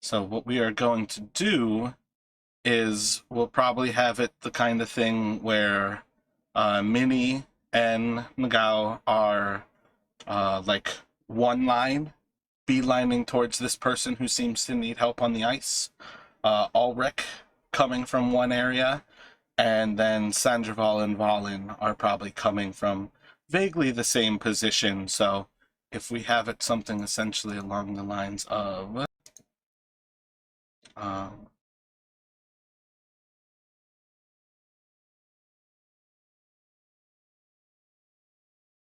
So what we are going to do is we'll probably have it the kind of thing where Minnie and Nagao are like one line, beelining towards this person who seems to need help on the ice. Ulrich coming from one area, and then Sandoval and Valen are probably coming from vaguely the same position. So if we have it something essentially along the lines of um,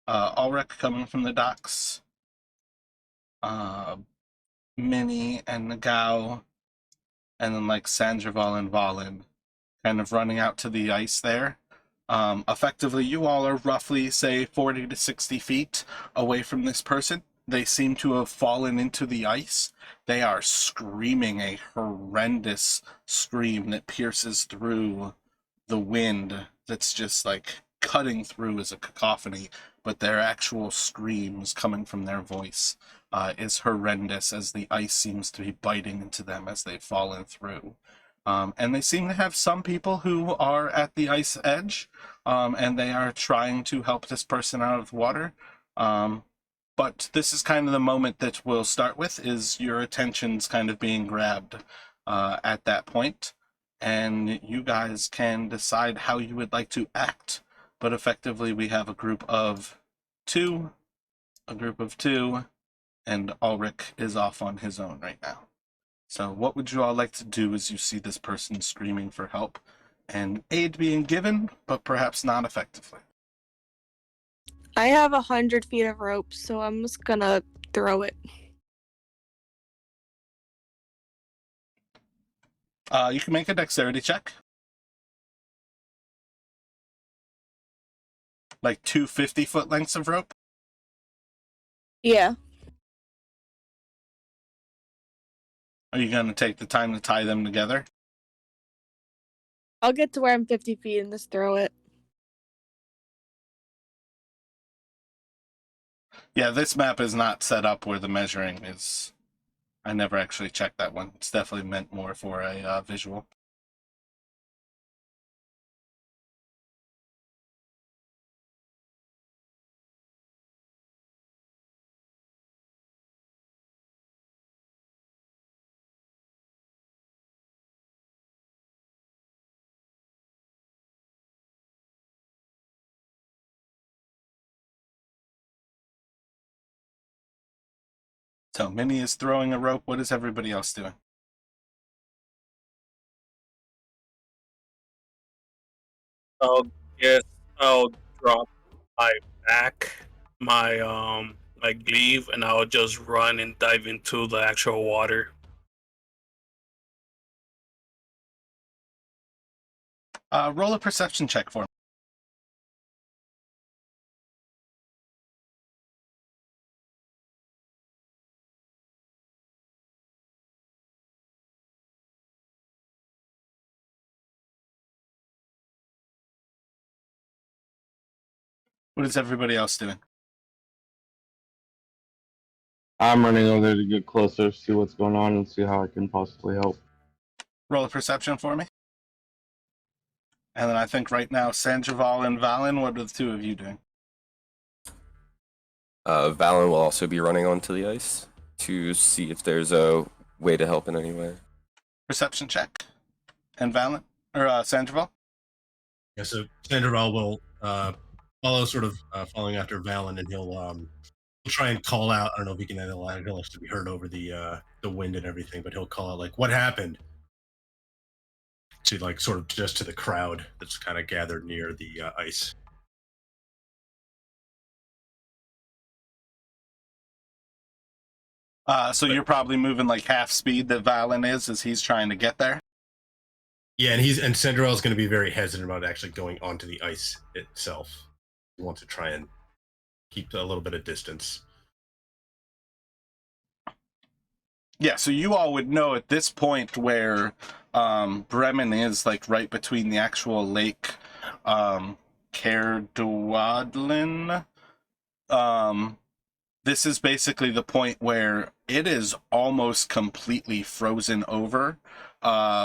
Ulrich coming from the docks, uh, Minnie and Nagao, and then like Sandoval and Valen kind of running out to the ice there. Effectively, you all are roughly, say, 40 to 60 feet away from this person. They seem to have fallen into the ice. They are screaming a horrendous scream that pierces through the wind that's just like cutting through as a cacophony, but their actual screams coming from their voice is horrendous as the ice seems to be biting into them as they've fallen through. And they seem to have some people who are at the ice edge, and they are trying to help this person out of the water. But this is kind of the moment that we'll start with, is your attention's kind of being grabbed at that point, and you guys can decide how you would like to act. But effectively, we have a group of two, and Ulrich is off on his own right now. So what would you all like to do as you see this person screaming for help and aid being given, but perhaps not effectively? I have 100 feet of rope, so I'm just gonna throw it. You can make a dexterity check. Like 2 50-foot lengths of rope. Yeah. Are you going to take the time to tie them together? I'll get to where I'm 50 feet and just throw it. Yeah, this map is not set up where the measuring is. I never actually checked that one. It's definitely meant more for a visual. So Minnie is throwing a rope. What is everybody else doing? I'll guess I'll drop my back, my glaive, and I'll just run and dive into the actual water. Roll a perception check for me. What is everybody else doing? I'm running over there to get closer, see what's going on, and see how I can possibly help. Roll a perception for me. And then I think right now, Sandoval and Valen, what are the two of you doing? Valen will also be running onto the ice to see if there's a way to help in any way. Perception check. And Valen? Or Sandoval? Yeah, so Sandoval will follow, sort of following after Valen, and he'll try and call out. I don't know if he can add a line. He'll have to be heard over the wind and everything, but he'll call out like, "What happened?" To like sort of just to the crowd that's kind of gathered near the ice. So you're probably moving like half speed that Valen is as he's trying to get there? Yeah, and Sandoval is going to be very hesitant about actually going onto the ice itself. He wants to try and keep a little bit of distance. Yeah, so you all would know at this point where Bremen is, like right between the actual lake, Caerduadlin, this is basically the point where it is almost completely frozen over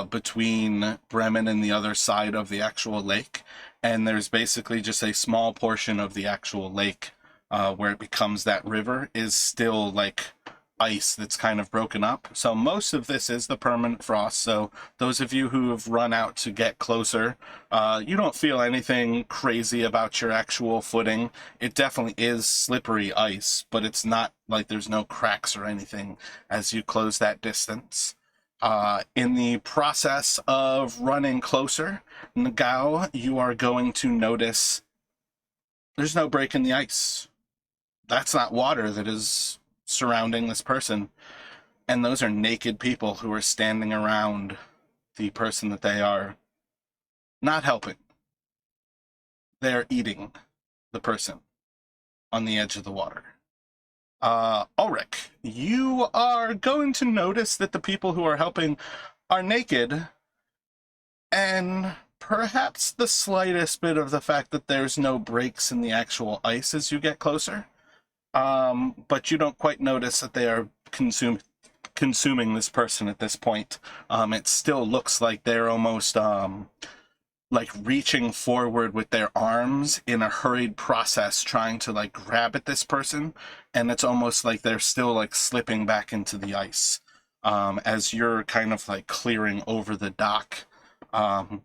between Bremen and the other side of the actual lake. And there's basically just a small portion of the actual lake where it becomes that river is still like ice that's kind of broken up. So most of this is the permanent frost. So those of you who have run out to get closer, you don't feel anything crazy about your actual footing. It definitely is slippery ice, but it's not like there's no cracks or anything as you close that distance. In the process of running closer, Nagao, you are going to notice there's no break in the ice. That's not water that is surrounding this person. And those are naked people who are standing around the person that they are not helping. They're eating the person on the edge of the water. Ulrich, you are going to notice that the people who are helping are naked, and perhaps the slightest bit of the fact that there's no breaks in the actual ice as you get closer. But you don't quite notice that they are consuming this person at this point. It still looks like they're almost like reaching forward with their arms in a hurried process, trying to like grab at this person, and it's almost like they're still like slipping back into the ice. As you're kind of like clearing over the dock,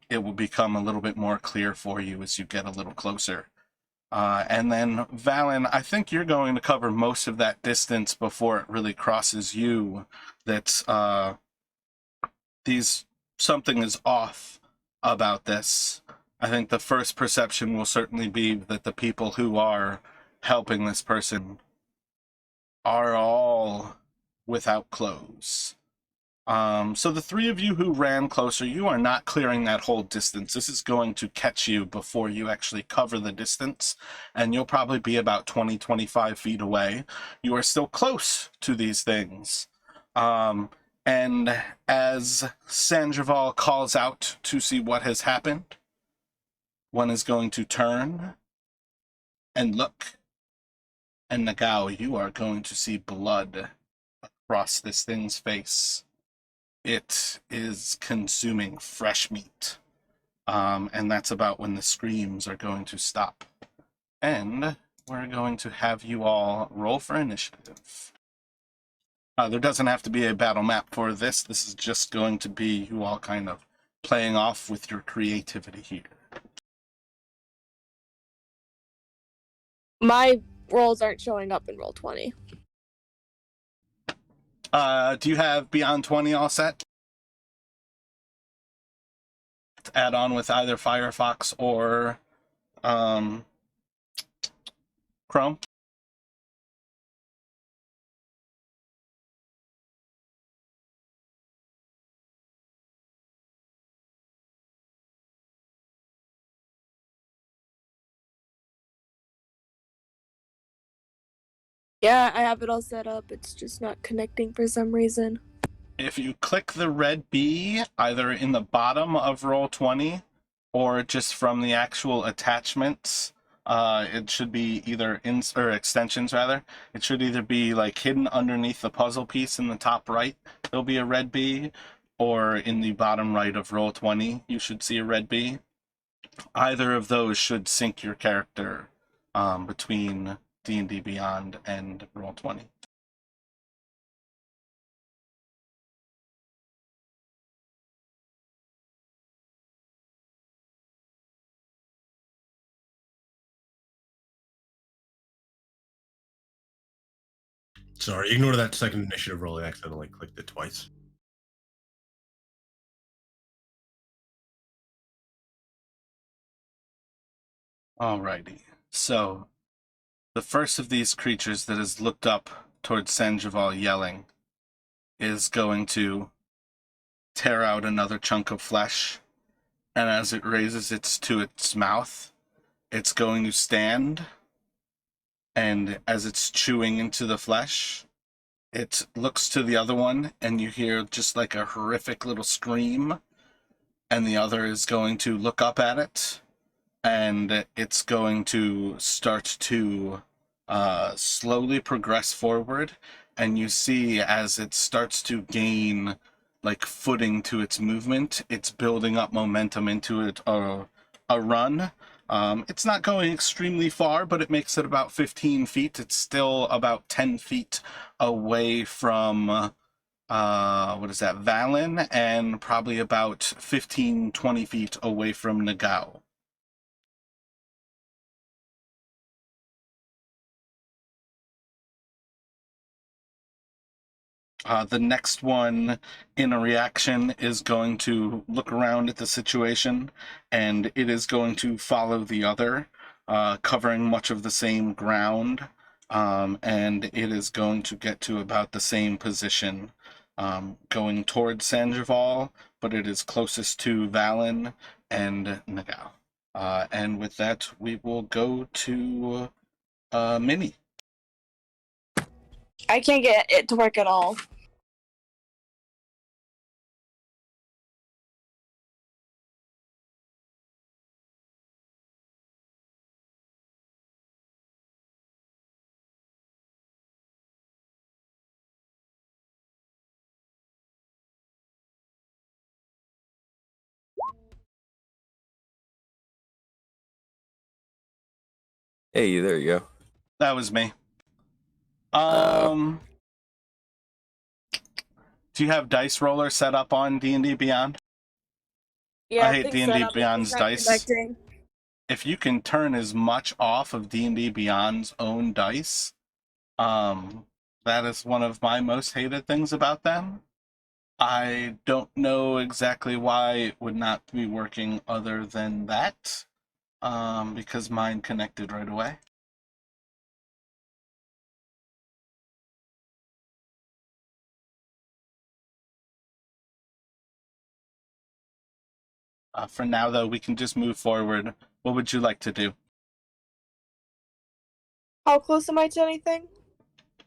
it will become a little bit more clear for you as you get a little closer. And then, Valen, I think you're going to cover most of that distance before it really crosses you that something is off about this. I think the first perception will certainly be that the people who are helping this person are all without clothes. So the three of you who ran closer, you are not clearing that whole distance. This is going to catch you before you actually cover the distance, and you'll probably be about 20, 25 feet away. You are still close to these things. And as Sandoval calls out to see what has happened, one is going to turn and look, and Nagao, you are going to see blood across this thing's face. It is consuming fresh meat. And that's about when the screams are going to stop. And we're going to have you all roll for initiative. There doesn't have to be a battle map for this. This is just going to be you all kind of playing off with your creativity here. My rolls aren't showing up in roll 20. Do you have Beyond 20 all set? Add on with either Firefox or Chrome? Yeah, I have it all set up. It's just not connecting for some reason. If you click the red B, either in the bottom of Roll20 or just from the actual attachments, it should be either or extensions rather. It should either be like hidden underneath the puzzle piece in the top right. There'll be a red B, or in the bottom right of Roll20, you should see a red B. Either of those should sync your character between D&D Beyond and Roll20. Sorry, ignore that second initiative roll. I accidentally clicked it twice. Alrighty. So, the first of these creatures that has looked up towards Sandoval yelling is going to tear out another chunk of flesh, and as it raises it to its mouth, it's going to stand, and as it's chewing into the flesh, it looks to the other one, and you hear just like a horrific little scream, and the other is going to look up at it, and it's going to start to slowly progress forward, and you see as it starts to gain like footing to its movement, it's building up momentum into it a run. It's not going extremely far, but it makes it about 15 feet. It's still about 10 feet away from what is that, Valen, and probably about 15, 20 feet away from Nagao. The next one in a reaction is going to look around at the situation, and it is going to follow the other, covering much of the same ground, and it is going to get to about the same position, going towards Sandoval, but it is closest to Valen and Nagao. And with that, we will go to Minnie. I can't get it to work at all. Hey, there you go. That was me. Do you have Dice Roller set up on D&D Beyond? Yeah, I hate everything's set D&D up, Beyond's it's not dice. connecting. If you can turn as much off of D&D Beyond's own dice, that is one of my most hated things about them. I don't know exactly why it would not be working other than that, because mine connected right away. For now, though, we can just move forward. What would you like to do? How close am I to anything?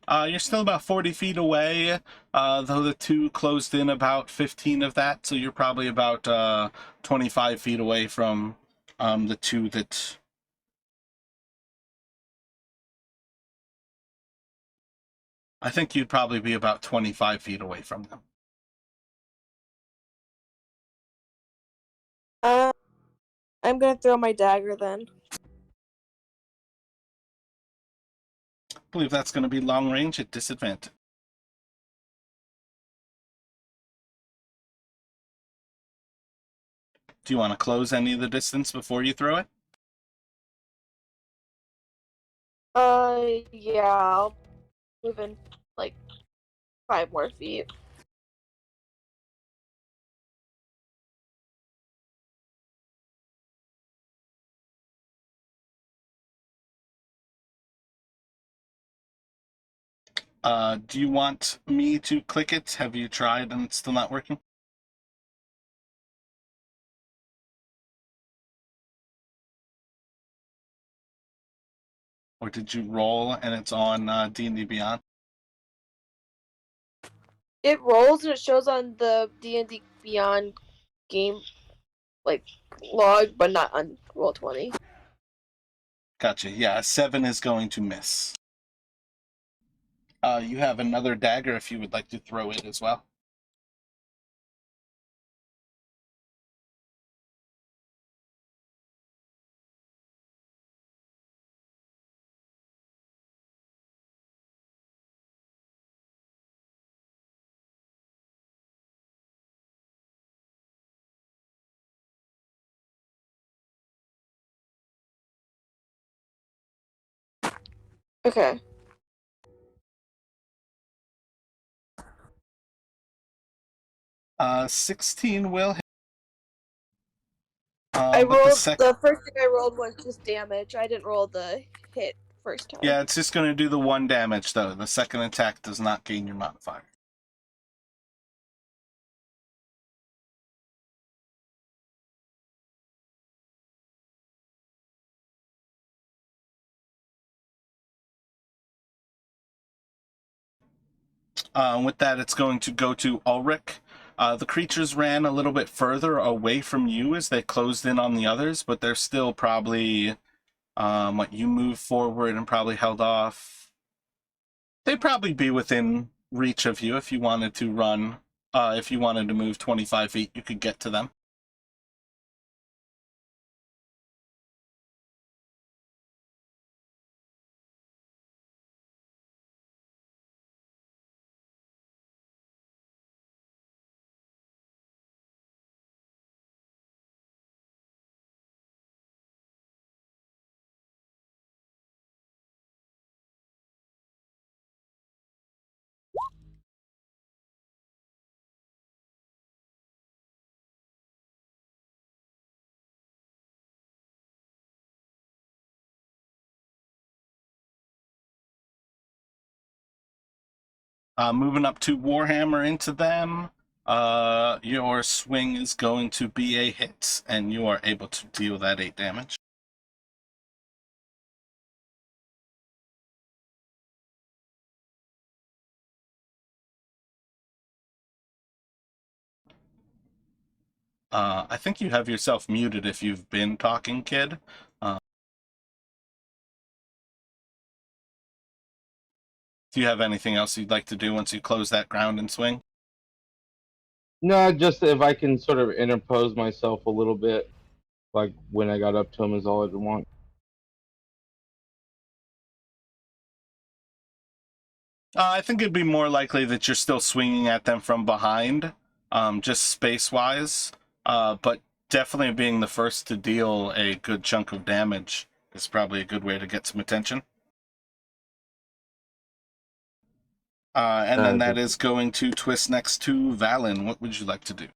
You're still about 40 feet away, though the two closed in about 15 of that, so you're probably about 25 feet away from the two that... I think you'd probably be about 25 feet away from them. I'm gonna throw my dagger then. I believe that's going to be long range at disadvantage. Do you want to close any of the distance before you throw it? Yeah, I'll move in like 5 more feet. Do you want me to click it? Have you tried and it's still not working? Or did you roll and it's on D&D Beyond? It rolls and it shows on the D&D Beyond game like log, but not on Roll20. Gotcha. Yeah, a 7 is going to miss. You have another dagger if you would like to throw it as well. Okay. 16 will hit. I But rolled the the first thing I rolled was just damage. I didn't roll the hit first time. Yeah, it's just going to do the 1 damage, though. The second attack does not gain your modifier. With that, it's going to go to Ulrich. The creatures ran a little bit further away from you as they closed in on the others, but they're still probably What you move forward and probably held off. They'd probably be within reach of you if you wanted to run. If you wanted to move 25 feet, you could get to them. Moving up to Warhammer into them, your swing is going to be a hit, and you are able to deal that 8 damage. I think you have yourself muted if you've been talking, kid. Do you have anything else you'd like to do once you close that ground and swing? No, just if I can sort of interpose myself a little bit, like when I got up to him, is all I want. I think it'd be more likely that you're still swinging at them from behind, just space-wise. But definitely being the first to deal a good chunk of damage is probably a good way to get some attention. And then that is going to twist next to Valen. What would you like to do?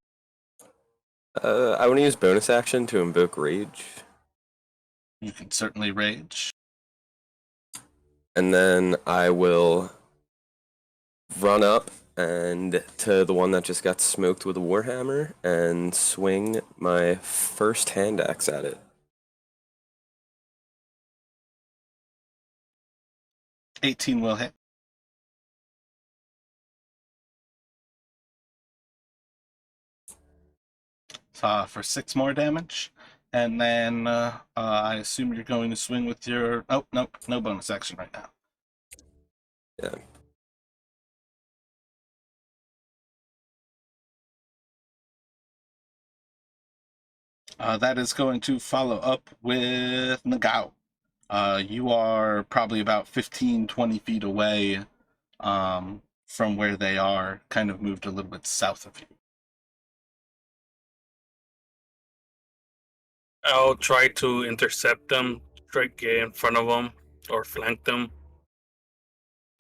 I want to use bonus action to invoke Rage. You can certainly rage. And then I will run up and to the one that just got smoked with a Warhammer and swing my first hand axe at it. 18 will hit. For 6 more damage. And then I assume you're going to swing with your... Oh, nope, no bonus action right now. Yeah. That is going to follow up with Nagao. You are probably about 15, 20 feet away from where they are, kind of moved a little bit south of you. I'll try to intercept them, try to get in front of them or flank them,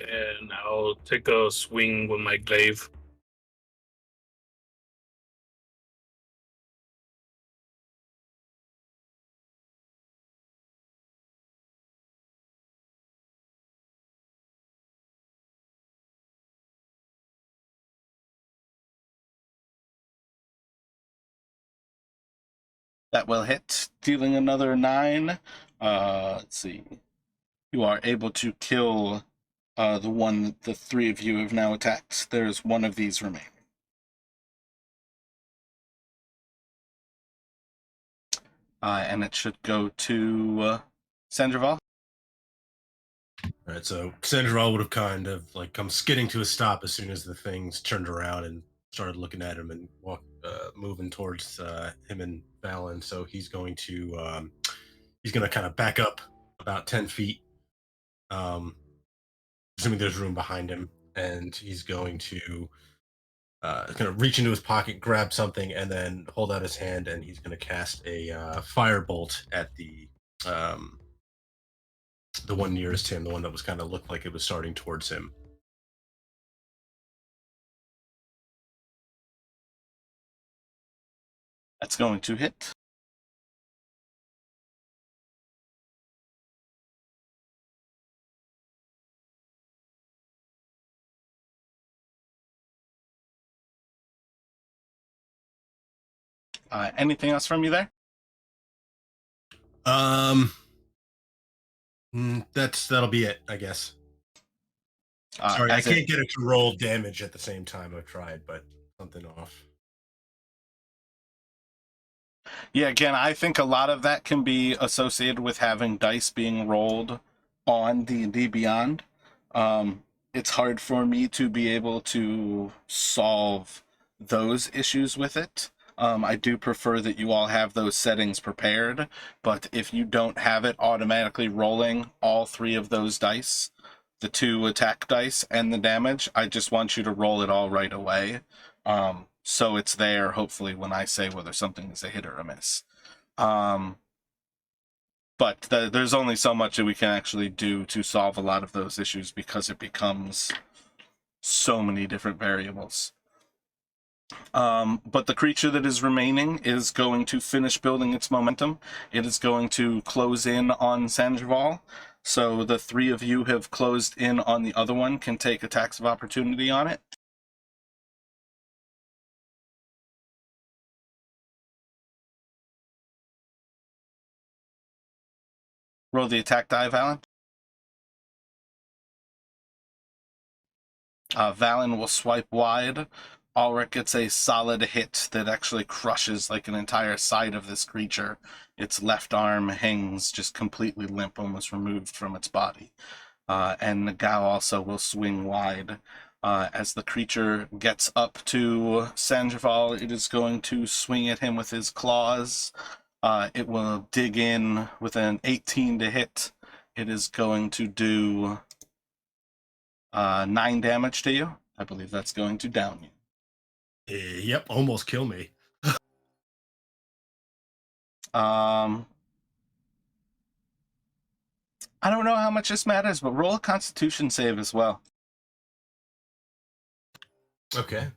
and I'll take a swing with my glaive. That will hit, dealing another 9. Let's see. You are able to kill the one that the 3 of you have now attacked. There's one of these remaining. And it should go to Sandoval. All right, so Sandral would have kind of like come skidding to a stop as soon as the things turned around and started looking at him and moving towards him and Valen. So he's going to kind of back up about 10 feet, assuming there's room behind him, and he's going to kind of reach into his pocket, grab something, and then hold out his hand, and he's going to cast a firebolt at the one nearest him, the one that was kind of looked like it was starting towards him. That's going to hit. Anything else from you there? That'll be it, I guess. Sorry, I can't get it to roll damage at the same time. I've tried, but something off. Yeah, again, I think a lot of that can be associated with having dice being rolled on D&D Beyond. It's hard for me to be able to solve those issues with it. I do prefer that you all have those settings prepared, but if you don't have it automatically rolling all 3 of those dice, the 2 attack dice and the damage, I just want you to roll it all right away. So it's there, hopefully, when I say whether something is a hit or a miss. But there's only so much that we can actually do to solve a lot of those issues because it becomes so many different variables. But the creature that is remaining is going to finish building its momentum. It is going to close in on Sandoval. So the 3 of you have closed in on the other one can take attacks of opportunity on it. Roll the attack die, Valen. Valen will swipe wide. Ulrich gets a solid hit that actually crushes like an entire side of this creature. Its left arm hangs just completely limp, almost removed from its body. And Nagao also will swing wide. As the creature gets up to Sandoval, it is going to swing at him with his claws. It will dig in with an 18 to hit. It is going to do 9 damage to you. I believe that's going to down you. Yep, almost kill me. I don't know how much this matters, but roll a Constitution save as well. Okay.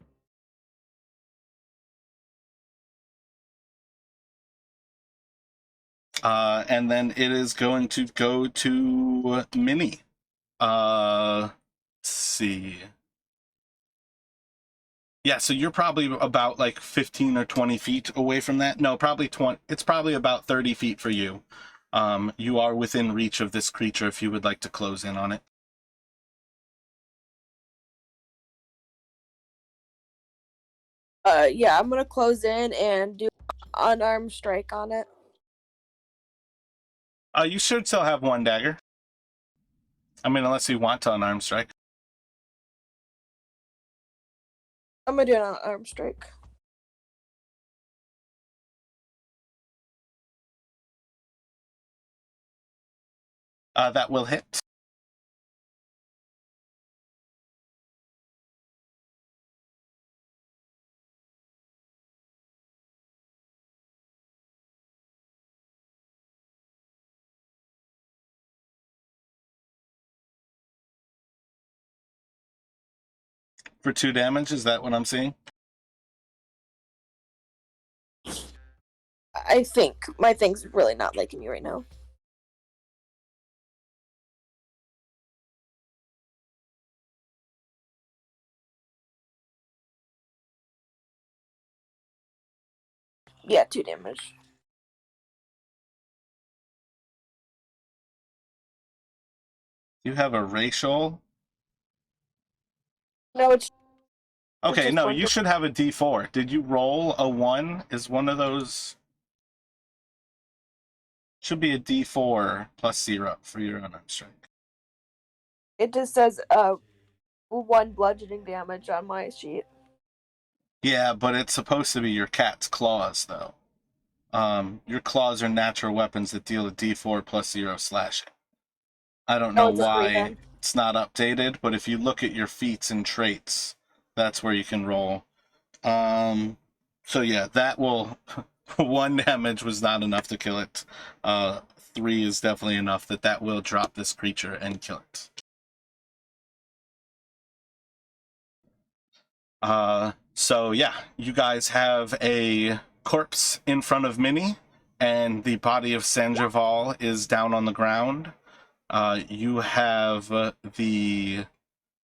And then it is going to go to Minnie. Let's see. Yeah, so you're probably about like 15 or 20 feet away from that. No, probably 20. It's probably about 30 feet for you. You are within reach of this creature if you would like to close in on it. Yeah, I'm gonna close in and do unarmed strike on it. You should still have 1 dagger. I mean, unless you want to unarmed strike. I'm gonna do an unarmed strike. That will hit. For 2 damage, is that what I'm seeing? I think my thing's really not liking me right now. Yeah, 2 damage. You have a racial. No, it's Okay, just no, one you should have a D4. Did you roll a 1? Is one of those... Should be a D4 plus 0 for your unarmed strike. It just says 1 bludgeoning damage on my sheet. Yeah, but it's supposed to be your cat's claws, though. Your claws are natural weapons that deal a D4 plus 0 slashing. I don't know it's a 3 why then. it's not updated, but if you look at your feats and traits, that's where you can roll. So yeah, that will... 1 damage was not enough to kill it. 3 is definitely enough that will drop this creature and kill it. So yeah, you guys have a corpse in front of Minnie, and the body of Sandoval is down on the ground. You have the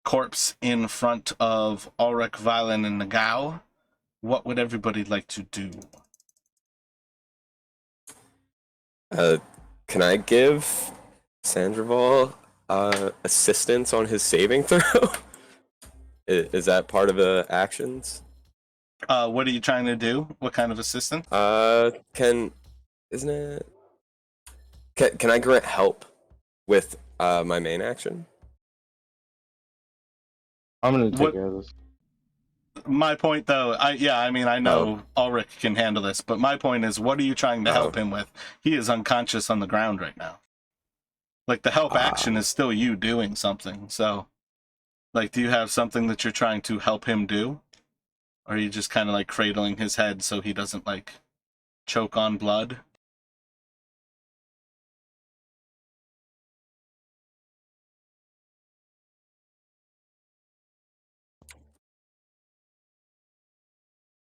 corpse in front of Ulrich, Valen, and Nagao. What would everybody like to do? Can I give Sandoval assistance on his saving throw? Is that part of the actions? What are you trying to do? What kind of assistance? Isn't it? Can I grant help with my main action? I'm gonna take What care of this. my point though, I mean I Oh, know Ulrich can handle this, but my point is what are you trying to help oh, him with? He is unconscious on the ground right now. Like the help action ah, is still you doing something. So like do you have something that you're trying to help him do? Or are you just kind of like cradling his head so he doesn't like choke on blood?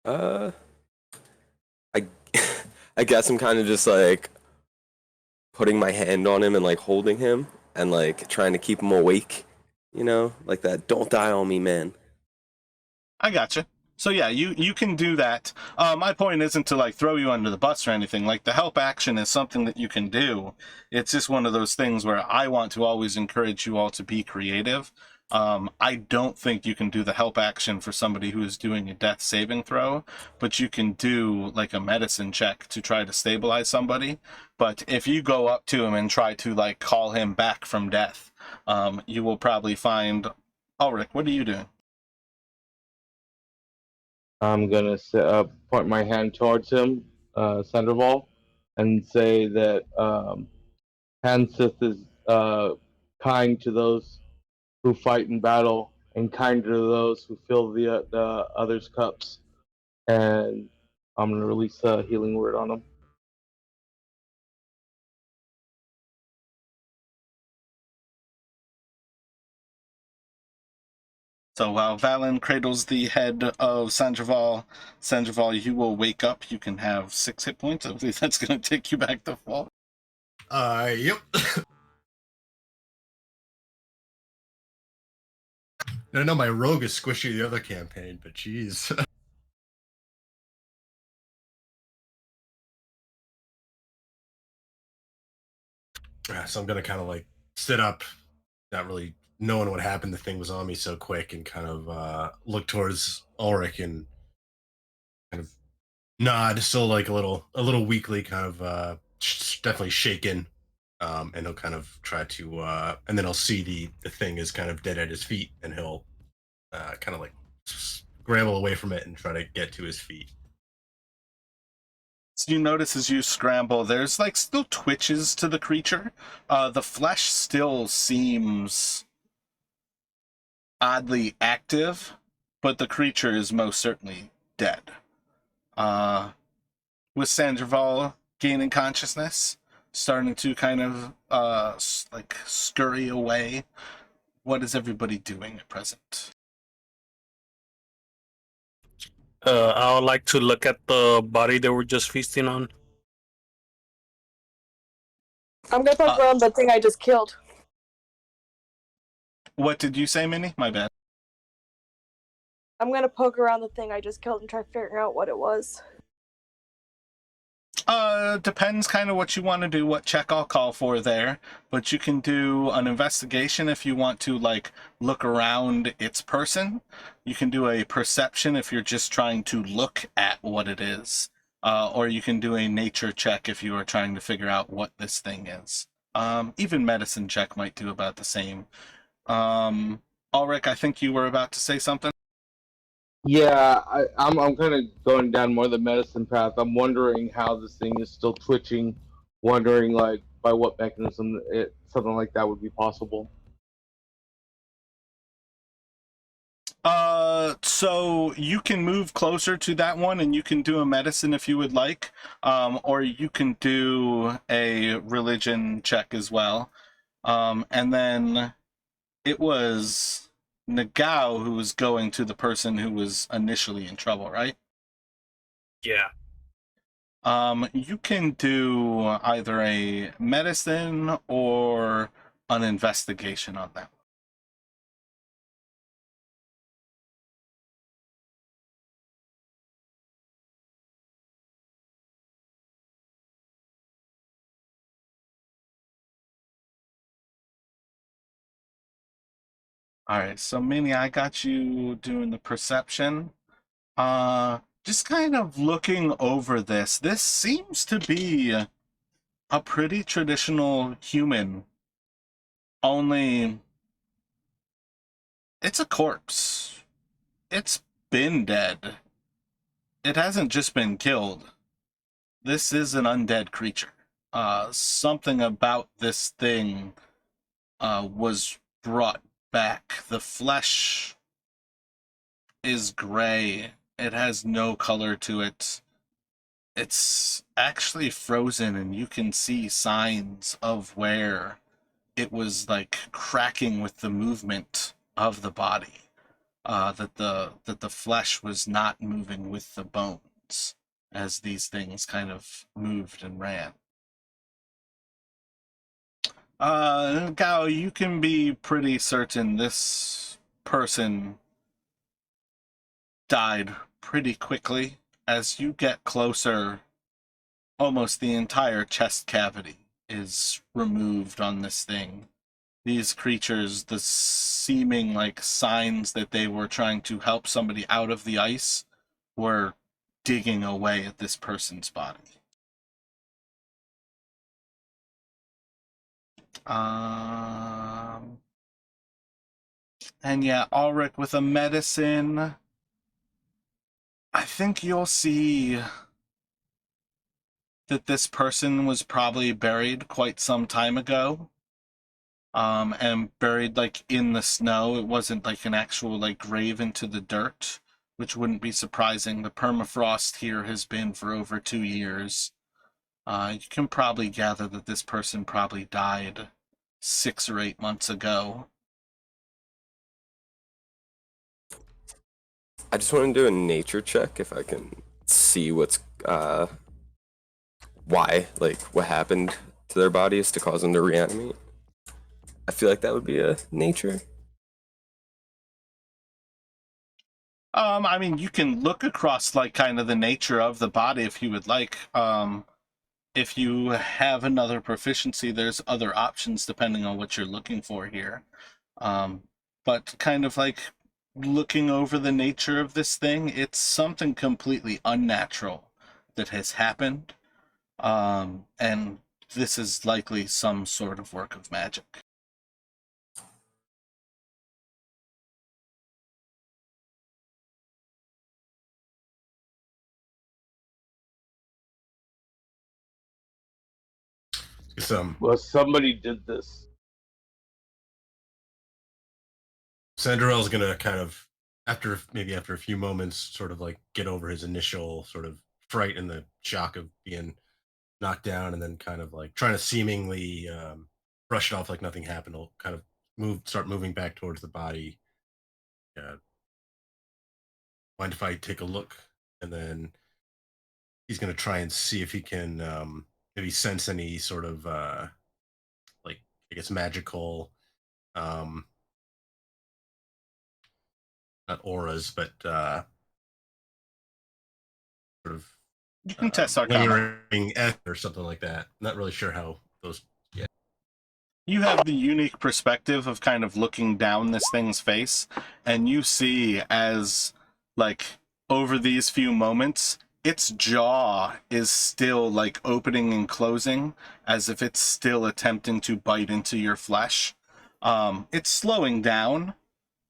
uh, I, I guess I'm kind of just like putting my hand on him and like holding him and like trying to keep him awake, like that. Don't die on me, man. I gotcha. So yeah, you can do that. My point isn't to like throw you under the bus or anything. Like the help action is something that you can do. It's just one of those things where I want to always encourage you all to be creative. I don't think you can do the help action for somebody who is doing a death saving throw, but you can do like a medicine check to try to stabilize somebody. But if you go up to him and try to like call him back from death, you will probably find. Ulrich, what are you doing? I'm gonna point my hand towards him, Sandoval, and say that Hansith is kind to those who fight in battle, and kind to those who fill the others' cups. And I'm gonna release a healing word on him. So while Valen cradles the head of Sandraval, you will wake up. You can have 6 hit points. I believe that's going to take you back to full. Yep. I know my rogue is squishy the other campaign, but jeez. So I'm gonna kind of like sit up, not really knowing what happened. The thing was on me so quick, and kind of look towards Ulrich and kind of nod, still like a little weakly, kind of definitely shaken. And he'll kind of try to, and then he'll see the thing is kind of dead at his feet, and he'll kind of like scramble away from it and try to get to his feet. So you notice as you scramble, there's like still twitches to the creature. The flesh still seems oddly active, but the creature is most certainly dead. With Sandraval gaining consciousness, starting to kind of like scurry away. What is everybody doing at present? I would like to look at the body they were just feasting on. I'm gonna poke around the thing I just killed. What did you say, Minnie? My bad. I'm gonna poke around the thing I just killed and try to figure out what it was. Depends kind of what you want to do, what check I'll call for there. But you can do an investigation if you want to, like, look around its person. You can do a perception if you're just trying to look at what it is. Or you can do a nature check if you are trying to figure out what this thing is. Even medicine check might do about the same. Ulrich, I think you were about to say something. Yeah, I'm kind of going down more the medicine path. I'm wondering how this thing is still twitching. Wondering like by what mechanism something like that would be possible. So you can move closer to that one and you can do a medicine if you would like. Or you can do a religion check as well. And then it was Nagao who was going to the person who was initially in trouble, right? Yeah. You can do either a medicine or an investigation on that. All right, so Minnie, I got you doing the perception. just kind of looking over this, this seems to be a pretty traditional human, only it's a corpse. It's been dead. It hasn't just been killed. This is an undead creature. Something about this thing was brought back. The flesh is gray. It has no color to it. It's actually frozen, and you can see signs of where it was like cracking with the movement of the body. That the flesh was not moving with the bones as these things kind of moved and ran. Gao, you can be pretty certain this person died pretty quickly. As you get closer, almost the entire chest cavity is removed on this thing. These creatures, the seeming like signs that they were trying to help somebody out of the ice, were digging away at this person's body. And yeah, Ulrich with a medicine. I think you'll see that this person was probably buried quite some time ago. And buried like in the snow. It wasn't like an actual like grave into the dirt, which wouldn't be surprising. The permafrost here has been for over 2 years. You can probably gather that this person probably died 6 or 8 months ago. I just want to do a nature check if I can see what's why, like what happened to their bodies to cause them to reanimate. I feel like that would be a nature. I mean, you can look across like kind of the nature of the body if you would like. If you have another proficiency, there's other options depending on what you're looking for here. But kind of like looking over the nature of this thing, it's something completely unnatural that has happened. And this is likely some sort of work of magic. Well, somebody did this. Sandrell's gonna kind of after a few moments, sort of like get over his initial sort of fright and the shock of being knocked down, and then kind of like trying to seemingly brush it off like nothing happened. He'll kind of start moving back towards the body. Mind if I take a look? And then he's gonna try and see if he can maybe sense any sort of like I guess magical not auras, but sort of You can test Arcana. lingering or something like that. Not really sure how those. Yeah. You have the unique perspective of kind of looking down this thing's face, and you see as, like, over these few moments, its jaw is still, like, opening and closing, as if it's still attempting to bite into your flesh. It's slowing down,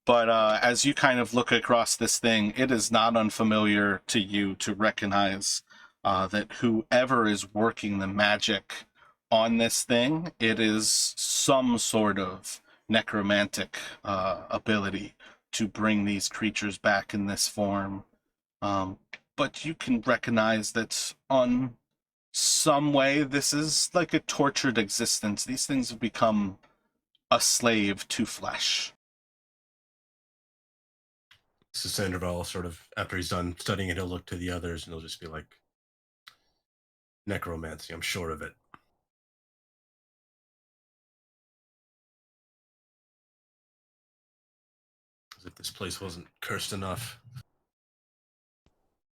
but as you kind of look across this thing, it is not unfamiliar to you to recognize that whoever is working the magic on this thing, it is some sort of necromantic ability to bring these creatures back in this form. But you can recognize that on some way, this is like a tortured existence. These things have become a slave to flesh. So Sandoval sort of after he's done studying it, he'll look to the others and he'll just be like, necromancy, I'm sure of it. As if this place wasn't cursed enough.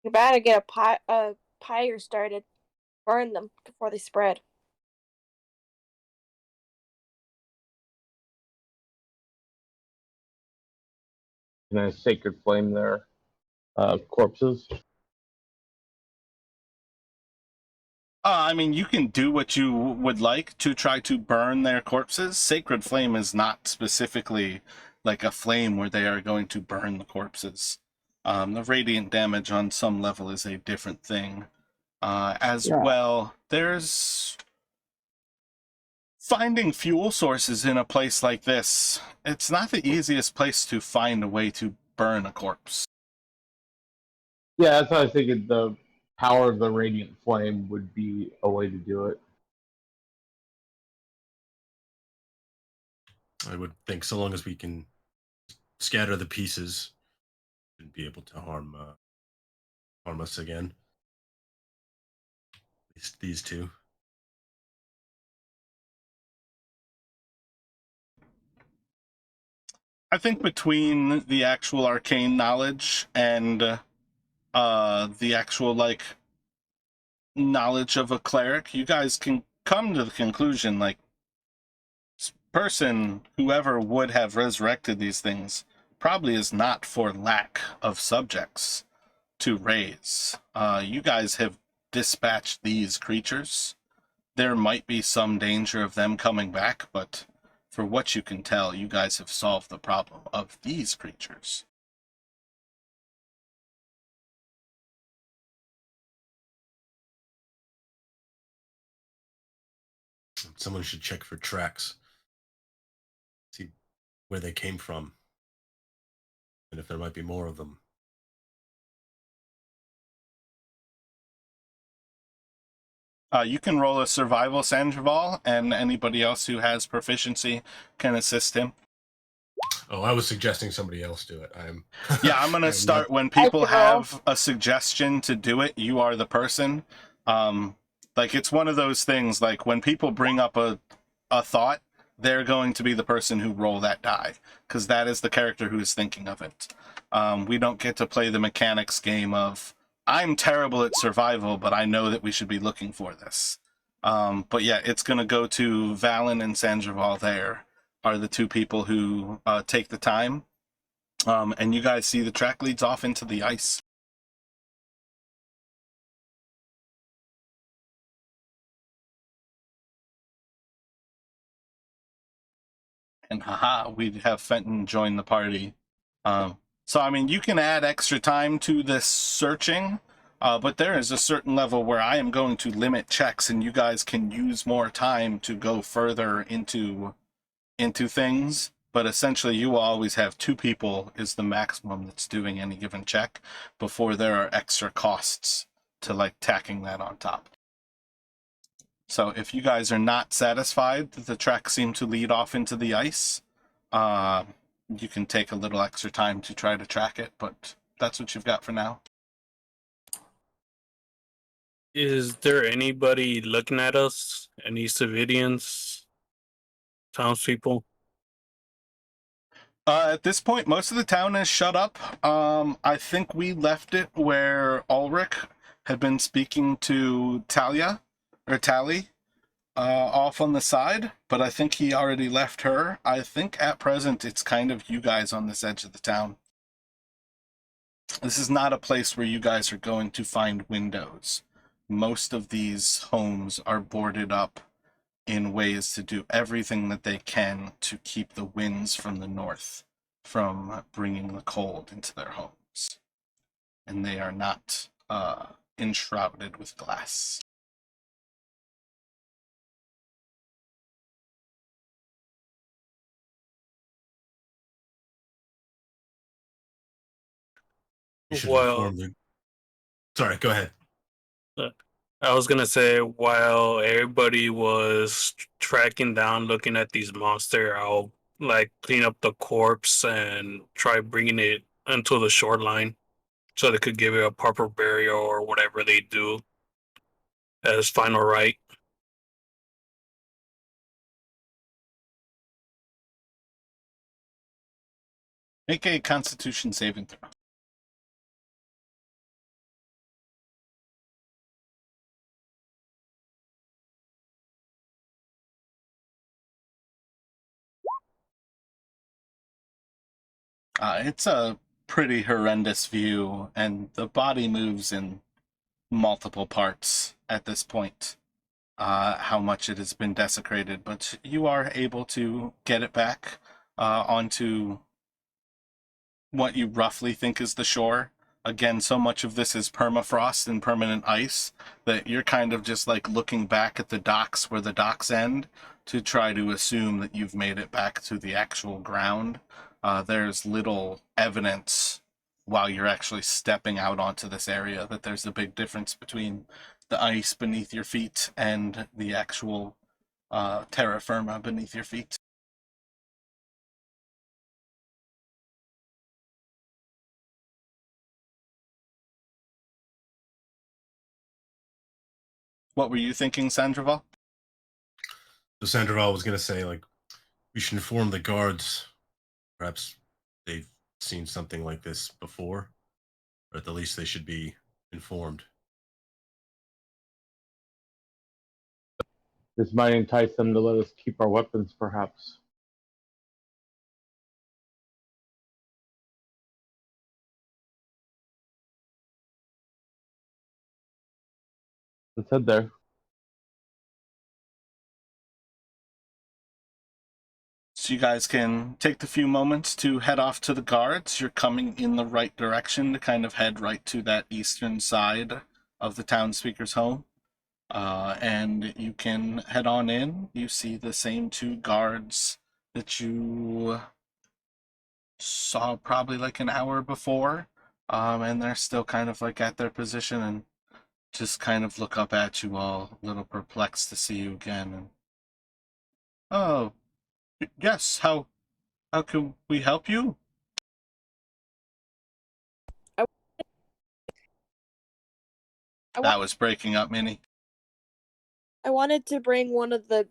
You better get a fire started. Burn them before they spread. Can I sacred flame their corpses? I mean, you can do what you would like to try to burn their corpses. Sacred Flame is not specifically like a flame where they are going to burn the corpses. The radiant damage on some level is a different thing. As Yeah. well, there's finding fuel sources in a place like this. It's not the easiest place to find a way to burn a corpse. Yeah, that's what I was thinking. The power of the radiant flame would be a way to do it. I would think so long as we can scatter the pieces and be able to harm us again. At least these two. I think between the actual arcane knowledge and the actual like knowledge of a cleric, you guys can come to the conclusion like this person, whoever would have resurrected these things, probably is not for lack of subjects to raise. You guys have dispatched these creatures. There might be some danger of them coming back, but for what you can tell, you guys have solved the problem of these creatures. Someone should check for tracks. See where they came from. And if there might be more of them. You can roll a survival, Sandoval, and anybody else who has proficiency can assist him. Oh, I was suggesting somebody else do it. Yeah, I'm gonna start when people have a suggestion to do it. You are the person. Like it's one of those things. Like when people bring up a thought, they're going to be the person who roll that die because that is the character who is thinking of it. We don't get to play the mechanics game of I'm terrible at survival, but I know that we should be looking for this. But yeah, it's gonna go to Valen and Sandoval. There are the two people who take the time. And you guys see the track leads off into the ice. And haha, we have Fenton join the party. So, I mean, you can add extra time to this searching, but there is a certain level where I am going to limit checks and you guys can use more time to go further into things. But essentially, you will always have two people is the maximum that's doing any given check before there are extra costs to like tacking that on top. So if you guys are not satisfied that the tracks seem to lead off into the ice, you can take a little extra time to try to track it, but that's what you've got for now. Is there anybody looking at us? Any civilians? Townspeople? At this point, most of the town is shut up. I think we left it where Ulrich had been speaking to Talia, or Tally, off on the side, but I think he already left her. I think at present it's kind of you guys on this edge of the town. This is not a place where you guys are going to find windows. Most of these homes are boarded up in ways to do everything that they can to keep the winds from the north from bringing the cold into their homes. And they are not enshrouded with glass. You should Well, inform the. Sorry, go ahead. I was gonna say while everybody was tracking down, looking at these monsters, I'll like clean up the corpse and try bringing it into the shoreline so they could give it a proper burial or whatever they do as final rite. Make a Constitution saving throw. It's a pretty horrendous view, and the body moves in multiple parts at this point, how much it has been desecrated, but you are able to get it back onto what you roughly think is the shore. Again, so much of this is permafrost and permanent ice that you're kind of just like looking back at the docks where the docks end to try to assume that you've made it back to the actual ground. There's little evidence while you're actually stepping out onto this area that there's a big difference between the ice beneath your feet and the actual terra firma beneath your feet. What were you thinking, Sandoval? So Sandoval was going to say, like, we should inform the guards. Perhaps they've seen something like this before, or at the least they should be informed. This might entice them to let us keep our weapons, perhaps. Let's head there. So you guys can take the few moments to head off to the guards. You're coming in the right direction to kind of head right to that eastern side of the town speaker's home. And you can head on in. You see the same two guards that you saw probably like an hour before. And they're still kind of like at their position and just kind of look up at you all, a little perplexed to see you again. And, oh, yes, how can we help you? That was breaking up, Minnie. I wanted to bring one of the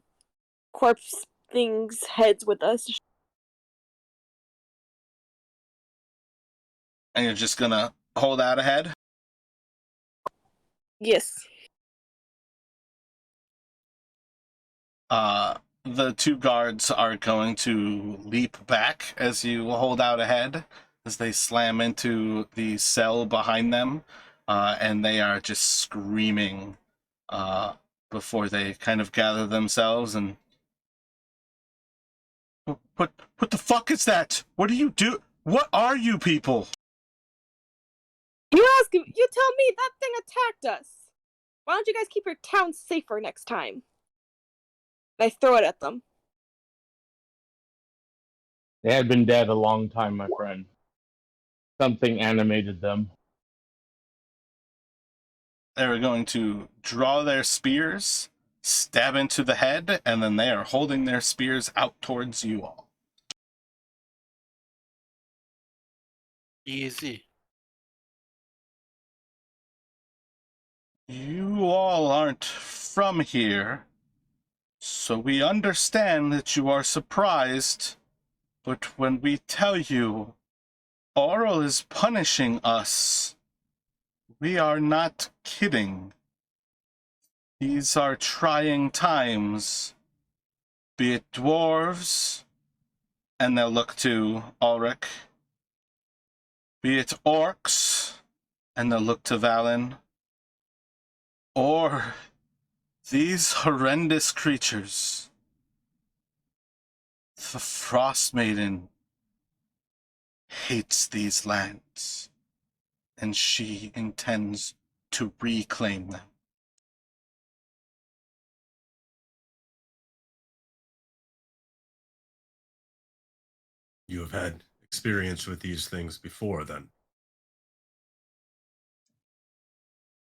corpse things' heads with us. And you're just gonna hold out a head? Yes. The two guards are going to leap back as you hold out a head, as they slam into the cell behind them, and they are just screaming before they kind of gather themselves and... What the fuck is that? What do you do? What are you people? You ask him. You tell me that thing attacked us. Why don't you guys keep your town safer next time? I throw it at them. They had been dead a long time, my friend. Something animated them. They were going to draw their spears, stab into the head, and then they are holding their spears out towards you all. Easy. You all aren't from here, so we understand that you are surprised, but when we tell you Oral is punishing us, we are not kidding. These are trying times, be it dwarves, and they'll look to Ulrich, be it orcs, and they'll look to Valen, or these horrendous creatures. The Frost Maiden hates these lands, and she intends to reclaim them. You have had experience with these things before, then?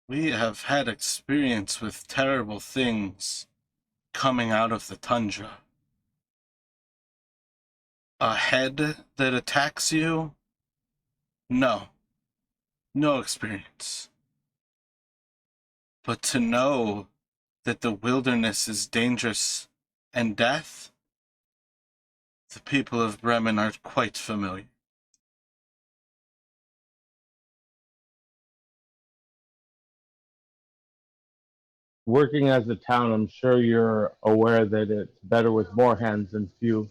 We have had experience with terrible things coming out of the tundra. A head that attacks you? No. No experience. But to know that the wilderness is dangerous and death, the people of Bremen are quite familiar. Working as a town, I'm sure you're aware that it's better with more hands than few. If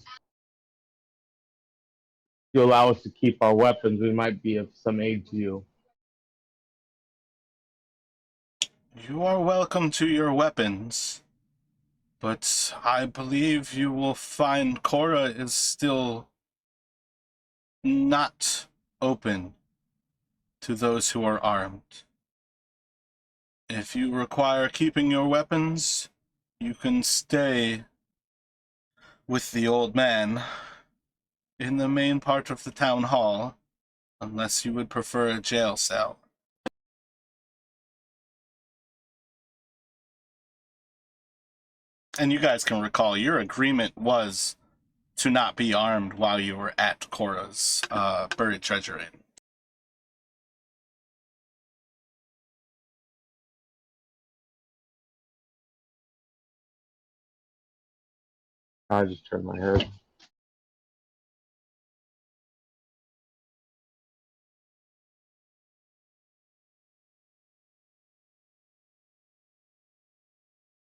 you allow us to keep our weapons, we might be of some aid to you. You are welcome to your weapons, but I believe you will find Cora is still not open to those who are armed. If you require keeping your weapons, you can stay with the old man in the main part of the town hall, unless you would prefer a jail cell. And you guys can recall your agreement was to not be armed while you were at Cora's buried treasure inn. I just turned my head.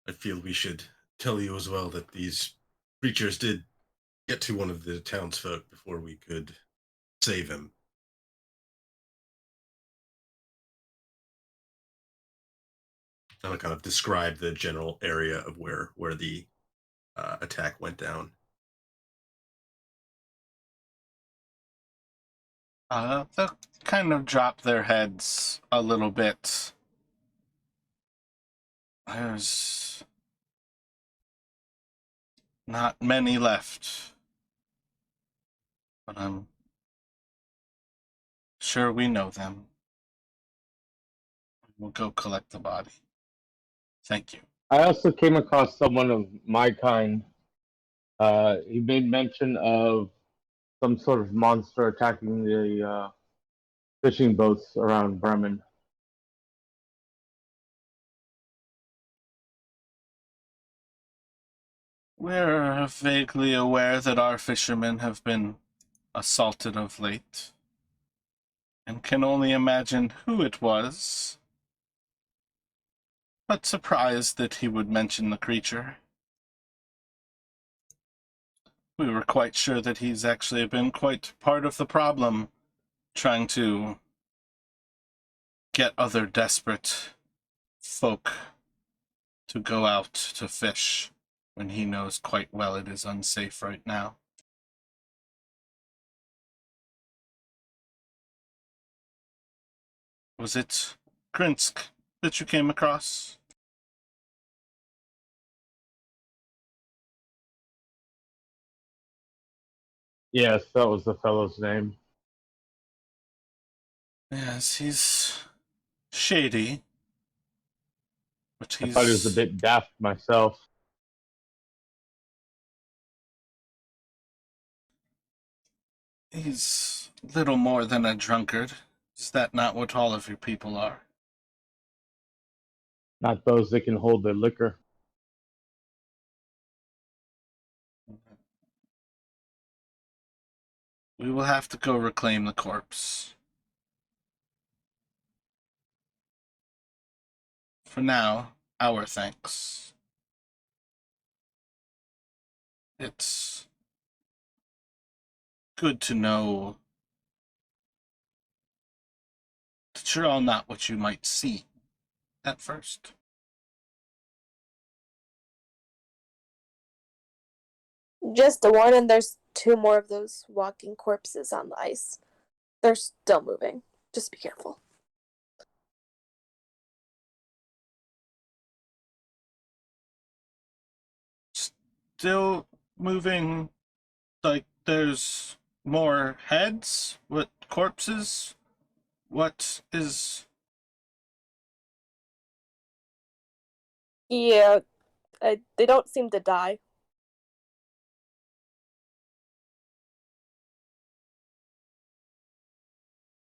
I feel we should tell you as well that these creatures did get to one of the townsfolk before we could save him. I'll kind of describe the general area of where the attack went down. They'll kind of drop their heads a little bit. There's not many left, but I'm sure we know them. We'll go collect the body. Thank you. I also came across someone of my kind. He made mention of some sort of monster attacking the fishing boats around Bremen. We're vaguely aware that our fishermen have been assaulted of late, and can only imagine who it was, but surprised that he would mention the creature. We were quite sure that he's actually been quite part of the problem, trying to get other desperate folk to go out to fish when he knows quite well it is unsafe right now. Was it Grinsk that you came across? Yes, that was the fellow's name. Yes, he's shady, but I thought he was a bit daft myself. he's little more than a drunkard. Is that not what all of your people are? Not those that can hold their liquor. We will have to go reclaim the corpse. For now, our thanks. It's good to know that you're all not what you might see at first. Just a warning, there's two more of those walking corpses on the ice. They're still moving. Just be careful. Still moving, like there's more heads? What corpses? What is... Yeah, they don't seem to die.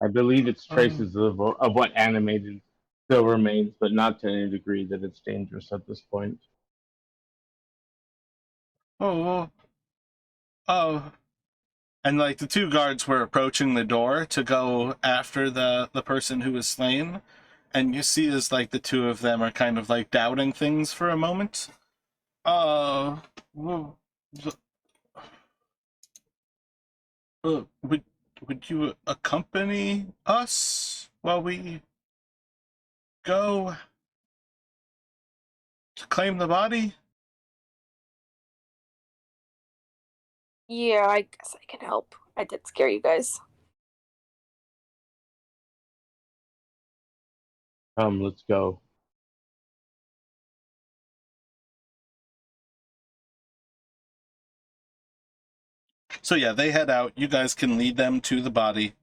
I believe it's traces of what animated still remains, but not to any degree that it's dangerous at this point. Oh, oh. And like the two guards were approaching the door to go after the person who was slain, and you see as like the two of them are kind of like doubting things for a moment. Well, would you accompany us while we go? to claim the body? Yeah, I guess I can help. I did scare you guys. Let's go. So yeah, they head out. You guys can lead them to the body.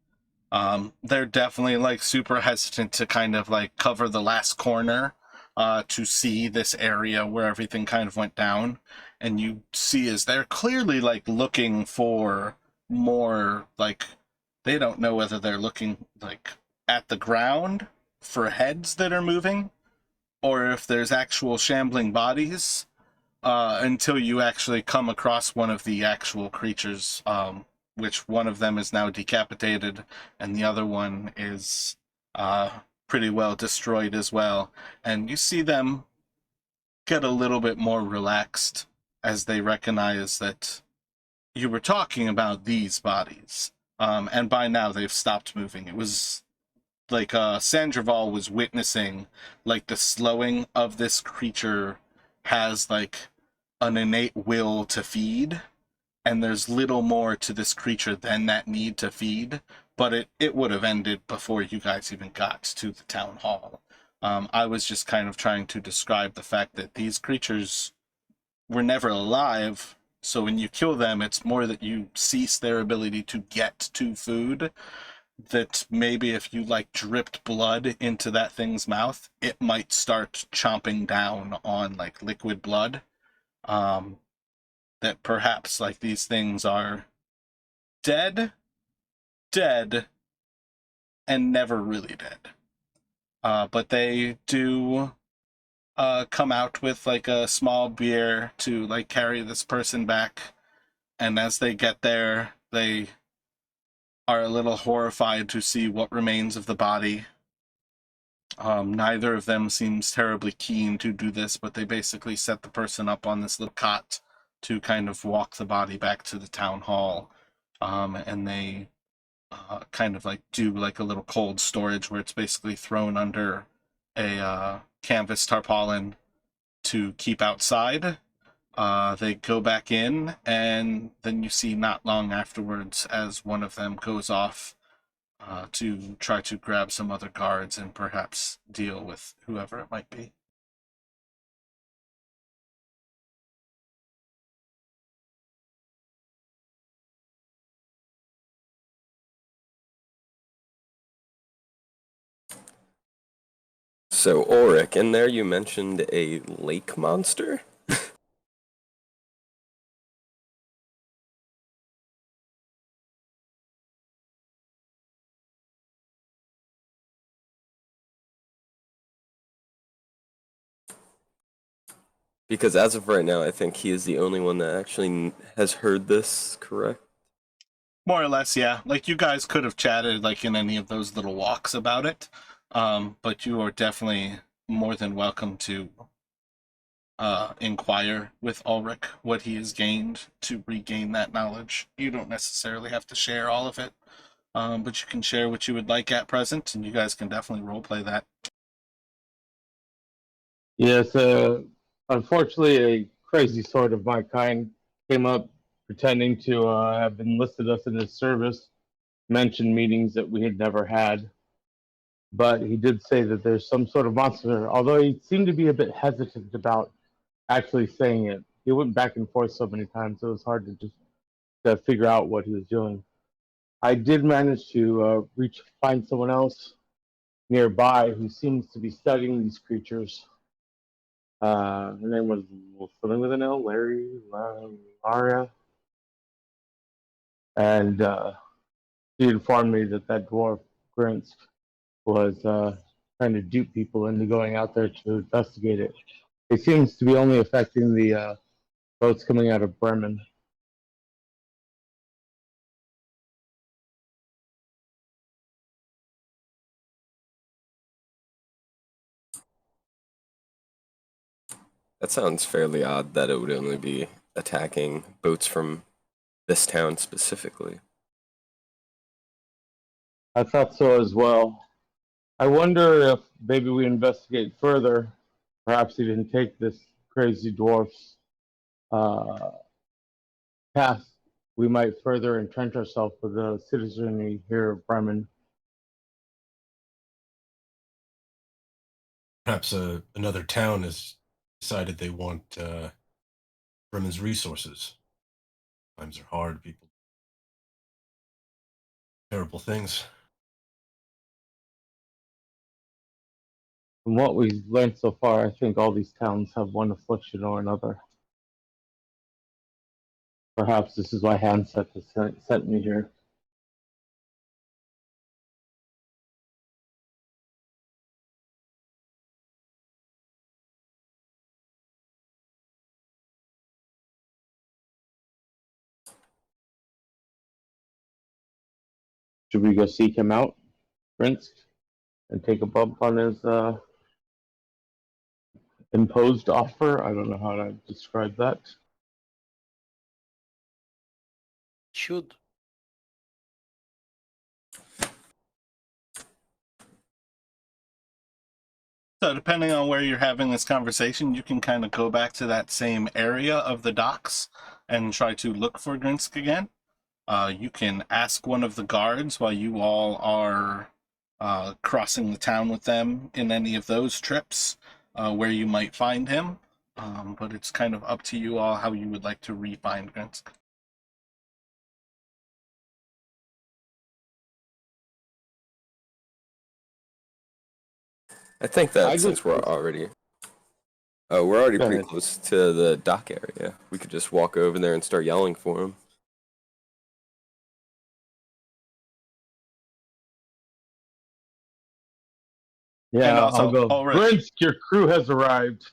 They're definitely like super hesitant to kind of like cover the last corner to see this area where everything kind of went down. And you see as they're clearly like looking for more, like they don't know whether they're looking like at the ground for heads that are moving or if there's actual shambling bodies, until you actually come across one of the actual creatures, which one of them is now decapitated, and the other one is pretty well destroyed as well. And you see them get a little bit more relaxed as they recognize that you were talking about these bodies. And by now they've stopped moving. It was like Sandraval was witnessing like the slowing of this creature has like an innate will to feed, and there's little more to this creature than that need to feed, but it would have ended before you guys even got to the town hall. I was just kind of trying to describe the fact that these creatures were never alive, so when you kill them, it's more that you cease their ability to get to food, that maybe if you like dripped blood into that thing's mouth, it might start chomping down on like liquid blood. That perhaps like these things are dead, dead, and never really dead. But they do come out with like a small beer to like carry this person back. And as they get there, they are a little horrified to see what remains of the body. Neither of them seems terribly keen to do this, but they basically set the person up on this little cot to kind of walk the body back to the town hall. And they kind of like do like a little cold storage where it's basically thrown under a canvas tarpaulin to keep outside. They go back in, and then you see not long afterwards as one of them goes off to try to grab some other guards and perhaps deal with whoever it might be. So, Ulrich, in there you mentioned a lake monster? Because as of right now, I think he is the only one that actually has heard this, correct? More or less, yeah. Like you guys could have chatted like in any of those little walks about it, but you are definitely more than welcome to inquire with Ulrich what he has gained to regain that knowledge. You don't necessarily have to share all of it, but you can share what you would like at present, and you guys can definitely roleplay that. Yes, unfortunately, a crazy sort of my kind came up pretending to have enlisted us in his service, mentioned meetings that we had never had. But he did say that there's some sort of monster, although he seemed to be a bit hesitant about actually saying it. He went back and forth so many times, it was hard to just figure out what he was doing. I did manage to find someone else nearby who seems to be studying these creatures. Her name was something with an L, Laria, and she informed me that that dwarf Grinsk was trying to dupe people into going out there to investigate it. It seems to be only affecting the boats coming out of Bremen. That sounds fairly odd that it would only be attacking boats from this town specifically. I thought so as well. I wonder if maybe we investigate further Perhaps he didn't take this crazy dwarf's path. We might further entrench ourselves with the citizenry here of Bremen. Perhaps another town has decided they want Bremen's resources. Times are hard, people. Terrible things. From what we've learned so far, I think all these towns have one affliction or another. Perhaps this is why Handset has sent me here. Should we go seek him out, Prince, and take a bump on his imposed offer? I don't know how to describe that. Should. So depending on where you're having this conversation, you can kind of go back to that same area of the docks and try to look for Grinsk again. You can ask one of the guards while you all are crossing the town with them in any of those trips where you might find him. But it's kind of up to you all how you would like to re-find Grinsk. I think that since we're already pretty close to the dock area, we could just walk over there and start yelling for him. Yeah, And also, I'll go. Ulrich, Grinsk, your crew has arrived.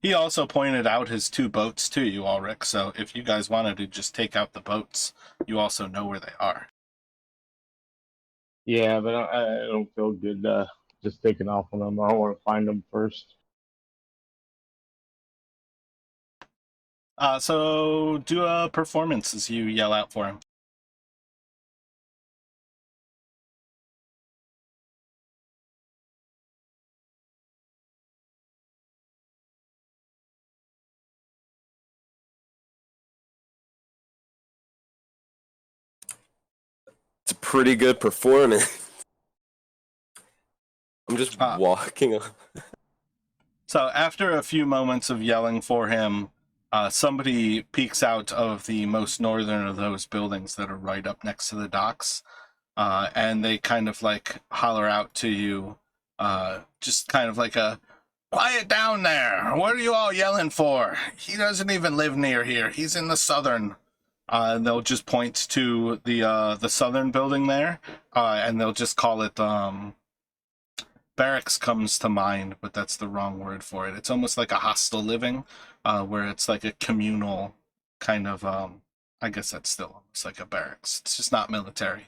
he also pointed out his 2 boats to you, Ulrich, so if you guys wanted to just take out the boats, you also know where they are. Yeah, but I don't feel good just taking off on them. I want to find them first. So do a performance as you yell out for him. It's a pretty good performance. I'm just walking on. So after a few moments of yelling for him, somebody peeks out of the most northern of those buildings that are right up next to the docks, and they kind of like holler out to you, just kind of like a, "Quiet down there! What are you all yelling for? He doesn't even live near here. He's in the southern." And they'll just point to the southern building there, and they'll just call it barracks comes to mind, but that's the wrong word for it. It's almost like a hostel living, where it's like a communal kind of. I guess that's still almost like a barracks. It's just not military,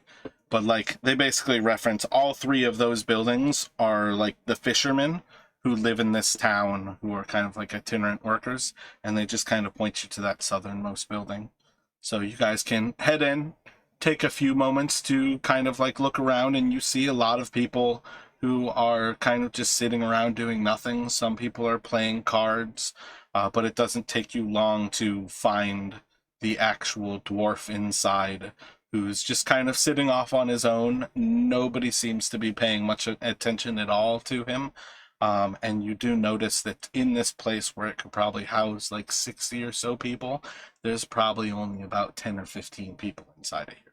but like they basically reference all 3 of those buildings are like the fishermen who live in this town, who are kind of like itinerant workers, and they just kind of point you to that southernmost building. So you guys can head in, take a few moments to kind of like look around, and you see a lot of people who are kind of just sitting around doing nothing. Some people are playing cards, but it doesn't take you long to find the actual dwarf inside, who's just kind of sitting off on his own. Nobody seems to be paying much attention at all to him. And you do notice that in this place where it could probably house like 60 or so people, there's probably only about 10 or 15 people inside of here.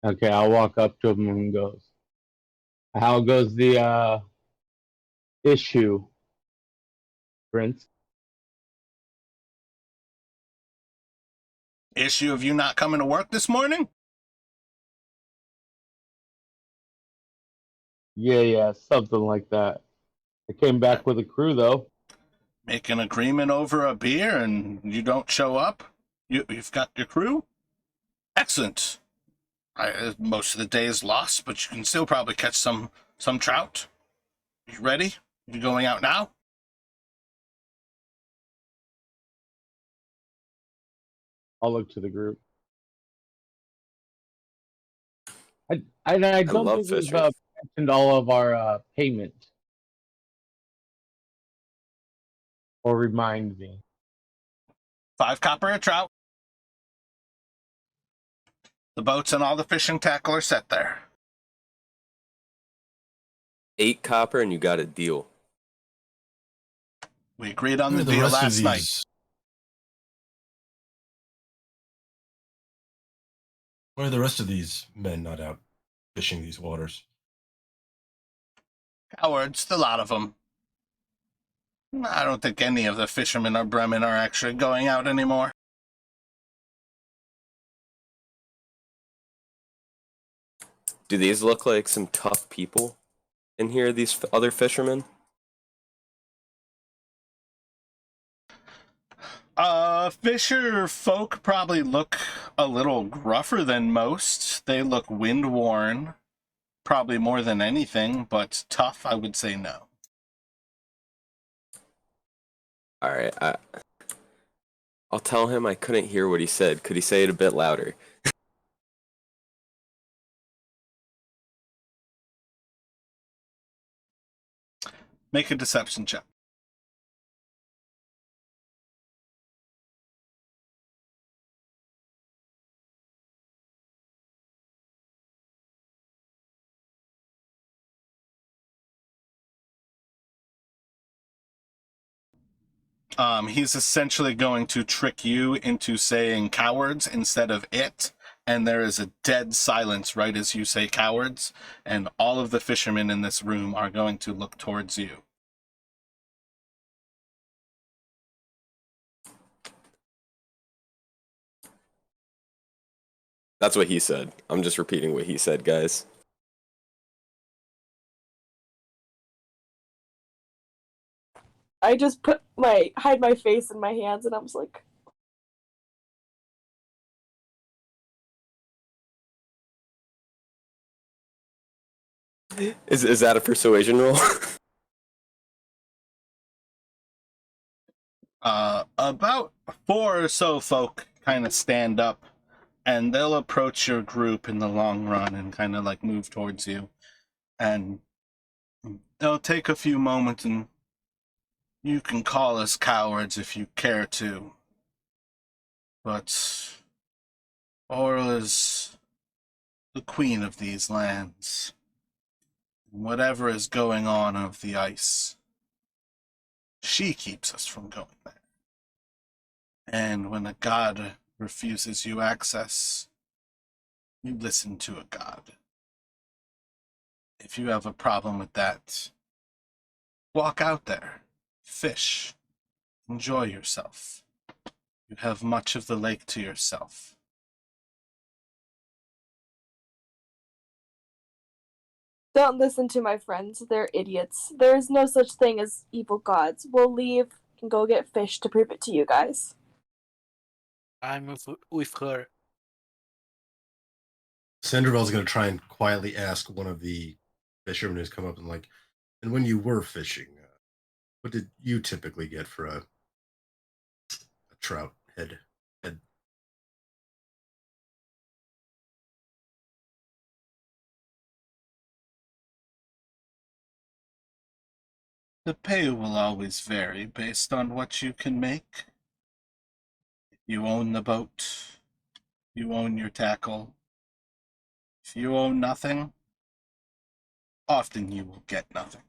Okay, I'll walk up to him and goes, "How goes the issue, Prince?" Issue of you not coming to work this morning? Yeah, something like that. I came back with a crew, though. Make an agreement over a beer and you don't show up? You've got your crew? Excellent. Most of the day is lost, but you can still probably catch some trout. You ready? You going out now? I'll look to the group. I don't love think we've fishing. mentioned all of our payment. Or remind me. 5 copper a trout. The boats and all the fishing tackle are set there. 8 copper and you got a deal. We agreed on Where the are the deal rest of last night. these? Why are the rest of these men not out fishing these waters? Cowards, the lot of them. I don't think any of the fishermen of Bremen are actually going out anymore. Do these look like some tough people in here, these other fishermen? Fisher folk probably look a little gruffer than most. They look wind-worn, probably more than anything, but tough, I would say no. Alright, I'll tell him I couldn't hear what he said. Could he say it a bit louder? Make a deception check. He's essentially going to trick you into saying cowards instead of it, and there is a dead silence right as you say cowards, and all of the fishermen in this room are going to look towards you. That's what he said. I'm just repeating what he said, guys. I just hide my face in my hands, and I was like, Is that a persuasion roll? About 4 or so folk kind of stand up, and they'll approach your group in the long run and kind of like move towards you, and they'll take a few moments, and you can call us cowards if you care to, but Aura is the queen of these lands. Whatever is going on of the ice, she keeps us from going there. And when a god refuses you access, you listen to a god. If you have a problem with that, walk out there, fish, enjoy yourself. You have much of the lake to yourself. don't listen to my friends. They're idiots. There is no such thing as evil gods. We'll leave and go get fish to prove it to you guys. I'm with her. Sandoval's going to try and quietly ask one of the fishermen who's come up and like, and when you were fishing, what did you typically get for a trout head? The pay will always vary based on what you can make. You own the boat. You own your tackle. If you own nothing, often you will get nothing.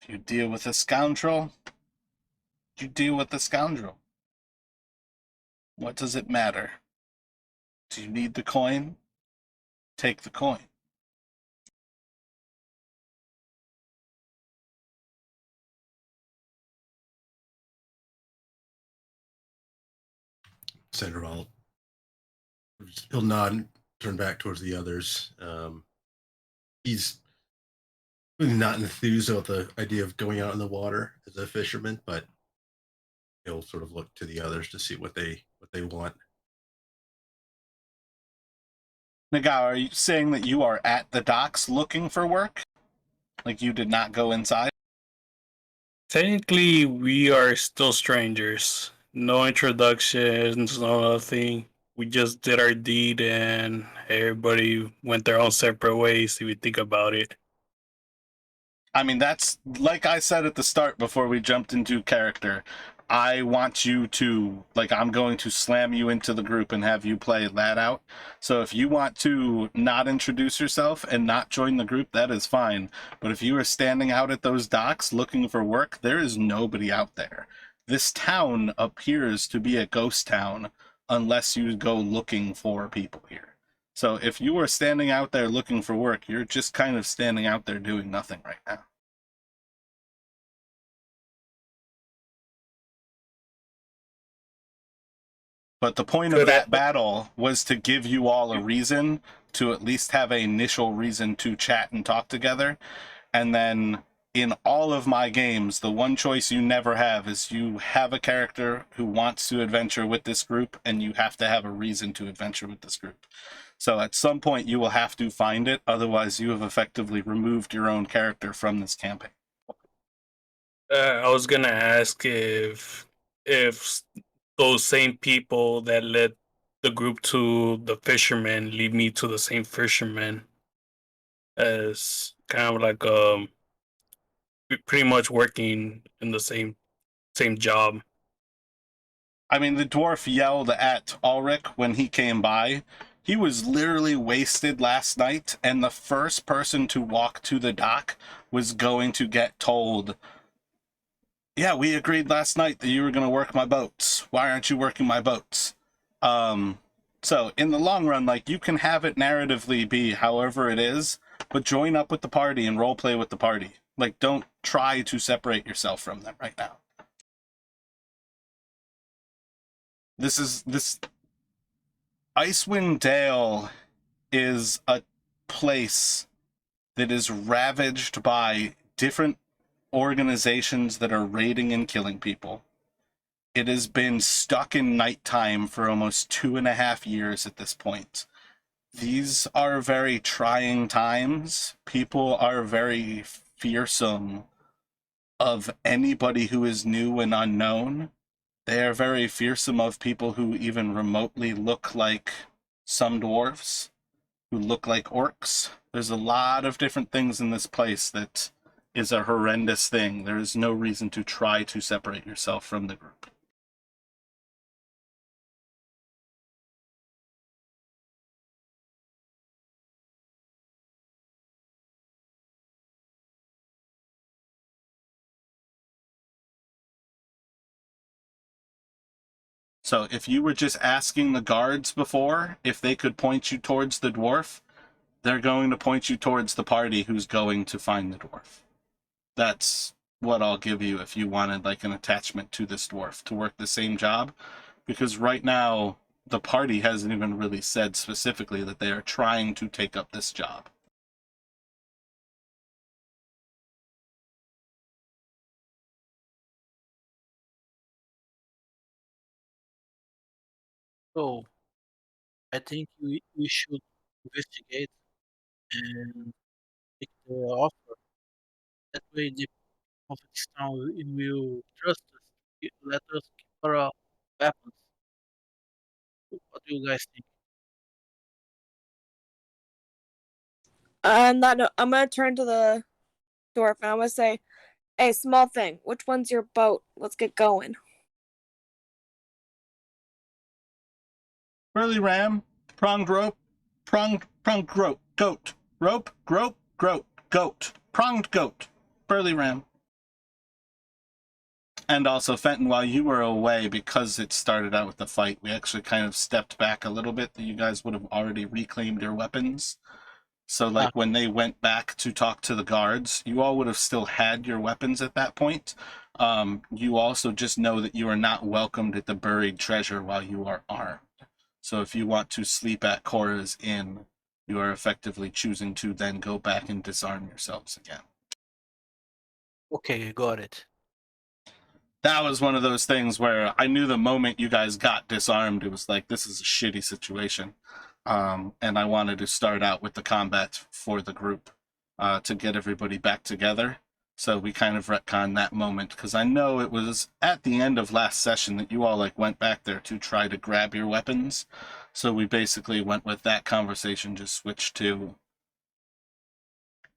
If you deal with a scoundrel, you deal with a scoundrel. What does it matter? Do you need the coin? Take the coin. Sandoval, he'll nod and turn back towards the others. He's really not enthused about the idea of going out in the water as a fisherman, but he'll sort of look to the others to see what they want. Nagao, are you saying that you are at the docks looking for work? Like you did not go inside? Technically, we are still strangers. No introductions, no nothing. We just did our deed and everybody went their own separate ways if you think about it. I mean, that's like I said at the start before we jumped into character. I want you to, like, I'm going to slam you into the group and have you play that out. So if you want to not introduce yourself and not join the group, that is fine. But if you are standing out at those docks looking for work, there is nobody out there. This town appears to be a ghost town unless you go looking for people here. So if you are standing out there looking for work, you're just kind of standing out there doing nothing right now. But the point of Could that I, battle was to give you all a reason to at least have an initial reason to chat and talk together. And then in all of my games, the one choice you never have is you have a character who wants to adventure with this group, and you have to have a reason to adventure with this group. So at some point you will have to find it, otherwise you have effectively removed your own character from this campaign. I was gonna ask if those same people that led the group to the fishermen lead me to the same fishermen as kind of like pretty much working in the same job. I mean, the dwarf yelled at Ulrich when he came by. He was literally wasted last night, and the first person to walk to the dock was going to get told, yeah, we agreed last night that you were going to work my boats. Why aren't you working my boats? So in the long run, like, you can have it narratively be however it is, but join up with the party and roleplay with the party. Like, don't try to separate yourself from them right now. This Icewind Dale is a place that is ravaged by different organizations that are raiding and killing people. It has been stuck in nighttime for almost 2.5 years at this point. These are very trying times. People are very fearsome of anybody who is new and unknown. They are very fearsome of people who even remotely look like some dwarves, who look like orcs. There's a lot of different things in this place that is a horrendous thing. There is no reason to try to separate yourself from the group. So if you were just asking the guards before if they could point you towards the dwarf, they're going to point you towards the party who's going to find the dwarf. That's what I'll give you if you wanted like an attachment to this dwarf to work the same job, because right now the party hasn't even really said specifically that they are trying to take up this job. So I think we should investigate and take the offer. That way the people of this town will trust us. Let us keep our weapons. What do you guys think? On that note, I'm gonna turn to the dwarf and I'm gonna say, "Hey, small thing. Which one's your boat? Let's get going." Burly ram, pronged rope, pronged rope, goat, rope, grope, groat, goat, pronged goat, burly ram. And also, Fenton, while you were away, because it started out with the fight, we actually kind of stepped back a little bit, that you guys would have already reclaimed your weapons. So, like, when they went back to talk to the guards, you all would have still had your weapons at that point. You also just know that you are not welcomed at the buried treasure while you are armed. So if you want to sleep at Cora's Inn, you are effectively choosing to then go back and disarm yourselves again. Okay, got it. That was one of those things where I knew the moment you guys got disarmed, it was like, this is a shitty situation. And I wanted to start out with the combat for the group to get everybody back together. So we kind of retcon that moment because I know it was at the end of last session that you all like went back there to try to grab your weapons. So we basically went with that conversation, just switched to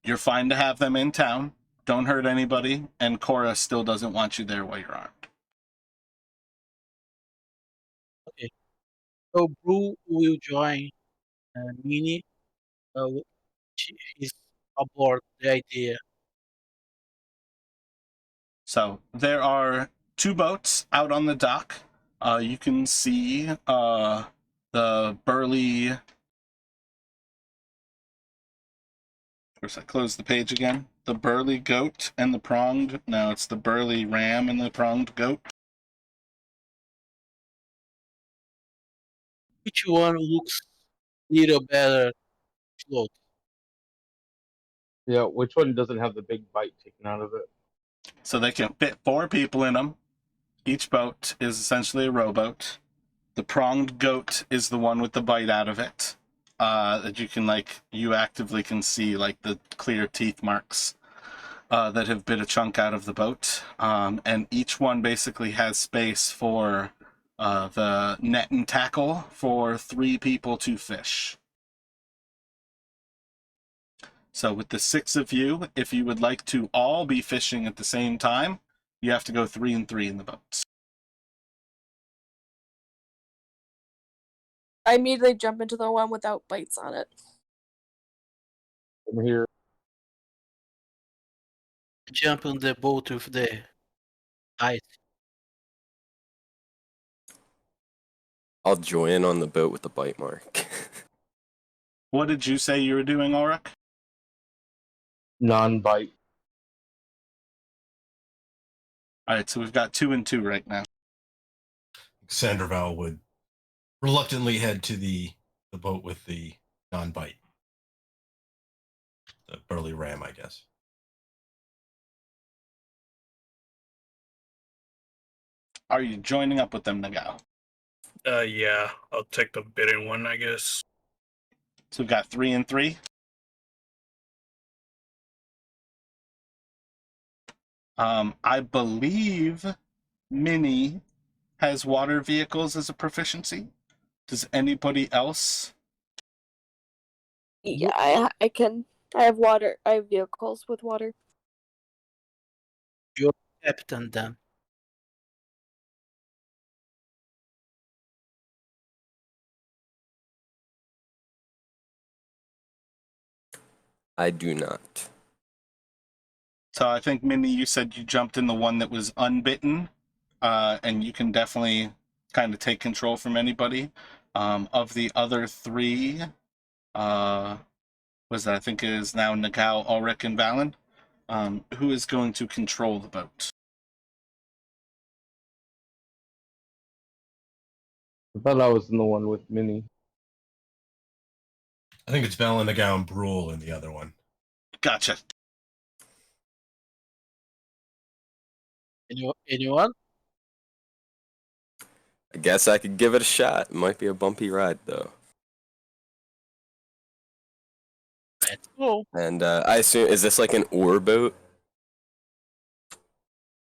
you're fine to have them in town, don't hurt anybody, and Cora still doesn't want you there while you're armed. Okay. So Brew will join Mini. He's aboard the idea. So there are two boats out on the dock. You can see the burly. Of course, I closed the page again. The burly goat and the pronged. No, it's the burly ram and the pronged goat. Which one looks little better float? Yeah, which one doesn't have the big bite taken out of it? So they can fit 4 people in them. Each boat is essentially a rowboat. The pronged goat is the one with the bite out of it. That you can you actively can see the clear teeth marks that have bit a chunk out of the boat. And each one basically has space for the net and tackle for 3 people to fish. So with the 6 of you, if you would like to all be fishing at the same time, you have to go 3 and 3 in the boats. I immediately jump into the one without bites on it. I'm here. Jump on the boat with the ice. I'll join on the boat with the bite mark. What did you say you were doing, Ulrich? Non-bite. All right, so we've got 2 and 2 right now. Sanderval would reluctantly head to the boat with the non-bite. The burly ram, I guess. Are you joining up with them, Nagao? Yeah, I'll take the bitten one, I guess. So we've got 3 and 3. I believe Minnie has water vehicles as a proficiency. Does anybody else? Yeah, I can. I have water. I have vehicles with water. You're captain then. I do not. So I think, Minnie, you said you jumped in the one that was unbitten, and you can definitely kind of take control from anybody. Of the other 3, was that I think it is now Nagao, Ulrich, and Valen. Who is going to control the boat? I thought I was in the one with Minnie. I think it's Valenagao and Brule in the other one. Gotcha. Anyone? I guess I could give it a shot. It might be a bumpy ride, though. Let's go. And I assume, is this like an oar boat?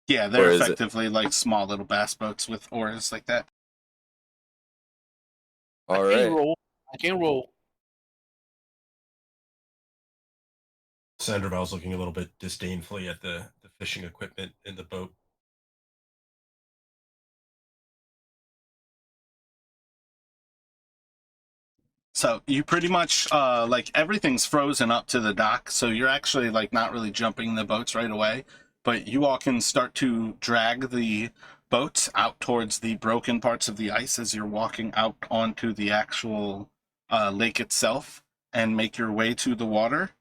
Yeah, Or they're is it- effectively like small little bass boats with oars like that. All I can right. roll. I can roll. Sanderval's looking a little bit disdainfully at the fishing equipment in the boat. So you pretty much everything's frozen up to the dock, so you're actually not really jumping the boats right away, but you all can start to drag the boats out towards the broken parts of the ice as you're walking out onto the actual lake itself and make your way to the water,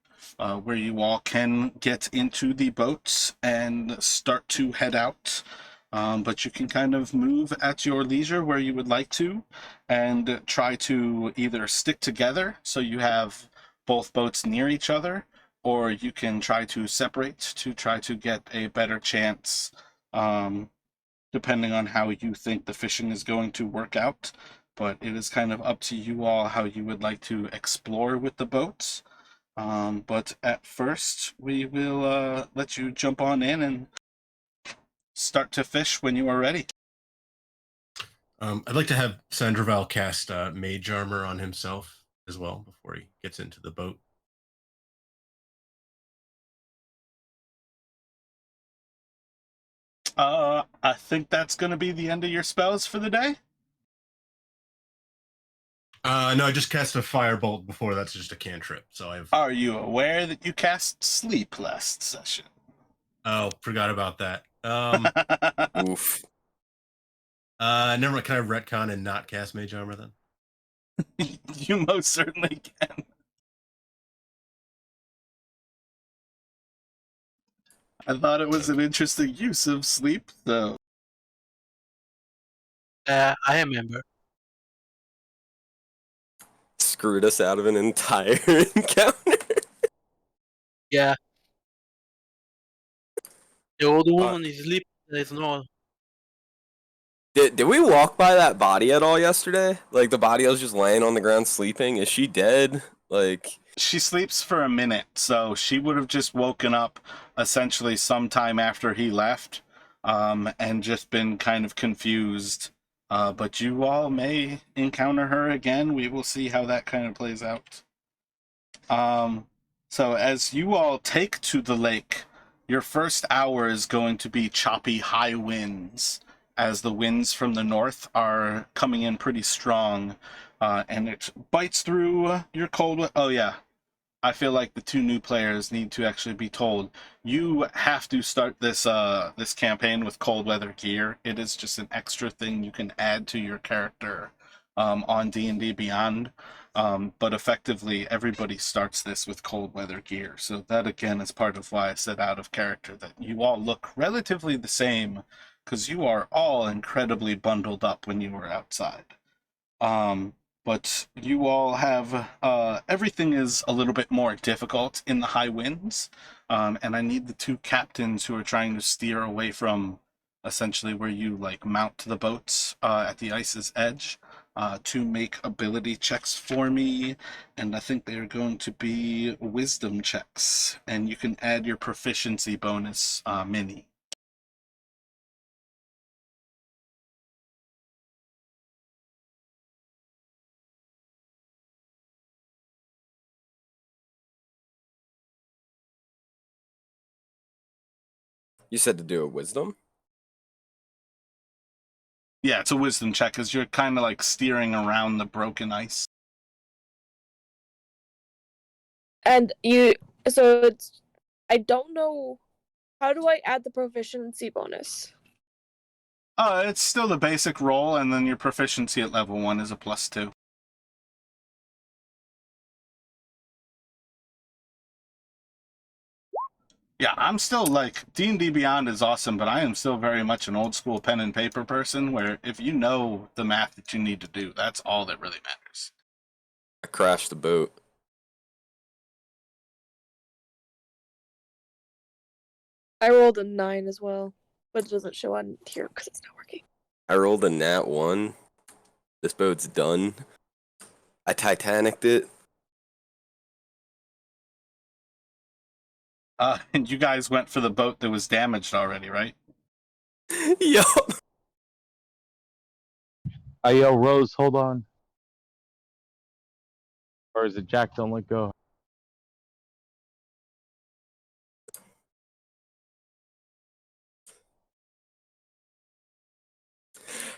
where you all can get into the boats and start to head out. But you can kind of move at your leisure where you would like to and try to either stick together so you have both boats near each other, or you can try to separate to try to get a better chance, depending on how you think the fishing is going to work out. But it is kind of up to you all how you would like to explore with the boats. But at first, we will let you jump on in and start to fish when you are ready. I'd like to have Sandraval cast Mage Armor on himself as well before he gets into the boat. I think that's going to be the end of your spells for the day. No, I just cast a Firebolt before. That's just a cantrip. So I've. Are you aware that you cast Sleep last session? Oh, forgot about that. Oof. Never mind. Can I retcon and not cast Mage Armor then? You most certainly can. I thought it was an interesting use of sleep, though. I remember. Screwed us out of an entire encounter. Yeah. The old woman is sleeping. There's no. Did we walk by that body at all yesterday? Like, the body was just laying on the ground sleeping. Is she dead? Like, She sleeps for a minute, so she would have just woken up essentially sometime after he left, and just been kind of confused. But you all may encounter her again. We will see how that kind of plays out. So as you all take to the lake, your first hour is going to be choppy high winds, as the winds from the north are coming in pretty strong, and it bites through your cold. Oh yeah, I feel like the two new players need to actually be told you have to start this campaign with cold weather gear. It is just an extra thing you can add to your character on D&D Beyond. But effectively, everybody starts this with cold weather gear. So that again is part of why I said out of character that you all look relatively the same, because you are all incredibly bundled up when you were outside. But you all have everything is a little bit more difficult in the high winds, and I need the two captains who are trying to steer away from essentially where you like mount the boats at the ice's edge to make ability checks for me, and I think they are going to be wisdom checks, and you can add your proficiency bonus mini. you said to do a wisdom? Yeah, it's a wisdom check because you're kind of like steering around the broken ice. And you, so it's, I don't know, how do I add the proficiency bonus? It's still the basic roll, and then your proficiency at level 1 is a +2. Yeah, I'm still like, D&D Beyond is awesome, but I am still very much an old school pen and paper person where if you know the math that you need to do, that's all that really matters. I crashed the boat. I rolled a 9 as well, but it doesn't show on here because it's not working. I rolled a nat 1. This boat's done. I Titanicked it. And you guys went for the boat that was damaged already, right? Yup. I yell, Rose, hold on. Or is it Jack, don't let go?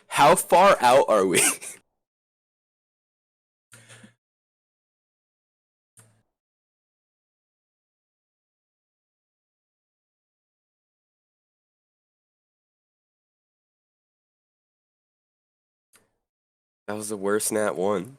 How far out are we? That was the worst nat 1.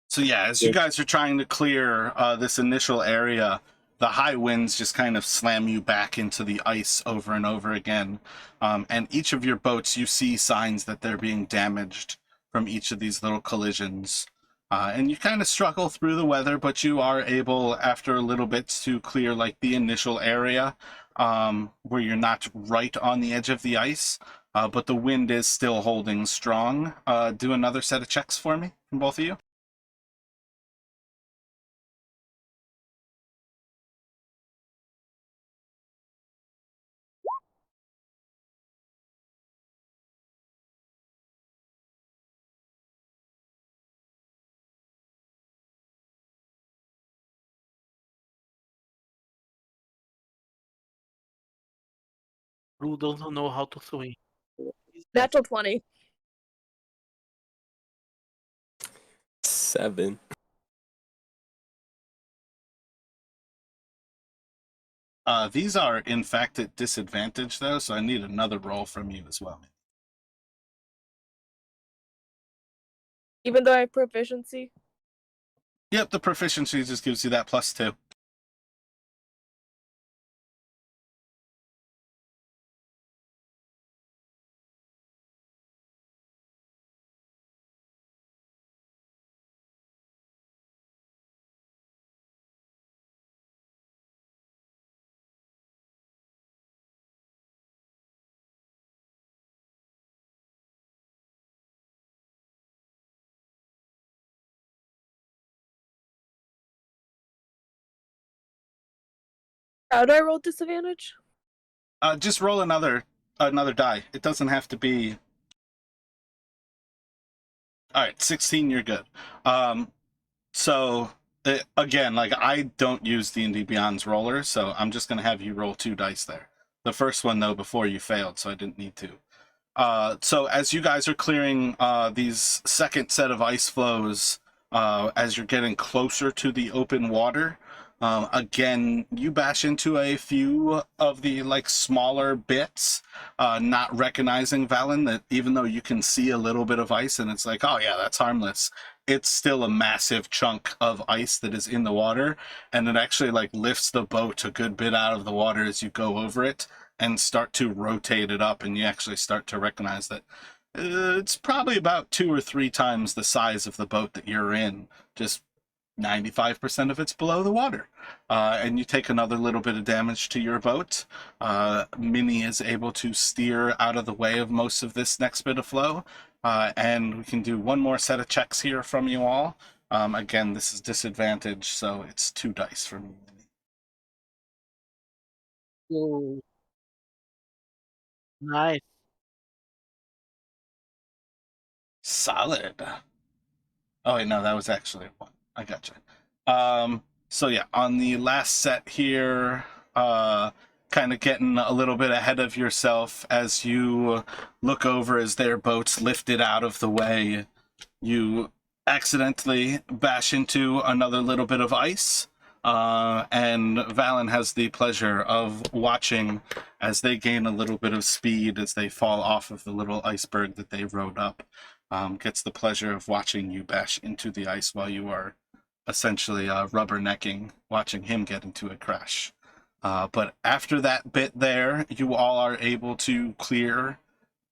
So yeah, as you guys are trying to clear this initial area, the high winds just kind of slam you back into the ice over and over again. And each of your boats, you see signs that they're being damaged from each of these little collisions. And you kind of struggle through the weather, but you are able, after a little bit, to clear like the initial area where you're not right on the edge of the ice. But the wind is still holding strong. Do another set of checks for me from both of you. who doesn't know how to swim. Natural 20. 7. These are in fact at disadvantage though, so I need another roll from you as well. Even though I have proficiency. Yep, the proficiency just gives you that +2. How do I roll disadvantage? Just roll another die. It doesn't have to be. All right, 16. You're good. So again, like I don't use D&D Beyond's roller, so I'm just gonna have you roll 2 dice there. The first one though before you failed, so I didn't need to. So as you guys are clearing these second set of ice flows, as you're getting closer to the open water, again, you bash into a few of the like smaller bits, not recognizing Valen, that even though you can see a little bit of ice and it's like, oh yeah, that's harmless, it's still a massive chunk of ice that is in the water, and it actually like lifts the boat a good bit out of the water as you go over it and start to rotate it up, and you actually start to recognize that it's probably about 2 or 3 times the size of the boat that you're in. Just 95% of it's below the water. And you take another little bit of damage to your boat. Minnie is able to steer out of the way of most of this next bit of flow. And we can do one more set of checks here from you all. Again, this is disadvantage, so it's 2 dice from you, Minnie. Oh, nice. Solid. Oh wait, no, that was actually 1. I gotcha. So yeah, on the last set here, kind of getting a little bit ahead of yourself as you look over as their boat's lifted out of the way. You accidentally bash into another little bit of ice, and Valen has the pleasure of watching as they gain a little bit of speed as they fall off of the little iceberg that they rode up. Gets the pleasure of watching you bash into the ice while you are essentially rubbernecking, watching him get into a crash. But after that bit there, you all are able to clear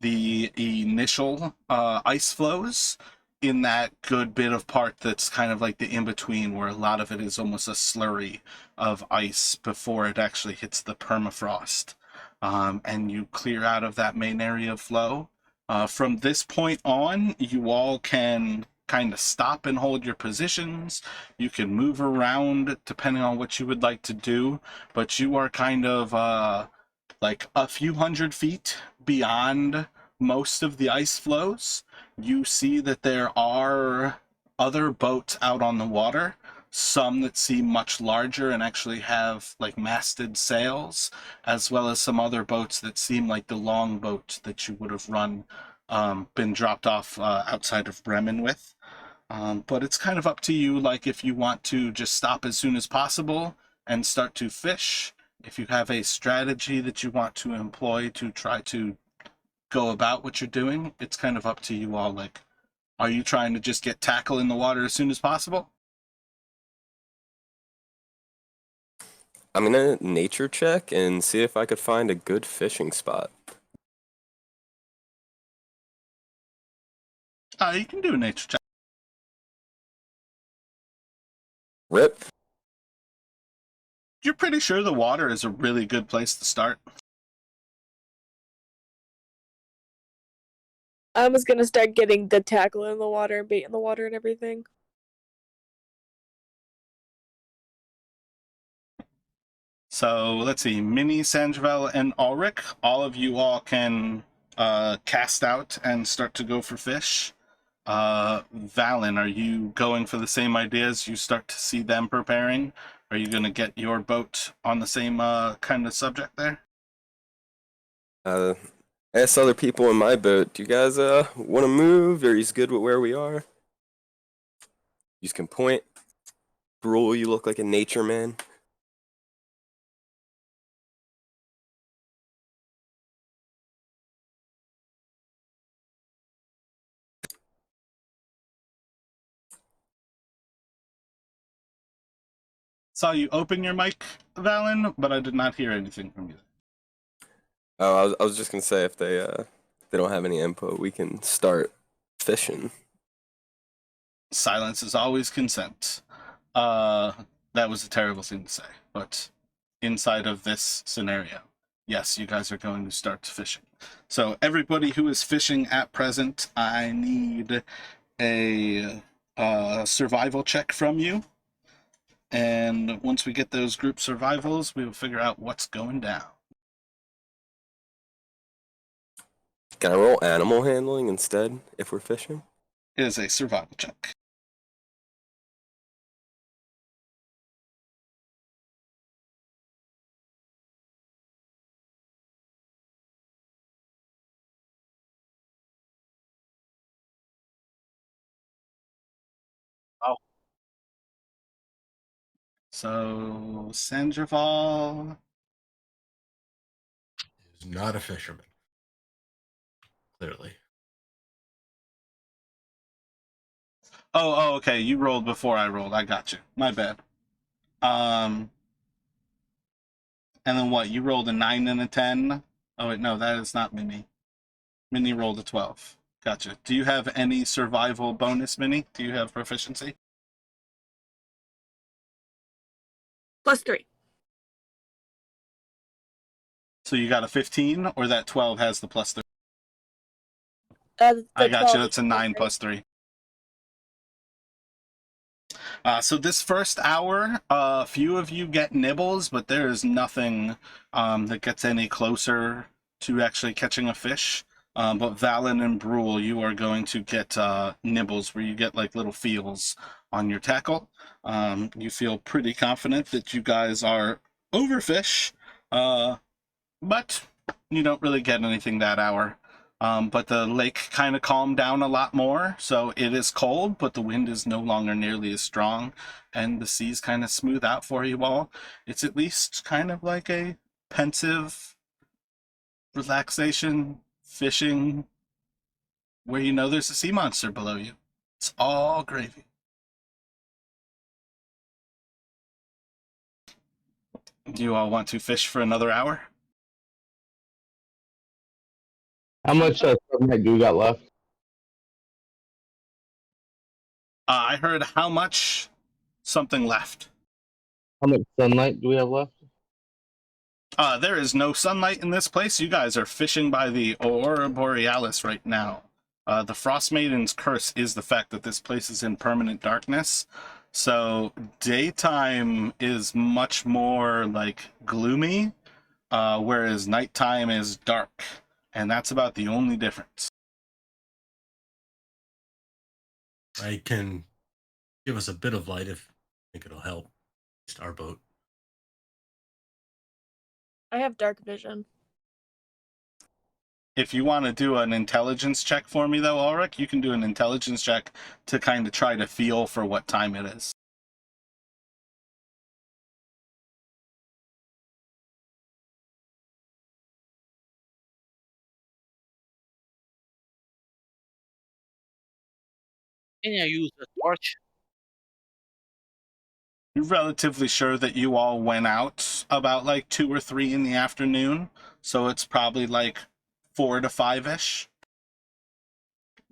the initial ice flows in that good bit of part that's kind of like the in-between, where a lot of it is almost a slurry of ice before it actually hits the permafrost. And you clear out of that main area of flow. From this point on, you all can kind of stop and hold your positions. You can move around depending on what you would like to do, but you are kind of like a few hundred feet beyond most of the ice flows. You see that there are other boats out on the water, some that seem much larger and actually have like masted sails, as well as some other boats that seem like the long boat that you would have been dropped off outside of Bremen with. But it's kind of up to you, like if you want to just stop as soon as possible and start to fish, if you have a strategy that you want to employ to try to go about what you're doing, it's kind of up to you all. Like, are you trying to just get tackle in the water as soon as possible? I'm gonna nature check and see if I could find a good fishing spot. You can do a nature check. Rip. You're pretty sure the water is a really good place to start. I was gonna start getting the tackle in the water and bait in the water and everything. So let's see, Minnie, Sanjavel, and Ulrich, all of you all can cast out and start to go for fish. Valen, are you going for the same ideas? You start to see them preparing. Are you going to get your boat on the same kind of subject there? Uh, ask other people in my boat. Do you guys want to move? Or are you good with where we are? You can point. Brule, you look like a nature man. Saw you open your mic, Valen, but I did not hear anything from you. Oh, I was just gonna say if they don't have any input, we can start fishing. Silence is always consent. That was a terrible thing to say, but inside of this scenario, yes, you guys are going to start fishing. So everybody who is fishing at present, I need a survival check from you. And once we get those group survivals, we will figure out what's going down. Can I roll animal handling instead if we're fishing? It is a survival check. Wow. So, Sandraval. Is not a fisherman. Clearly. Oh, okay. You rolled before I rolled. I got you. My bad. And then what? You rolled a 9 and a 10. Oh wait, no, that is not Minnie. Minnie rolled a 12. Gotcha. Do you have any survival bonus, Minnie? Do you have proficiency? +3. So you got a 15, or that 12 has the +3? The I got 12 you. That's a 9 plus 3. So this first hour, a few of you get nibbles, but there is nothing that gets any closer to actually catching a fish. But Valen and Brule, you are going to get nibbles where you get like little feels on your tackle. You feel pretty confident that you guys are overfish, but you don't really get anything that hour. But the lake kind of calmed down a lot more, so it is cold, but the wind is no longer nearly as strong, and the seas kind of smooth out for you all. It's at least kind of like a pensive relaxation fishing where you know there's a sea monster below you. It's all gravy. Do you all want to fish for another hour? How much sunlight do we got left? I heard how much something left. How much sunlight do we have left? There is no sunlight in this place. You guys are fishing by the Aurora Borealis right now. The Frost Maiden's curse is the fact that this place is in permanent darkness. So daytime is much more like gloomy, whereas nighttime is dark. And that's about the only difference. I can give us a bit of light if I think it'll help. Just our boat. I have dark vision. If you want to do an intelligence check for me, though, Ulrich, you can do an intelligence check to kind of try to feel for what time it is. Can I use a torch? You're relatively sure that you all went out about like 2 or 3 in the afternoon, so it's probably like 4 to 5-ish.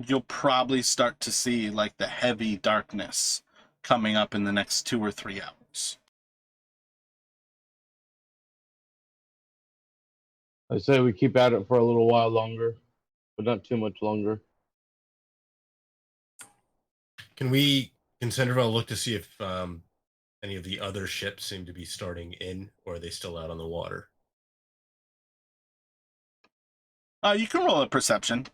You'll probably start to see like the heavy darkness coming up in the next 2 or 3 hours. I say we keep at it for a little while longer, but not too much longer. Can Centerville look to see if any of the other ships seem to be starting in, or are they still out on the water? You can roll a perception,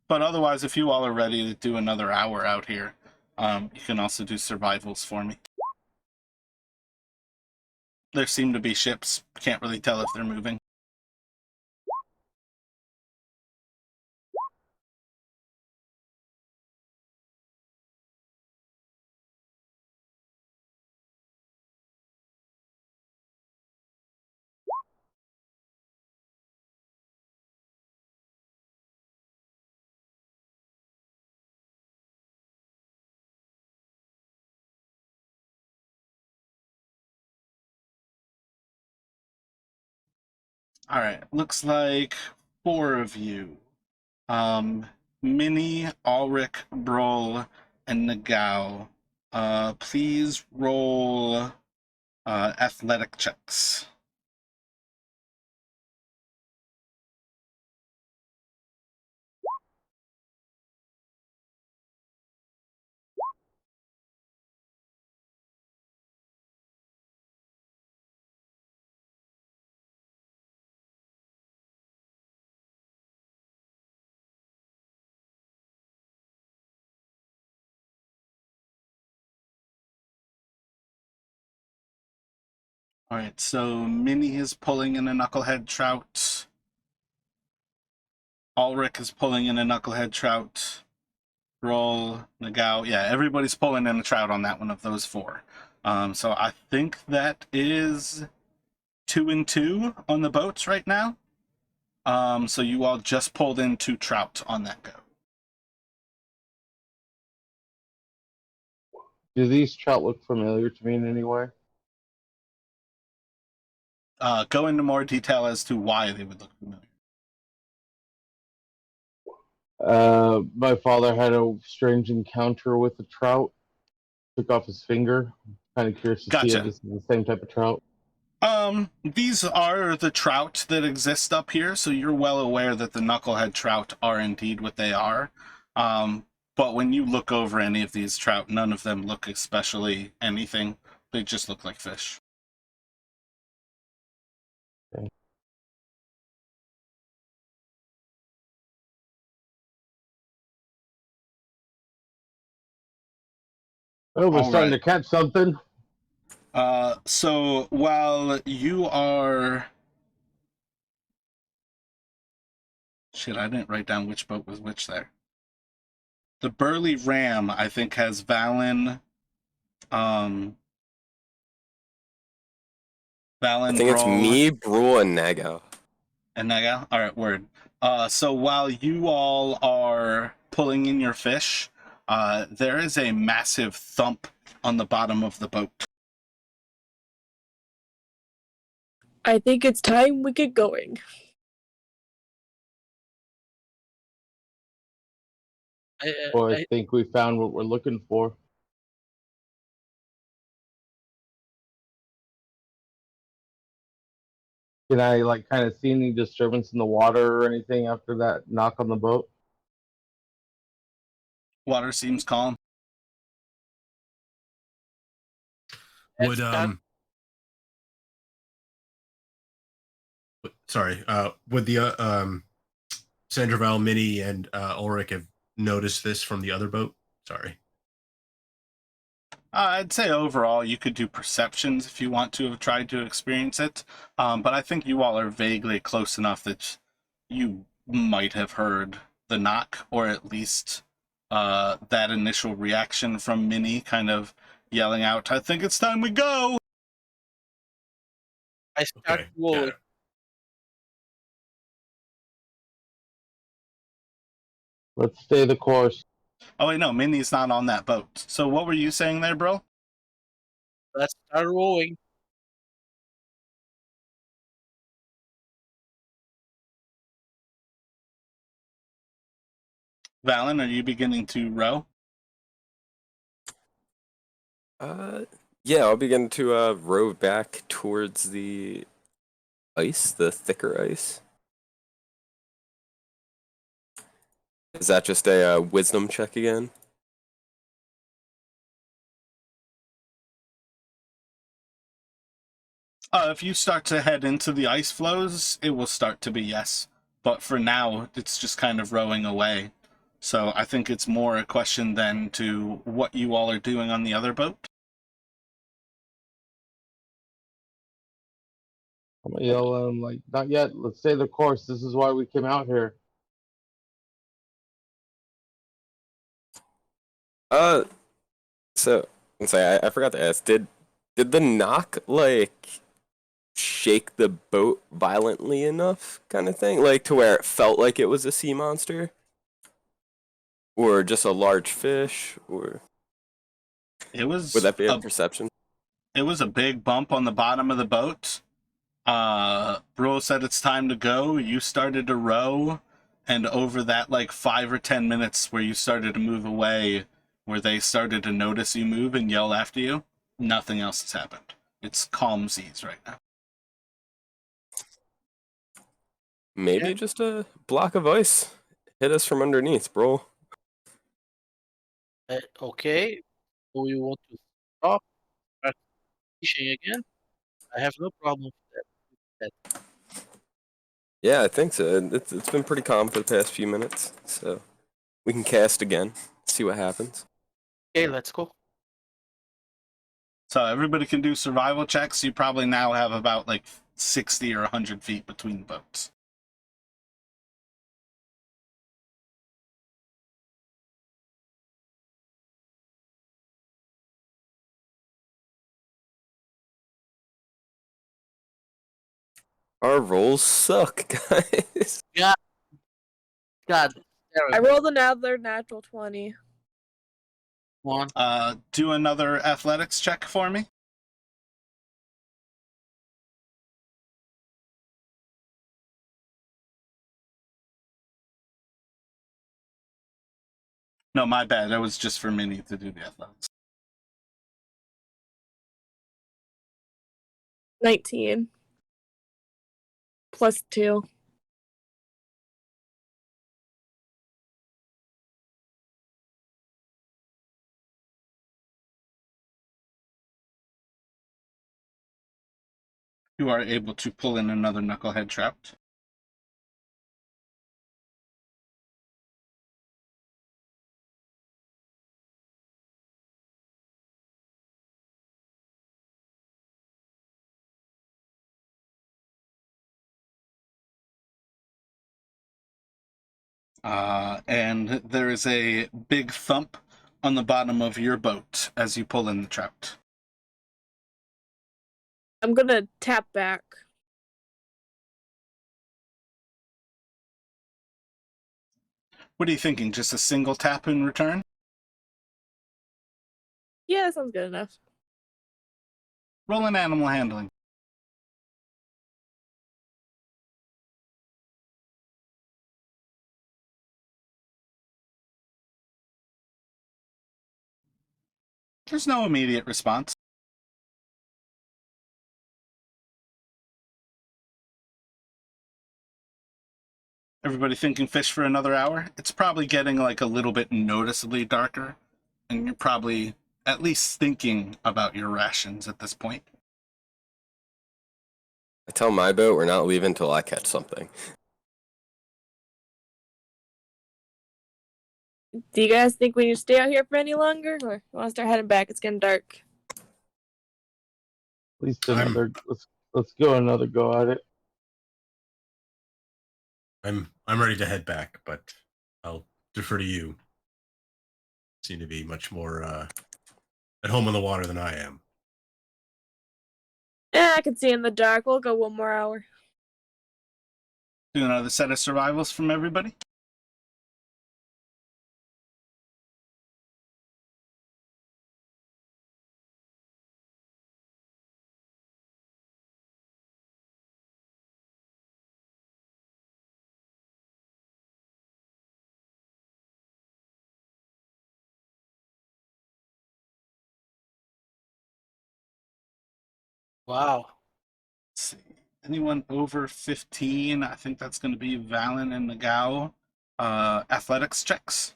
but otherwise, if you all are ready to do another hour out here, you can also do survivals for me. There seem to be ships. Can't really tell if they're moving. All right, looks like 4 of you. Minnie, Ulrich, Broll, and Nagao. Please roll athletic checks. All right, so Minnie is pulling in a knucklehead trout. Ulrich is pulling in a knucklehead trout. Roll, Nagao. Yeah, everybody's pulling in a trout on that one of those 4. So I think that is 2 and 2 on the boats right now. So you all just pulled in 2 trout on that go. Do these trout look familiar to me in any way? Go into more detail as to why they would look familiar. My father had a strange encounter with a trout. Took off his finger. Kind of curious to see Gotcha. if this is the same type of trout. These are the trout that exist up here, so you're well aware that the knucklehead trout are indeed what they are. But when you look over any of these trout, none of them look especially anything. They just look like fish. Okay. Oh, we're All starting right. to catch something. So while you are... Shit, I didn't write down which boat was which there. The Burly Ram, I think, has Valen, Valen, I think it's Brawl, me, Brule, and Nago. and Naga. All right, word. So while you all are pulling in your fish, there is a massive thump on the bottom of the boat. I think it's time we get going. Well, I I think we found what we're looking for. Can I like kind of see any disturbance in the water or anything after that knock on the boat? Water seems calm. Would start sorry, would the Sandraval, Minnie, and Ulrich have noticed this from the other boat? Sorry. I'd say overall you could do perceptions if you want to have tried to experience it, but I think you all are vaguely close enough that you might have heard the knock, or at least that initial reaction from Minnie kind of yelling out, "I think it's time we go!" I start Okay. rolling. Got it. Let's stay the course. Oh wait, no, Minnie's not on that boat. So what were you saying there, bro? Let's start rolling. Valen, are you beginning to row? Yeah, I'll begin to row back towards the ice, the thicker ice. Is that just a wisdom check again? If you start to head into the ice flows, it will start to be yes. But for now, it's just kind of rowing away. So I think it's more a question then to what you all are doing on the other boat. I'm gonna yell like, not yet. Let's stay the course. This is why we came out here. Uh, so let's say I forgot to ask. Did the knock like shake the boat violently enough, kind of thing, like to where it felt like it was a sea monster, or just a large fish, or It was would that be a a perception? it was a big bump on the bottom of the boat, Brule said it's time to go. You started to row, and over that like 5 or 10 minutes where you started to move away, where they started to notice you move and yell after you, nothing else has happened. It's calm seas right now. Maybe just a block of ice hit us from underneath, bro. Okay. Do you want to stop, start fishing again? I have no problem with that. Yeah, I think so. It's been pretty calm for the past few minutes, so we can cast again, see what happens. Okay, let's go. So everybody can do survival checks. You probably now have about like 60 or 100 feet between the boats. Our rolls suck, guys. God, I terrible. rolled another natural 20. One. Do another athletics check for me. No, my bad. That was just for Minnie to do the athletics. 19. Plus 2. You are able to pull in another knucklehead trout. And there is a big thump on the bottom of your boat as you pull in the trout. I'm gonna tap back. What are you thinking? Just a single tap in return? Yeah, that sounds good enough. Roll an animal handling. There's no immediate response. Everybody thinking fish for another hour? It's probably getting like a little bit noticeably darker, and you're probably at least thinking about your rations at this point. I tell my boat we're not leaving till I catch something. Do you guys think we need to stay out here for any longer, or you want to start heading back? It's getting dark. At least another. Let's go another go at it. I'm ready to head back, but I'll defer to you. Seem to be much more at home on the water than I am. Yeah, I can see in the dark. We'll go one more hour. Do another set of survivals from everybody. Wow. Let's see. Anyone over 15? I think that's going to be Valen and Nagao. Athletics checks.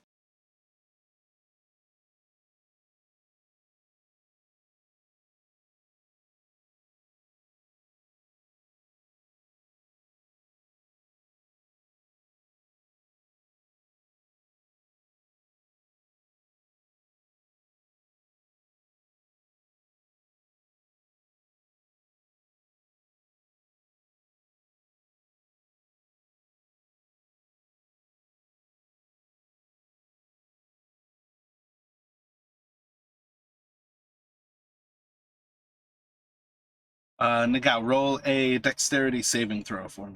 Nagao, roll a dexterity saving throw for me.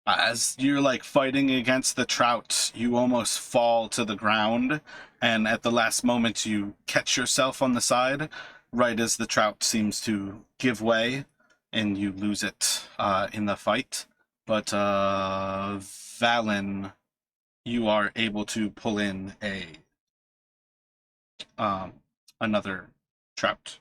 As you're like fighting against the trout, you almost fall to the ground, and at the last moment you catch yourself on the side, right as the trout seems to give way, and you lose it in the fight. But Valen, you are able to pull in a another trout.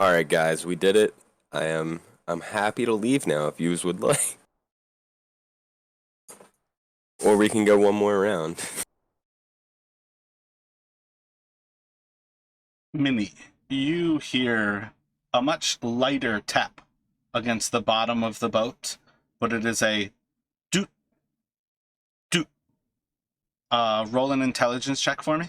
All right, guys, we did it. I'm happy to leave now if you would like, or we can go one more round. Minnie, you hear a much lighter tap against the bottom of the boat, but it is a doot doot. Roll an intelligence check for me.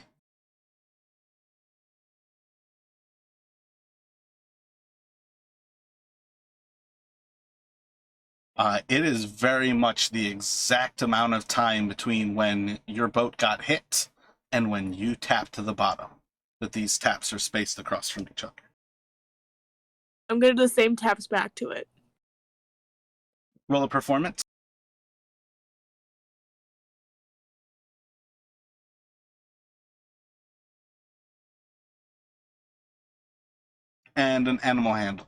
It is very much the exact amount of time between when your boat got hit and when you tapped to the bottom that these taps are spaced across from each other. I'm gonna do the same taps back to it. Roll a performance. And an animal handle.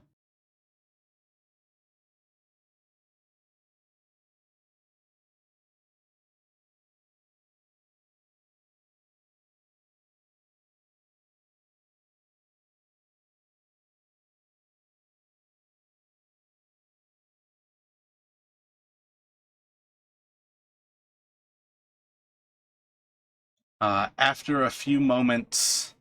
After a few moments,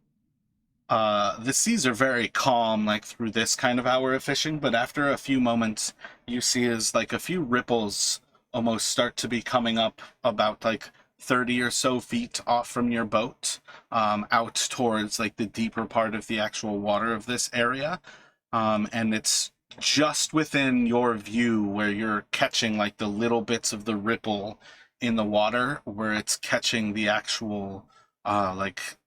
the seas are very calm, like through this kind of hour of fishing, but after a few moments, you see as like a few ripples almost start to be coming up about like 30 or so feet off from your boat, out towards like the deeper part of the actual water of this area. And it's just within your view where you're catching like the little bits of the ripple in the water where it's catching the actual like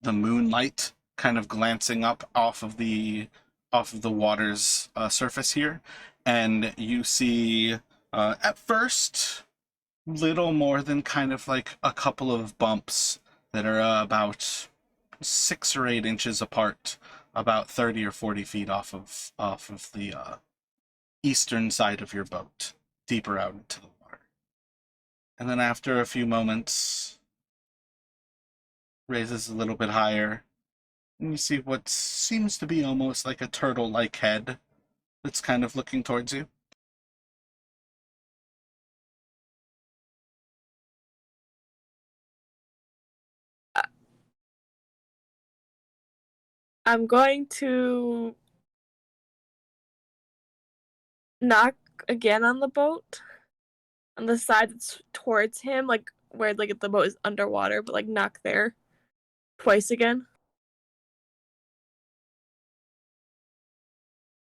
the moonlight kind of glancing up off of the water's surface here, and you see at first little more than kind of like a couple of bumps that are about 6 or 8 inches apart, about 30 or 40 feet off of the eastern side of your boat, deeper out into the water. And then after a few moments, raises a little bit higher, and you see what seems to be almost like a turtle-like head that's kind of looking towards you. I'm going to knock again on the boat, on the side that's towards him, like where like the boat is underwater, but like knock there twice again.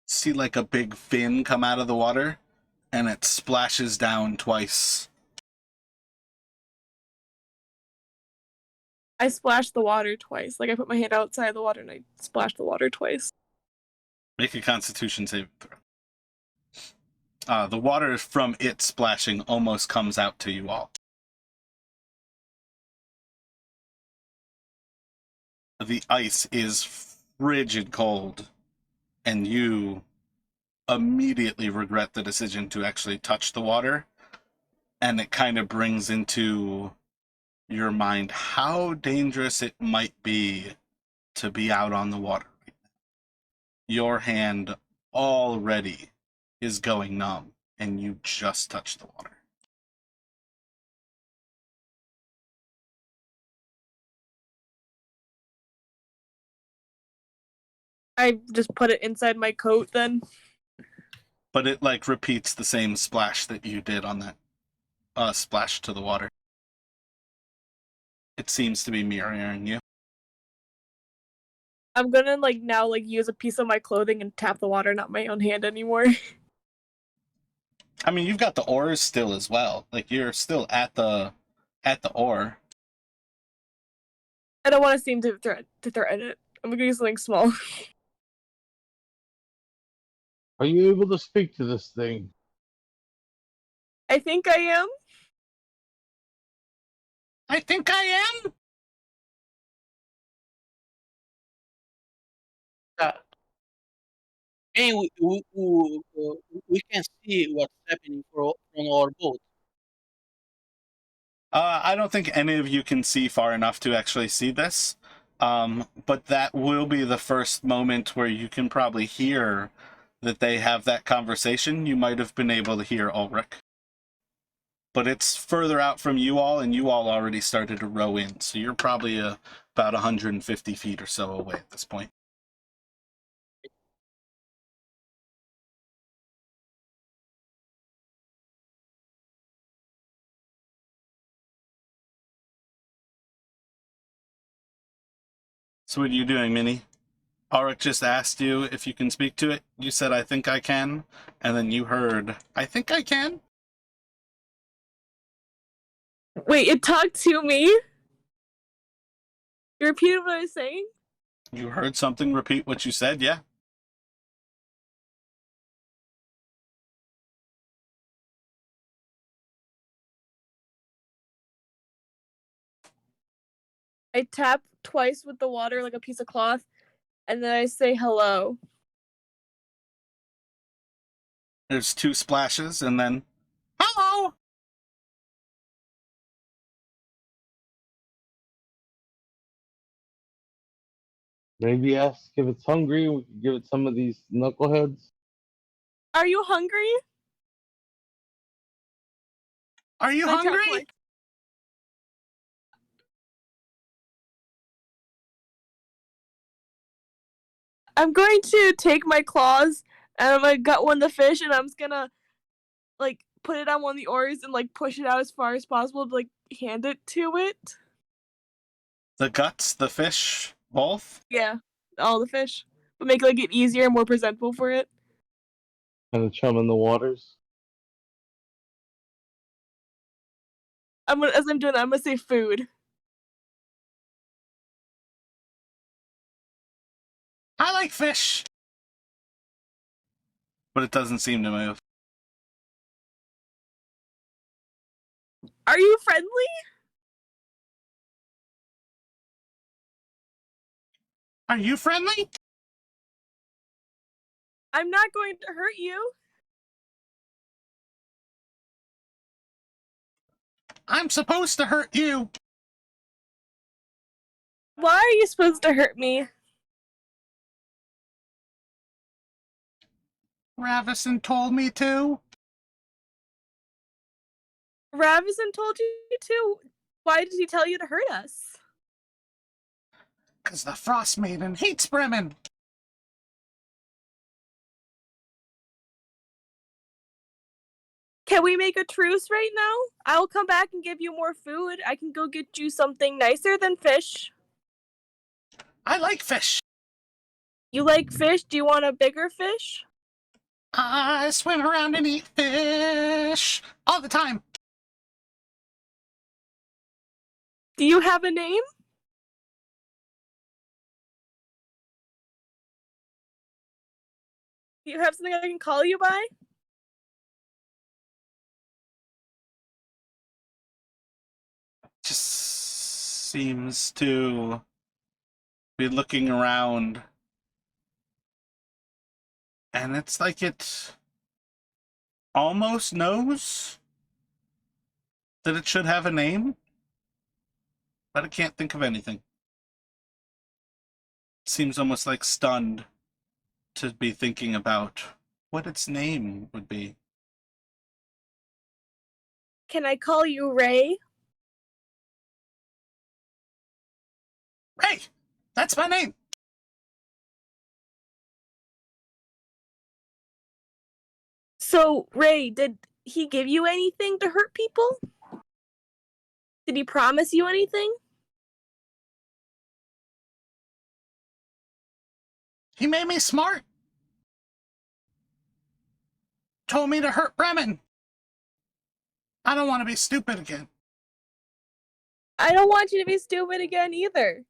See like a big fin come out of the water, and it splashes down twice. I splashed the water twice. Like I put my hand outside the water and I splashed the water twice. Make a Constitution saving throw. The water from it splashing almost comes out to you all. The ice is frigid cold, and you immediately regret the decision to actually touch the water, and it kind of brings into your mind how dangerous it might be to be out on the water. Your hand already is going numb, and you just touched the water. I just put it inside my coat then. But it like repeats the same splash that you did on that splash to the water. It seems to be mirroring you. I'm gonna like now like use a piece of my clothing and tap the water, not my own hand anymore. I mean, you've got the oars still as well. Like you're still at the oar. I don't want to seem to threaten it. I'm gonna do something small. Are you able to speak to this thing? I think I am. I think I am. Yeah. And we can see what's happening from our boat. I don't think any of you can see far enough to actually see this. But that will be the first moment where you can probably hear that they have that conversation. You might have been able to hear Ulrich. But it's further out from you all, and you all already started to row in. So you're probably about 150 feet or so away at this point. So what are you doing, Minnie? Ulrich just asked you if you can speak to it. You said, I think I can. And then you heard, I think I can. Wait, it talked to me? You repeated what I was saying? You heard something repeat what you said, yeah? I tap twice with the water like a piece of cloth, and then I say hello. There's 2 splashes, and then, hello! Maybe ask if it's hungry. We can give it some of these knuckleheads. Are you hungry? Are you I tap hungry? twice. I'm going to take my claws and I'm gonna gut one of the fish and I'm just gonna like put it on one of the oars and like push it out as far as possible to like hand it to it. The guts, the fish, both? Yeah, all the fish, but make like it easier and more presentable for it. Kind of chum in the waters. As I'm doing that, I'm gonna say food. I like fish! But it doesn't seem to move. Are you friendly? Are you friendly? I'm not going to hurt you. I'm supposed to hurt you. Why are you supposed to hurt me? Ravison told me to. Ravison told you to. Why did he tell you to hurt us? 'Cause the Frost Maiden hates Bremen. Can we make a truce right now? I'll come back and give you more food. I can go get you something nicer than fish. I like fish. You like fish? Do you want a bigger fish? I swim around and eat fish all the time. Do you have a name? Do you have something I can call you by? Just seems to be looking around. And it's like it almost knows that it should have a name, but it can't think of anything. It seems almost like stunned to be thinking about what its name would be. Can I call you Ray? Ray! That's my name! So, Ray, did he give you anything to hurt people? Did he promise you anything? He made me smart. Told me to hurt Bremen. I don't want to be stupid again. I don't want you to be stupid again either.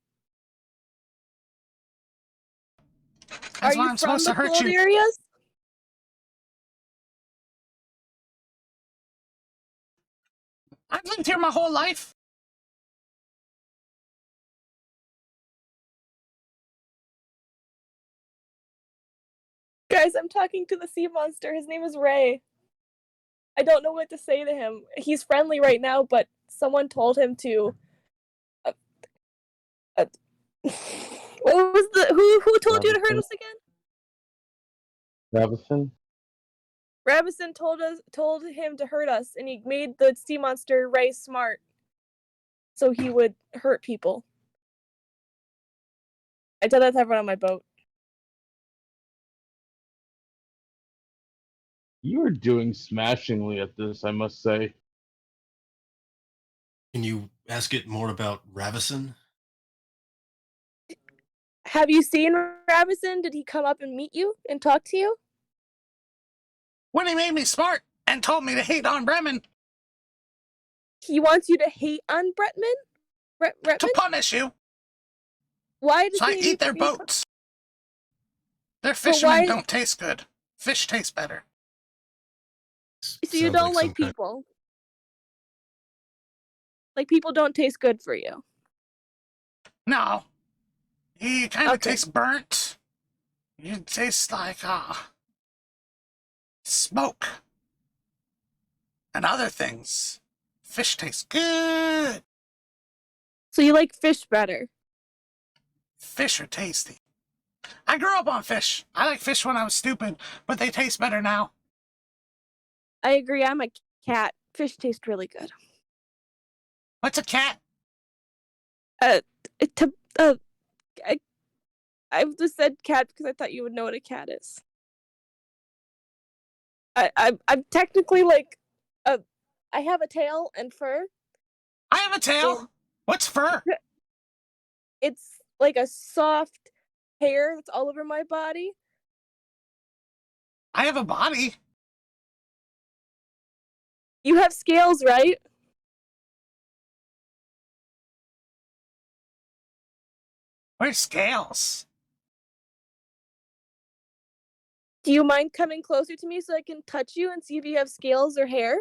Are That's why you I'm from supposed the to hurt cold you. areas? I've lived here my whole life. Guys, I'm talking to the sea monster. His name is Ray. I don't know what to say to him. He's friendly right now, but someone told him to. What was the who told you to hurt Ravison? us again? Ravison? Rabison told him to hurt us, and he made the sea monster Ray smart, so he would hurt people. I tell that to everyone on my boat. You are doing smashingly at this, I must say. Can you ask it more about Ravison? Have you seen Rabison? Did he come up and meet you and talk to you? When he made me smart and told me to hate on Bremen He wants you to hate on Bretman? to Bretman? punish you, Why does so I he eat need their to be boats. Their But fishermen why? don't taste good. Fish taste better. So you Sounds don't like like some kind people? Like people don't taste good for you. No, he kind of Okay. tastes burnt. You taste like smoke and other things. Fish tastes good. So you like fish better. Fish are tasty. I grew up on fish. I like fish when I was stupid, but they taste better now. I agree. I'm a cat. Fish taste really good. What's a cat? It to I just said cat because I thought you would know what a cat is. I'm technically like a. I have a tail and fur. I have a tail. And What's fur? it's like a soft hair that's all over my body. I have a body. You have scales, right? Where's scales? Do you mind coming closer to me so I can touch you and see if you have scales or hair?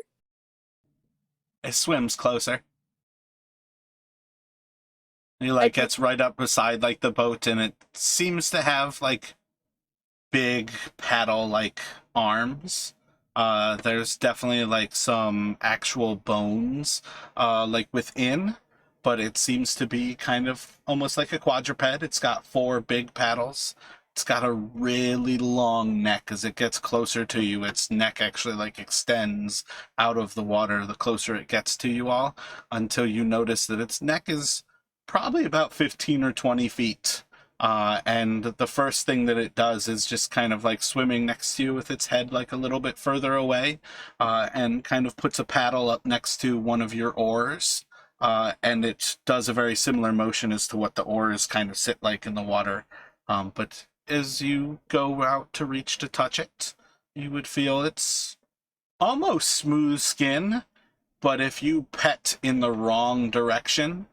It swims closer. He like Okay. gets right up beside like the boat, and it seems to have like big paddle like arms. There's definitely like some actual bones like within, but it seems to be kind of almost like a quadruped. It's got 4 big paddles. It's got a really long neck. As it gets closer to you, its neck actually like extends out of the water the closer it gets to you all, until you notice that its neck is probably about 15 or 20 feet. And the first thing that it does is just kind of like swimming next to you with its head like a little bit further away, and kind of puts a paddle up next to one of your oars. And it does a very similar motion as to what the oars kind of sit like in the water. But as you go out to reach to touch it, you would feel it's almost smooth skin, but if you pet in the wrong direction,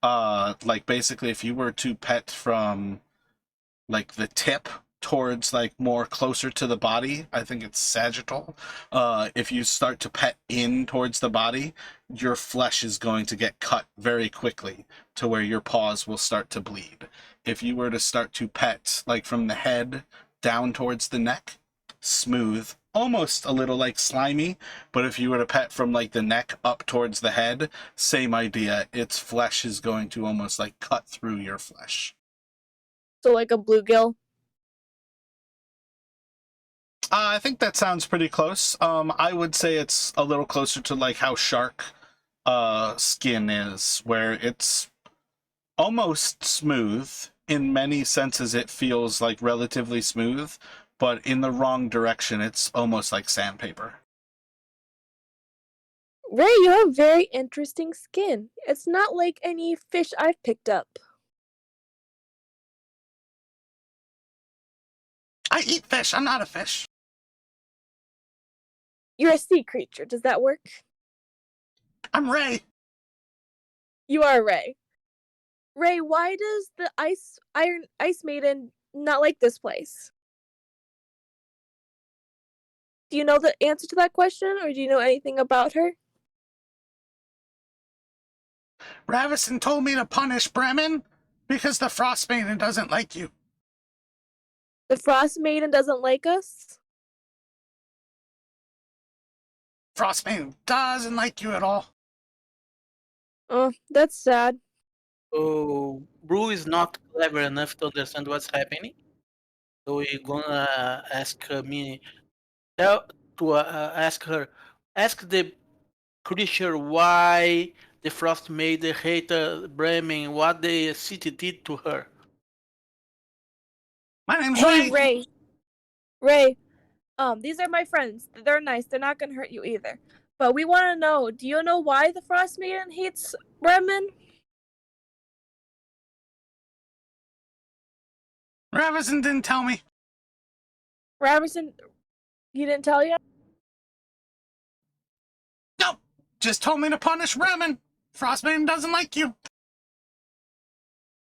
like basically if you were to pet from like the tip towards like more closer to the body, I think it's sagittal. If you start to pet in towards the body, your flesh is going to get cut very quickly to where your paws will start to bleed. If you were to start to pet like from the head down towards the neck, smooth, almost a little like slimy. But if you were to pet from like the neck up towards the head, same idea. Its flesh is going to almost like cut through your flesh. So like a bluegill. I think that sounds pretty close. I would say it's a little closer to like how shark skin is, where it's almost smooth. In many senses, it feels like relatively smooth, but in the wrong direction, it's almost like sandpaper. Ray, you have very interesting skin. It's not like any fish I've picked up. I eat fish. I'm not a fish. You're a sea creature. Does that work? I'm Ray. You are Ray. Ray, why does the ice maiden not like this place. Do you know the answer to that question, or do you know anything about her? Ravison told me to punish Bremen because the Frost Maiden doesn't like you. The Frost Maiden doesn't like us? Frost Maiden doesn't like you at all. Oh, that's sad. So Brew is not clever enough to understand what's happening. So we're gonna ask me to ask her, ask the creature why the Frost made hate Bremen, what the city did to her. My name's Hey, Ray. Ray. Ray, these are my friends. They're nice. They're not gonna hurt you either. But we want to know, do you know why the Frost Maiden hates Bremen? Ravison didn't tell me. Raverson, he didn't tell you? Nope. Just told me to punish Bremen. Frost Maiden doesn't like you.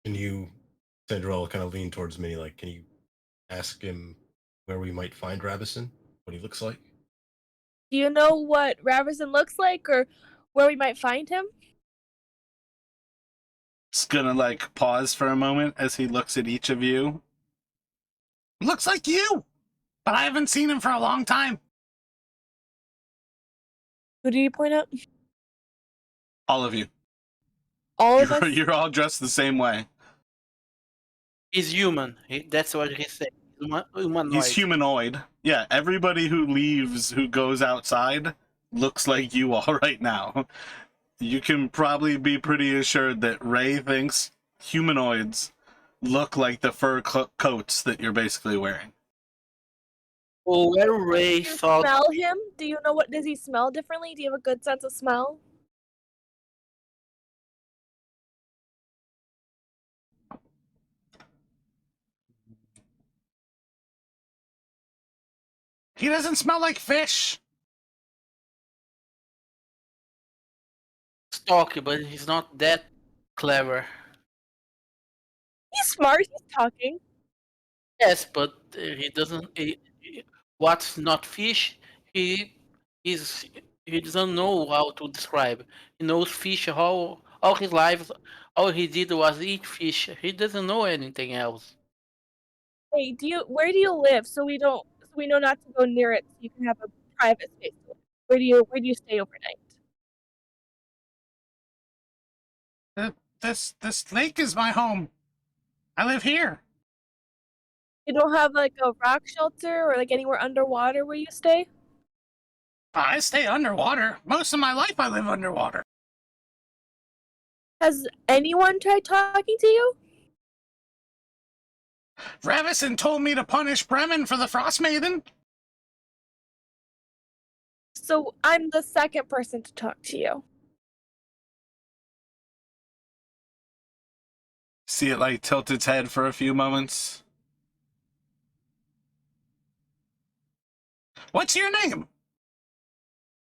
Can you, Sandrell, kind of lean towards me? Like, can you ask him where we might find Ravison? What he looks like? Do you know what Raverson looks like, or where we might find him? It's gonna like pause for a moment as he looks at each of you. Looks like you, but I haven't seen him for a long time. Who do you point out? All of you. All of us? You're all dressed the same way. He's human. That's what he said. Humanoid. He's humanoid. Yeah, everybody who leaves, who goes outside, looks like you all right now. You can probably be pretty assured that Ray thinks humanoids look like the fur coats that you're basically wearing. Well, where Ray Do you thought smell him? Do you know what? Does he smell differently? Do you have a good sense of smell? He doesn't smell like fish. talking, but he's not that clever. He's smart. He's talking. Yes, but he doesn't. What's not fish? He is. He doesn't know how to describe. He knows fish all his life. All he did was eat fish. He doesn't know anything else. Hey, where do you live? So we know not to go near it. So you can have a private space. Where do you stay overnight? This lake is my home. I live here. You don't have like a rock shelter or like anywhere underwater where you stay? I stay underwater. Most of my life I live underwater. Has anyone tried talking to you? Ravison told me to punish Bremen for the Frost Maiden. So I'm the second person to talk to you. See it like tilt its head for a few moments. What's your name?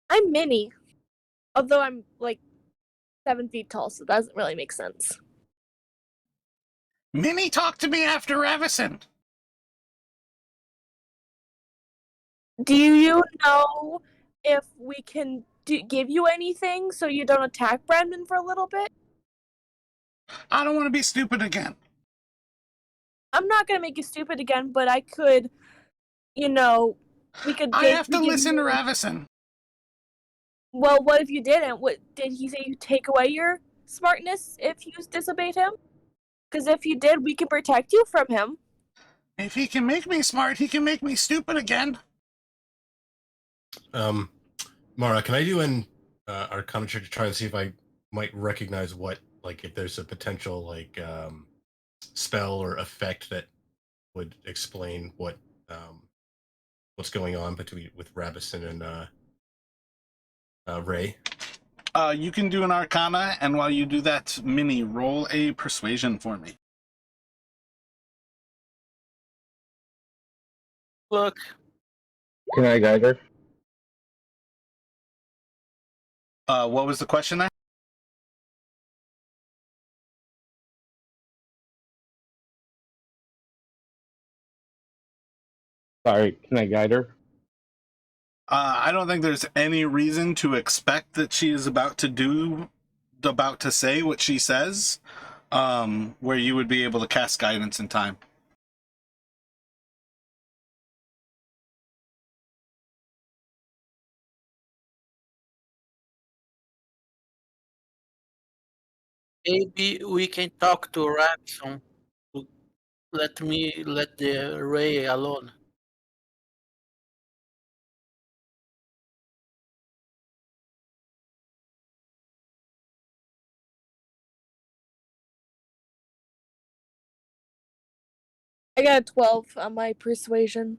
I'm Minnie. Although I'm like 7 feet tall, so that doesn't really make sense. Minnie talked to me after Ravison. Do you know if we can give you anything so you don't attack Brandon for a little bit? I don't want to be stupid again. I'm not gonna make you stupid again, but I could, we could. I have to listen to Ravison. Well, what if you didn't? What did he say? You take away your smartness if you disobeyed him? Because if you did, we can protect you from him. If he can make me smart, he can make me stupid again. Mara, can I do an Arcana check to try and see if I might recognize if there's a potential spell or effect that would explain what's going on with Ravison and Ray? You can do an Arcana, and while you do that, Minnie, roll a Persuasion for me. Look, Can I guide her? What was the question there? Sorry, can I guide her? I don't think there's any reason to expect that she is about to say what she says, where you would be able to cast guidance in time. Maybe we can talk to Rapson. Let the Ray alone. I got a 12 on my persuasion.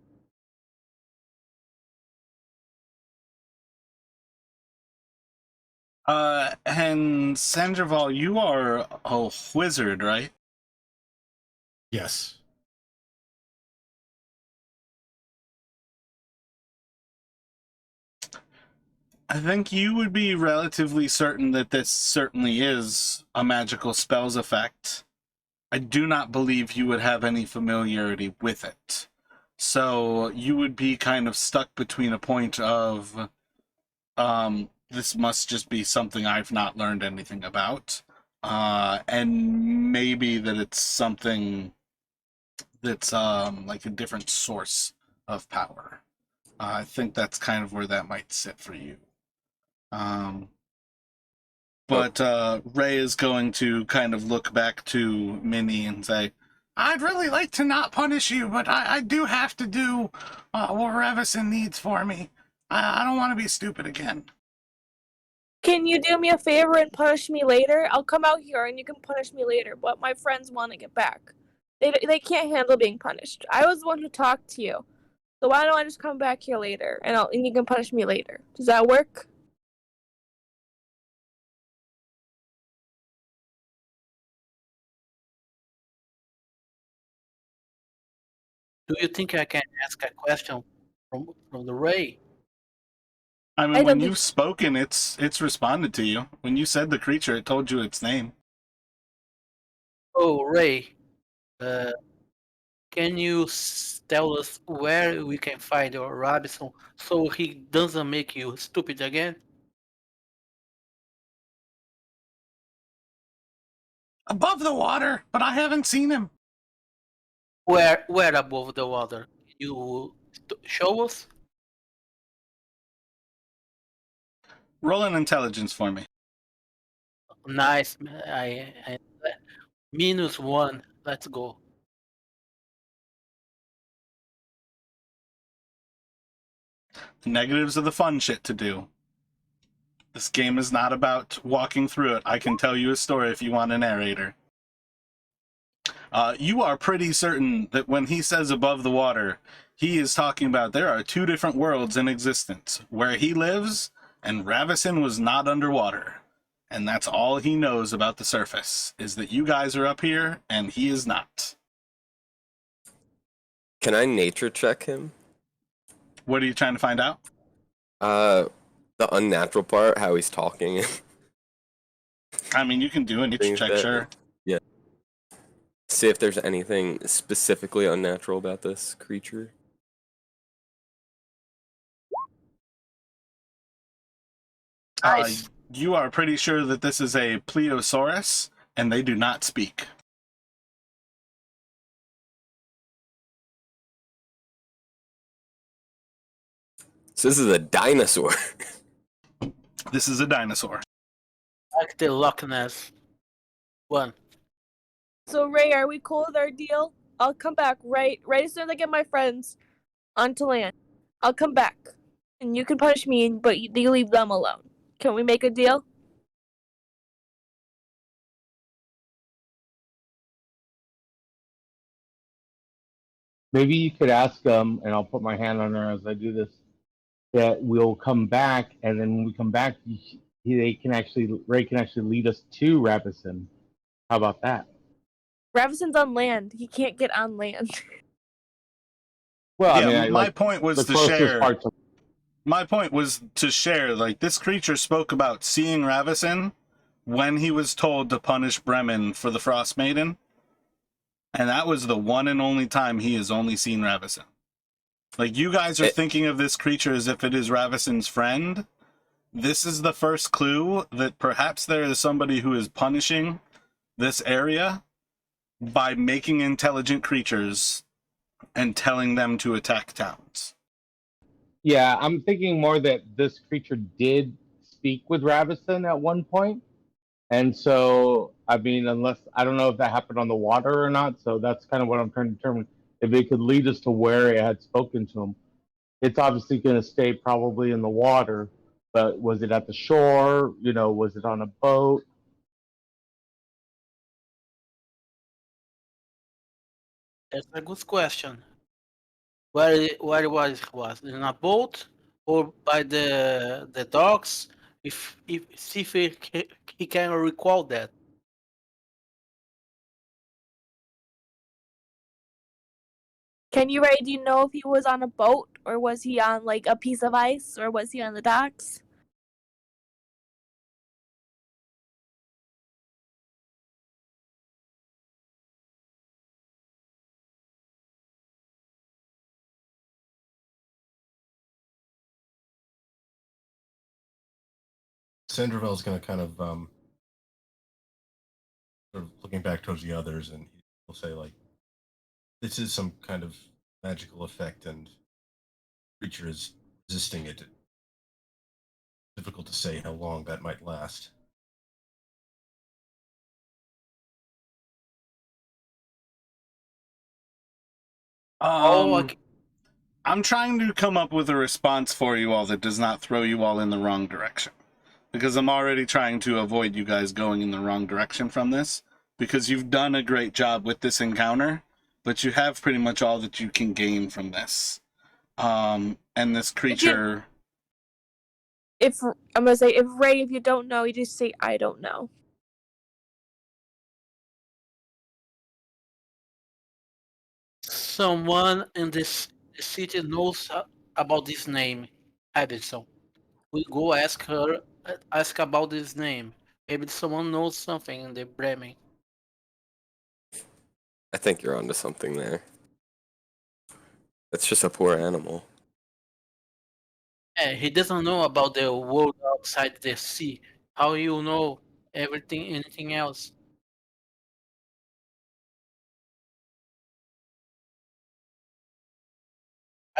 And Sandoval, you are a wizard, right? Yes. I think you would be relatively certain that this certainly is a magical spells effect. I do not believe you would have any familiarity with it. So you would be kind of stuck between a point of, this must just be something I've not learned anything about, and maybe that it's something that's like a different source of power. I think that's kind of where that might sit for you. But Ray is going to kind of look back to Minnie and say, I'd really like to not punish you, but I do have to do what Revison needs for me. I don't want to be stupid again. Can you do me a favor and punish me later? I'll come out here and you can punish me later, but my friends want to get back. They can't handle being punished. I was the one who talked to you. So why don't I just come back here later and you can punish me later? Does that work? Do you think I can ask a question from the Ray? I mean, I when don't you've think- spoken, it's responded to you. When you said the creature, it told you its name. Oh, Ray, can you tell us where we can find your Robinson so he doesn't make you stupid again? Above the water, but I haven't seen him. Where above the water? Can you show us? Roll an intelligence for me. Nice. I -1. Let's go. Negatives are the fun shit to do. This game is not about walking through it. I can tell you a story if you want a narrator. You are pretty certain that when he says above the water, he is talking about there are two different worlds in existence, where he lives and Ravison was not underwater. And that's all he knows about the surface, is that you guys are up here and he is not. Can I nature check him? What are you trying to find out? The unnatural part, how he's talking. I mean, you can do a nature Things check, that- sure. Yeah. See if there's anything specifically unnatural about this creature. Nice. You are pretty sure that this is a plesiosaurus, and they do not speak. So this is a dinosaur. This is a dinosaur. Like the Loch Ness one. So Ray, are we cool with our deal? I'll come back right as soon as I get my friends onto land. I'll come back, and you can punish me, but you leave them alone. Can we make a deal? Maybe you could ask them, and I'll put my hand on her as I do this, that we'll come back, and then when we come back, Ray can actually lead us to Ravison. How about that? Ravison's on land. He can't get on land. Well, Yeah, I mean, my point was the to closest share. parts of My point was to share, like, this creature spoke about seeing Ravison when he was told to punish Bremen for the Frost Maiden. And that was the one and only time he has only seen Ravison. Like, you guys are It- thinking of this creature as if it is Ravison's friend. This is the first clue that perhaps there is somebody who is punishing this area by making intelligent creatures and telling them to attack towns. Yeah, I'm thinking more that this creature did speak with Ravison at one point. And so, I mean, unless I don't know if that happened on the water or not. So that's kind of what I'm trying to determine if it could lead us to where it had spoken to him. It's obviously going to stay probably in the water, but was it at the shore? You know, was it on a boat? That's a good question. Where was in a boat or by the docks? If see if he can recall that. Can you, Ray, do you know if he was on a boat or was he on like a piece of ice or was he on the docks? Sanderville's going to kind of sort of looking back towards the others, and he'll say like, "This is some kind of magical effect, and creature is resisting it. Difficult to say how long that might last." Oh, I'm trying to come up with a response for you all that does not throw you all in the wrong direction. Because I'm already trying to avoid you guys going in the wrong direction from this. Because you've done a great job with this encounter, but you have pretty much all that you can gain from this. And this creature... If I'm gonna say, if Ray, if you don't know, you just say I don't know. someone in this city knows about this name, Edison. We go ask about this name. Maybe someone knows something in the Bremen. I think you're onto something there. It's just a poor animal. Yeah, he doesn't know about the world outside the sea. How you know anything else?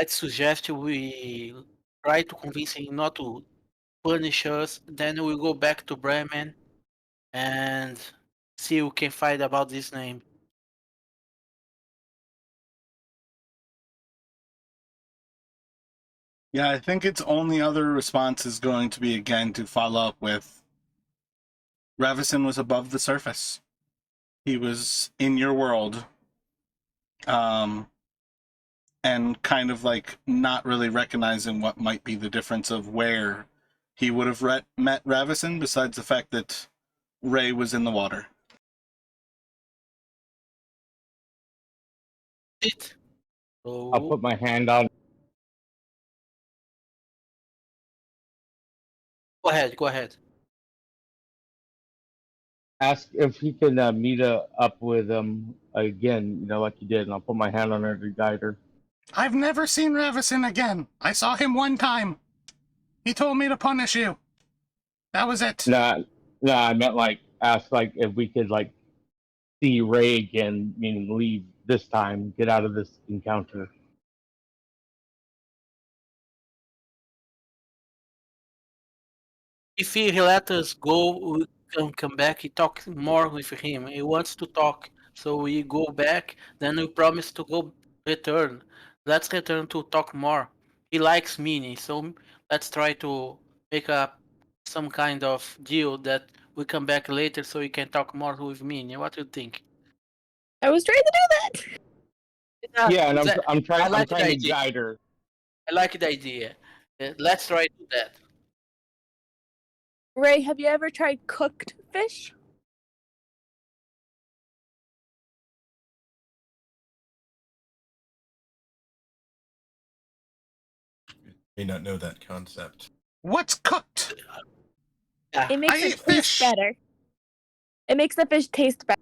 I'd suggest we try to convince him not to punish us. Then we go back to Bremen and see what we can find about this name. Yeah, I think its only other response is going to be, again, to follow up with... Ravison was above the surface. He was in your world. And kind of like not really recognizing what might be the difference of where he would have met Ravison, besides the fact that Ray was in the water. It. I'll So put my hand on. go ahead. Ask if he can meet up with him again, you know, like he did, and I'll put my hand on her to guide her. I've never seen Ravison again. I saw him one time. He told me to punish you. That was it. Nah, I meant like ask like if we could like see Ray again, meaning leave this time, get out of this encounter. If he let us go, we can come back and talk more with him. He wants to talk, so we go back. Then we promise to go return. Let's return to talk more. He likes Minnie, so let's try to make some kind of deal that we come back later so we can talk more with Minnie. What do you think? I was trying to do that. Yeah, and I'm I trying like the to idea. guide her. I like the idea. Let's try to do that. Ray, have you ever tried cooked fish? May not know that concept. What's cooked? Yeah, It makes I it eat taste fish. better. It makes the fish taste better.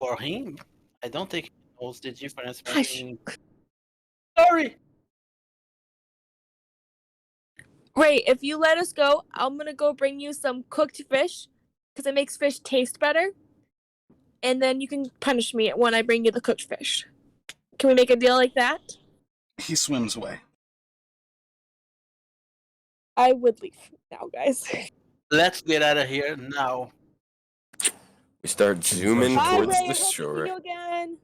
for him, I don't think he knows the difference Hush. between Sorry. Ray, if you let us go, I'm gonna go bring you some cooked fish because it makes fish taste better. And then you can punish me when I bring you the cooked fish. Can we make a deal like that? He swims away. I would leave now, guys. Let's get out of here now. We start zooming Bye, towards Ray. the I hope to see shore. you again.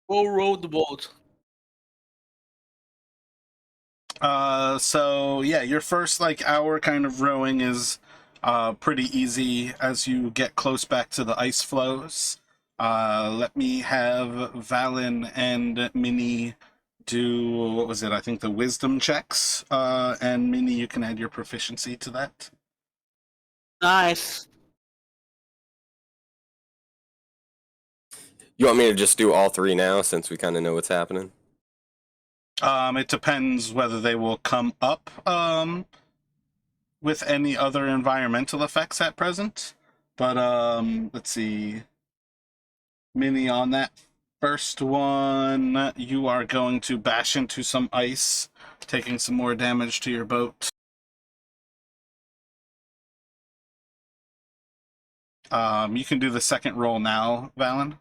Go row the boat. So yeah, your first like hour kind of rowing is pretty easy as you get close back to the ice floes. Let me have Valen and Minnie do, what was it? I think the wisdom checks. And Minnie, you can add your proficiency to that. Nice. You want me to just do all three now since we kind of know what's happening? It depends whether they will come up with any other environmental effects at present. But let's see. Minnie, on that first one, you are going to bash into some ice, taking some more damage to your boat. You can do the second roll now, Valen.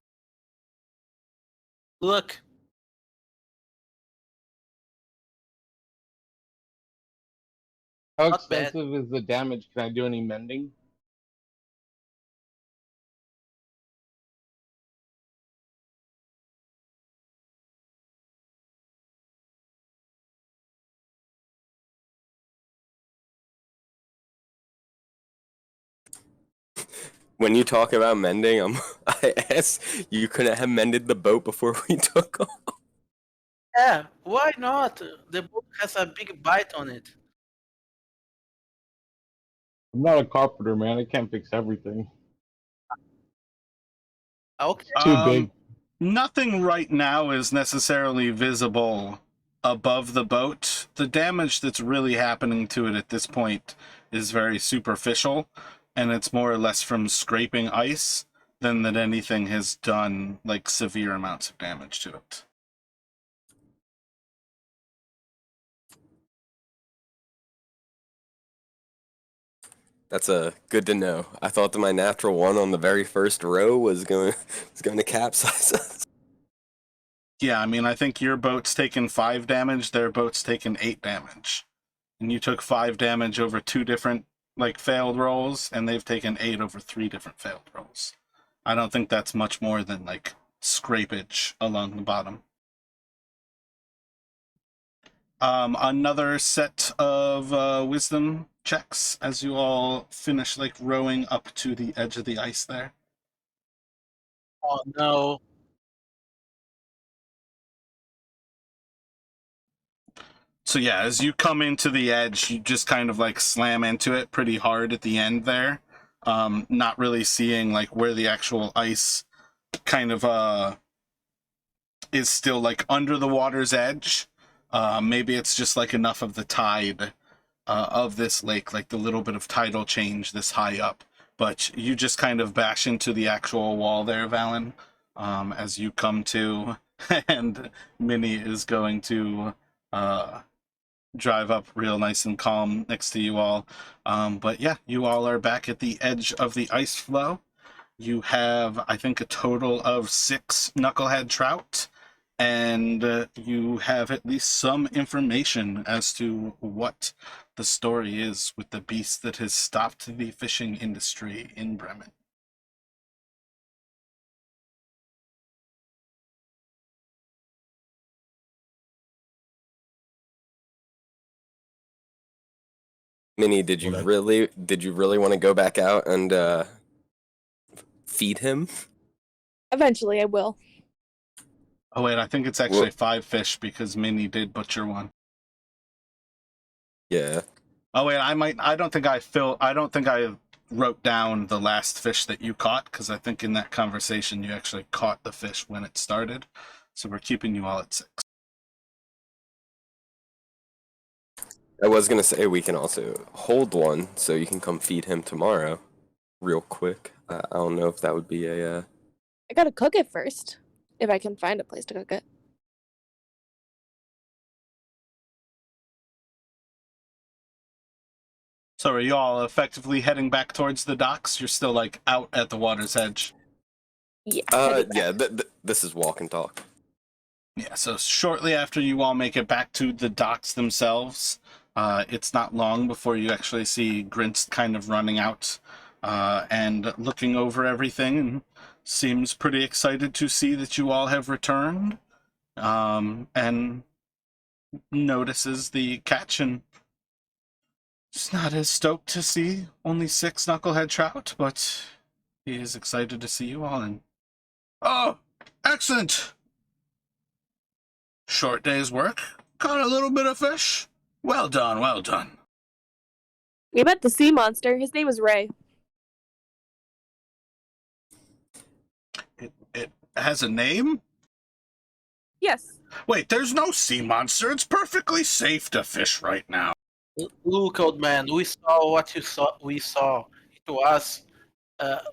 Look. How Not bad. extensive is the damage? Can I do any mending? When you talk about mending, I asked you couldn't have mended the boat before we took off. Yeah, why not? The boat has a big bite on it. I'm not a carpenter, man. I can't fix everything. Okay. Too big. Nothing right now is necessarily visible above the boat. The damage that's really happening to it at this point is very superficial, and it's more or less from scraping ice than that anything has done like severe amounts of damage to it. That's good to know. I thought that my natural one on the very first row was going to capsize us. Yeah, I mean, I think your boat's taken 5 damage, their boat's taken 8 damage. And you took 5 damage over 2 different, like, failed rolls, and they've taken 8 over 3 different failed rolls. I don't think that's much more than, like, scrapage along the bottom. Another set of wisdom checks as you all finish, like, rowing up to the edge of the ice there. Oh no. So yeah, as you come into the edge, you just kind of like slam into it pretty hard at the end there. Not really seeing like where the actual ice kind of is still like under the water's edge. Maybe it's just like enough of the tide of this lake, like the little bit of tidal change this high up. But you just kind of bash into the actual wall there, Valen, as you come to, and Minnie is going to drive up real nice and calm next to you all. But yeah, you all are back at the edge of the ice floe. You have, I think, a total of 6 knucklehead trout, and you have at least some information as to what the story is with the beast that has stopped the fishing industry in Bremen. Minnie, did you really want to go back out and feed him? Eventually, I will. Oh wait, I think it's actually 5 fish because Minnie did butcher one. Yeah. Oh wait, I don't think I wrote down the last fish that you caught, because I think in that conversation you actually caught the fish when it started. So we're keeping you all at 6. I was going to say we can also hold one so you can come feed him tomorrow real quick. I don't know if that would be a... I gotta cook it first. if I can find a place to cook it. So are you all effectively heading back towards the docks? You're still like out at the water's edge. Yeah. heading back. Yeah. This is walk and talk. Yeah, so shortly after you all make it back to the docks themselves, it's not long before you actually see Grinst kind of running out and looking over everything, and seems pretty excited to see that you all have returned, and notices the catch and just not as stoked to see only 6 knucklehead trout, but he is excited to see you all. And oh, excellent! Short day's work. Caught a little bit of fish. Well done, well done. We met the sea monster. His name is Ray. It has a name? Yes. Wait, there's no sea monster. It's perfectly safe to fish right now. Look, old man, we saw what you saw. We saw it was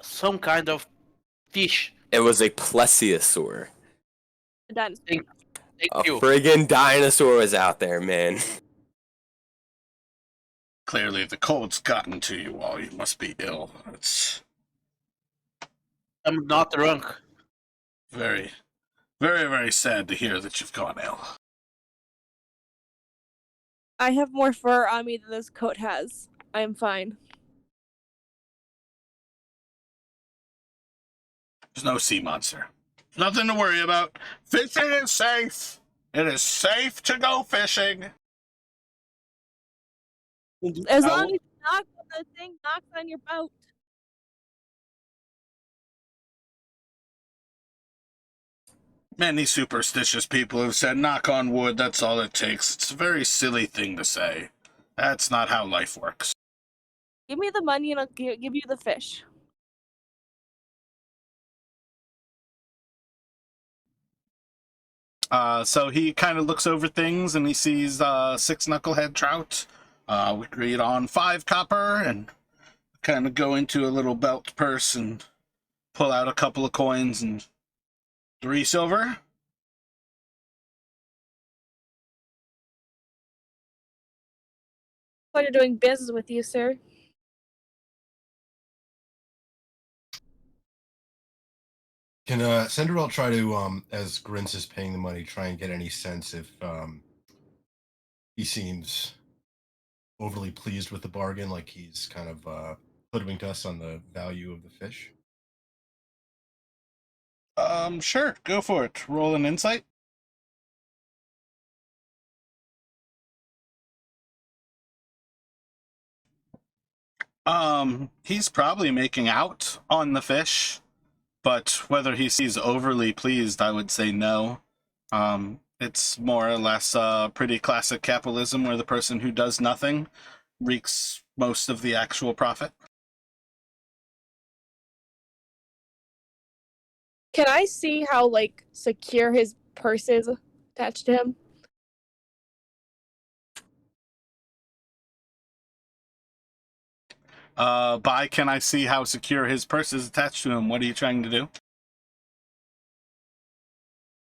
some kind of fish. It was a plesiosaur. Done. Thank A you. friggin' dinosaur was out there, man. Clearly the cold's gotten to you all. You must be ill. It's I'm not drunk. very, very, very sad to hear that you've gone ill. I have more fur on me than this coat has. I'm fine. There's no sea monster. Nothing to worry about. Fishing is safe. It is safe to go fishing. As long as the thing knocks on your boat. Many superstitious people have said, knock on wood, that's all it takes. It's a very silly thing to say. That's not how life works. Give me the money and I'll give you the fish. So he kind of looks over things and he sees 6 knucklehead trout. We agreed on 5 copper and kind of go into a little belt purse and pull out a couple of coins and 3 silver. Pleasure doing business with you, sir. Can Cinderella try to, as Grince is paying the money, try and get any sense if he seems overly pleased with the bargain, like he's kind of putting to us on the value of the fish? Sure, go for it. Roll an insight. He's probably making out on the fish, but whether he's overly pleased, I would say no. It's more or less pretty classic capitalism where the person who does nothing reaps most of the actual profit. Can I see how secure his purse is attached to him? By can I see how secure his purse is attached to him? What are you trying to do?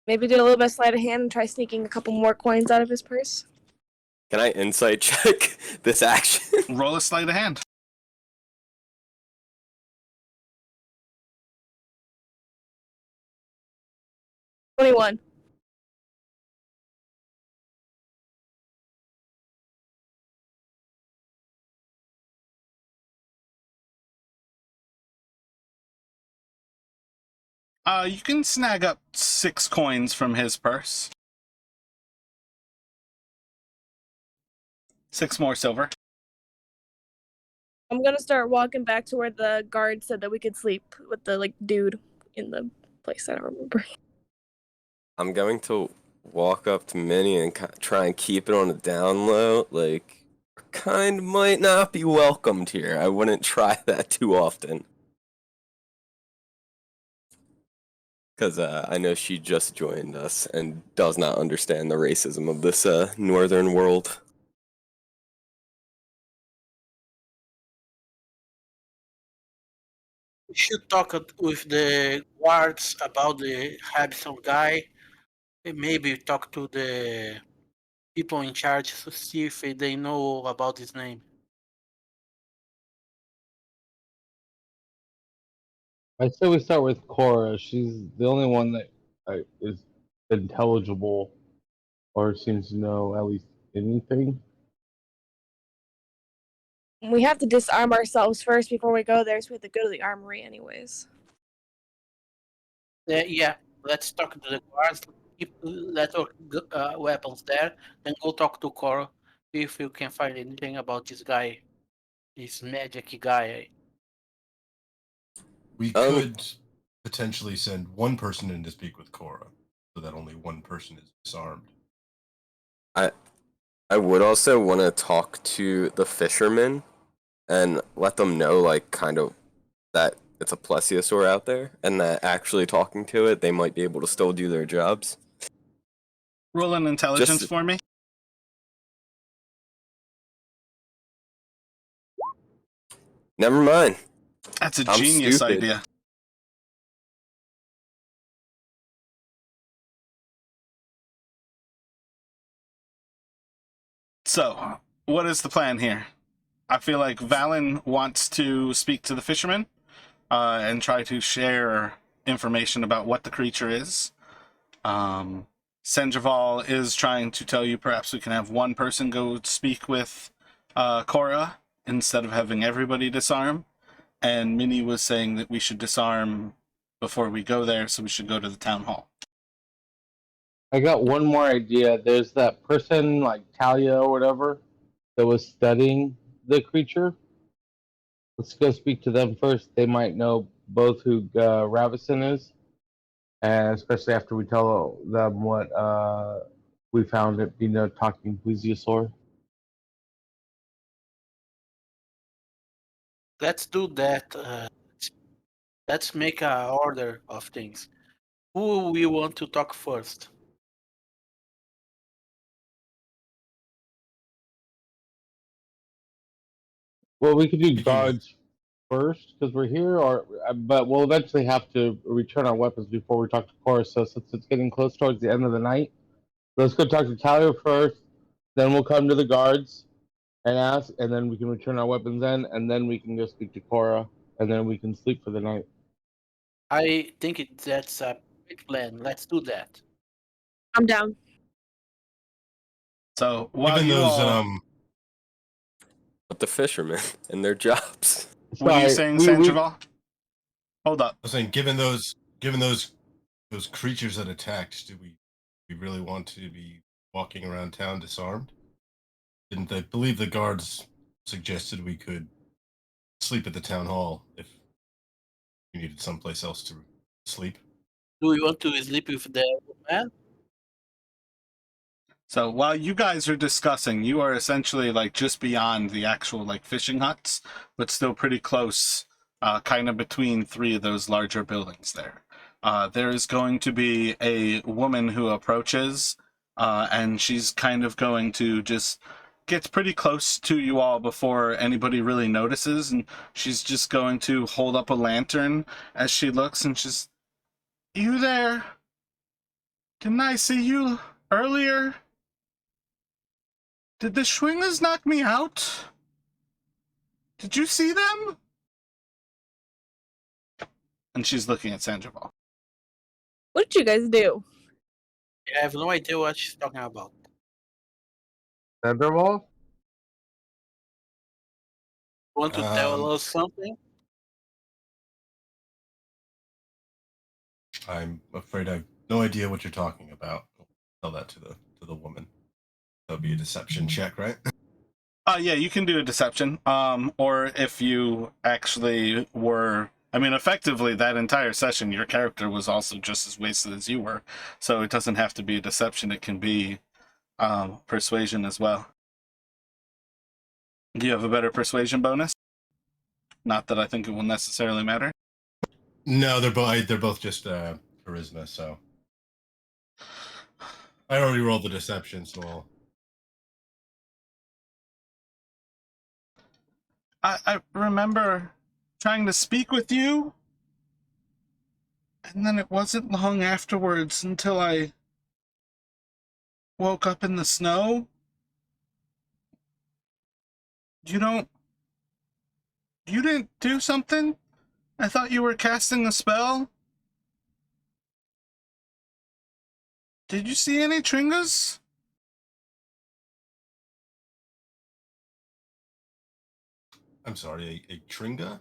Maybe do a little bit of sleight of hand and try sneaking a couple more coins out of his purse. Can I insight check this action? Roll a sleight of hand. $21. You can snag up 6 coins from his purse. 6 more silver. I'm gonna start walking back to where the guard said that we could sleep with the dude in the place. I don't remember. I'm going to walk up to Minnie and try and keep it on the down low. Like, kind might not be welcomed here. I wouldn't try that too often. Because I know she just joined us and does not understand the racism of this northern world. We should talk with the guards about the Habson guy. And maybe talk to the people in charge to see if they know about his name. I say we start with Cora. She's the only one that is intelligible or seems to know at least anything. We have to disarm ourselves first before we go there, so we have to go to the armory anyways. Yeah, let's talk to the guards. Let our weapons there, then go talk to Cora. See if you can find anything about this guy, this magic guy. We could potentially send one person in to speak with Cora, so that only one person is disarmed. I would also want to talk to the fishermen and let them know, like, kind of that it's a plesiosaur out there, and that actually talking to it, they might be able to still do their jobs. Roll an intelligence Just- for me. Never mind. That's a I'm genius stupid. idea. So, what is the plan here? I feel like Valen wants to speak to the fisherman and try to share information about what the creature is. Sandoval is trying to tell you perhaps we can have one person go speak with Cora instead of having everybody disarm. And Minnie was saying that we should disarm before we go there, so we should go to the town hall. I got one more idea. There's that person like Talia or whatever that was studying the creature. Let's go speak to them first. They might know both who Ravison is, and especially after we tell them what we found at talking plesiosaur. Let's do that. Let's make a order of things. Who we want to talk first? Well, we could do Speaking of- guards first because we're here, or but we'll eventually have to return our weapons before we talk to Cora. So since it's getting close towards the end of the night, let's go talk to Talia first. Then we'll come to the guards and ask, and then we can return our weapons in, and then we can go speak to Cora, and then we can sleep for the night. I think that's a great plan. Let's do that. I'm down. So while Given you those, all, But the fishermen and their jobs. what are you Sorry, saying, we Sandoval? Hold up. I was saying, given those creatures that attacked, do we really want to be walking around town disarmed? Didn't I believe the guards suggested we could sleep at the town hall if we needed someplace else to sleep? Do you want to sleep with the old man? So while you guys are discussing, you are essentially like just beyond the actual like fishing huts, but still pretty close, kind of between three of those larger buildings there. There is going to be a woman who approaches, and she's kind of going to just get pretty close to you all before anybody really notices, and she's just going to hold up a lantern as she looks, and she's, "You there? Didn't I see you earlier? Did the Schwingers knock me out? Did you see them?" And she's looking at Sandoval. What did you guys do? I have no idea what she's talking about. Thunderwall. Want to tell us something? I'm afraid I've no idea what you're talking about. Tell that to the woman. That'll be a deception check, right? Yeah, you can do a deception. Or if you actually were, I mean, effectively that entire session, your character was also just as wasted as you were. So it doesn't have to be a deception. It can be persuasion as well. Do you have a better persuasion bonus? Not that I think it will necessarily matter. No, they're both just charisma. So I already rolled the deception, so I remember trying to speak with you And then it wasn't long afterwards until I woke up in the snow. You don't. You didn't do something? I thought you were casting a spell. Did you see any Tringas? I'm sorry, a Tringa?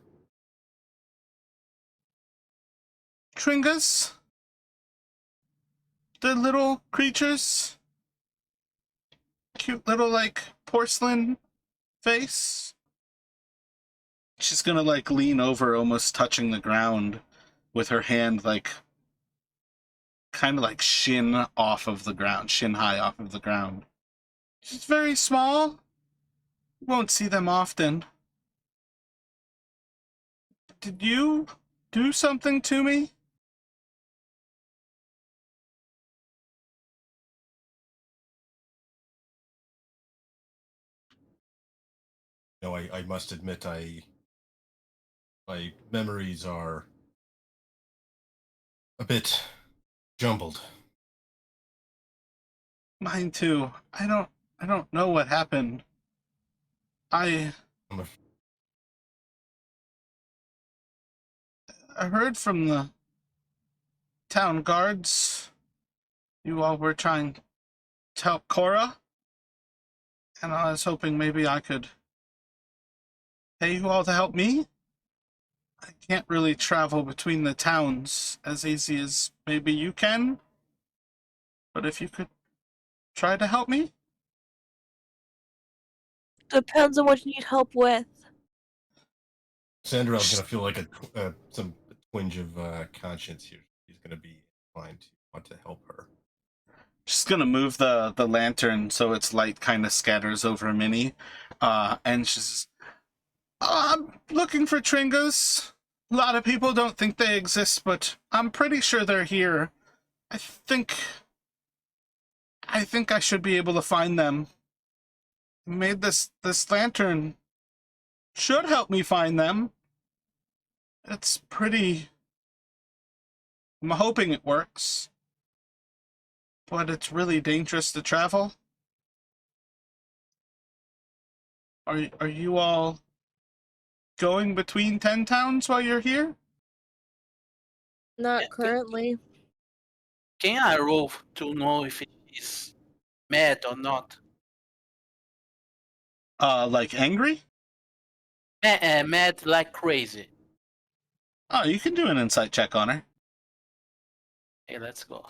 Tringas? The little creatures? Cute little, like, porcelain face? She's gonna, like, lean over, almost touching the ground, with her hand, like, kind of like shin off of the ground, shin high off of the ground. She's very small. You won't see them often. Did you do something to me? No, I must admit, my memories are a bit jumbled. Mine too. I don't know what happened. I I'm I heard from the town guards you all were trying to help Cora, and I was hoping maybe I could pay you all to help me. I can't really travel between the towns as easy as maybe you can, but if you could try to help me. Depends on what you need help with. Sandral's gonna feel like some twinge of conscience here. He's gonna be inclined to want to help her. She's gonna move the lantern so its light kind of scatters over Minnie, and she's, I'm looking for Tringas. A lot of people don't think they exist, but I'm pretty sure they're here. I think I should be able to find them. Made this lantern should help me find them. It's pretty. I'm hoping it works, but it's really dangerous to travel. Are you all going between 10 towns while you're here? Not Yeah, currently. Can I roll to know if it is mad or not? Like angry? Mad like crazy. Oh, you can do an insight check on her. Okay, let's go.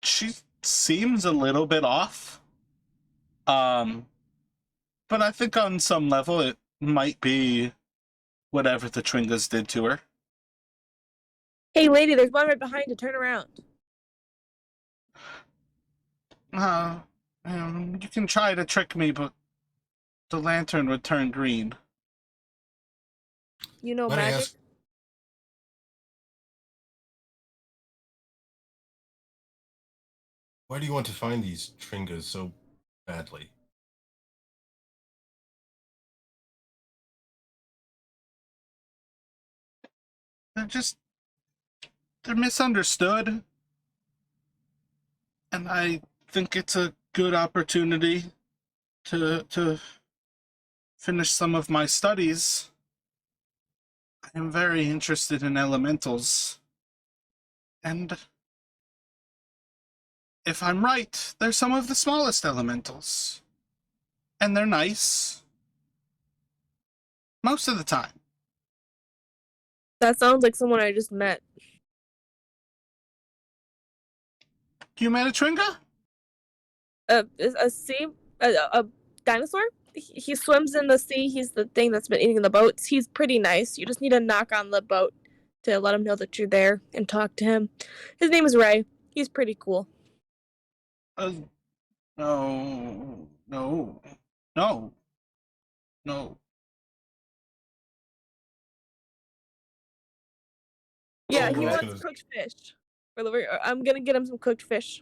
She seems a little bit off. But I think on some level it might be whatever the Tringas did to her. Hey, lady, there's one right behind you. Turn around. Uh, you can try to trick me, but the lantern would turn green. You know Let me magic? ask, why do you want to find these Tringas so badly? They're just, they're misunderstood. And I think it's a good opportunity to finish some of my studies. I am very interested in elementals. And if I'm right, they're some of the smallest elementals. And they're nice. Most of the time. That sounds like someone I just met. You met a Tringa? A sea, a dinosaur. He swims in the sea. He's the thing that's been eating the boats. He's pretty nice. You just need to knock on the boat to let him know that you're there and talk to him. His name is Ray. He's pretty cool. No, no, no, no. Yeah, Oh, he I was wants gonna- cooked fish. I'm gonna get him some cooked fish.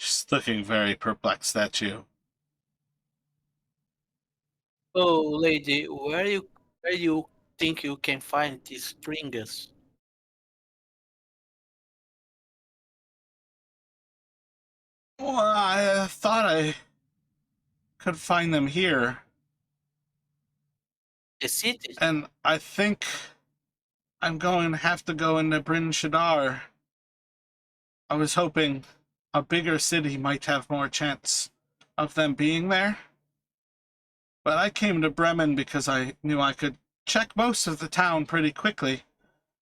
She's looking very perplexed at you. Oh, lady, where you think you can find these strings? Well, I thought I could find them here, The city? and I think I'm going to have to go into Bryn Shadar. I was hoping a bigger city might have more chance of them being there. But I came to Bremen because I knew I could check most of the town pretty quickly.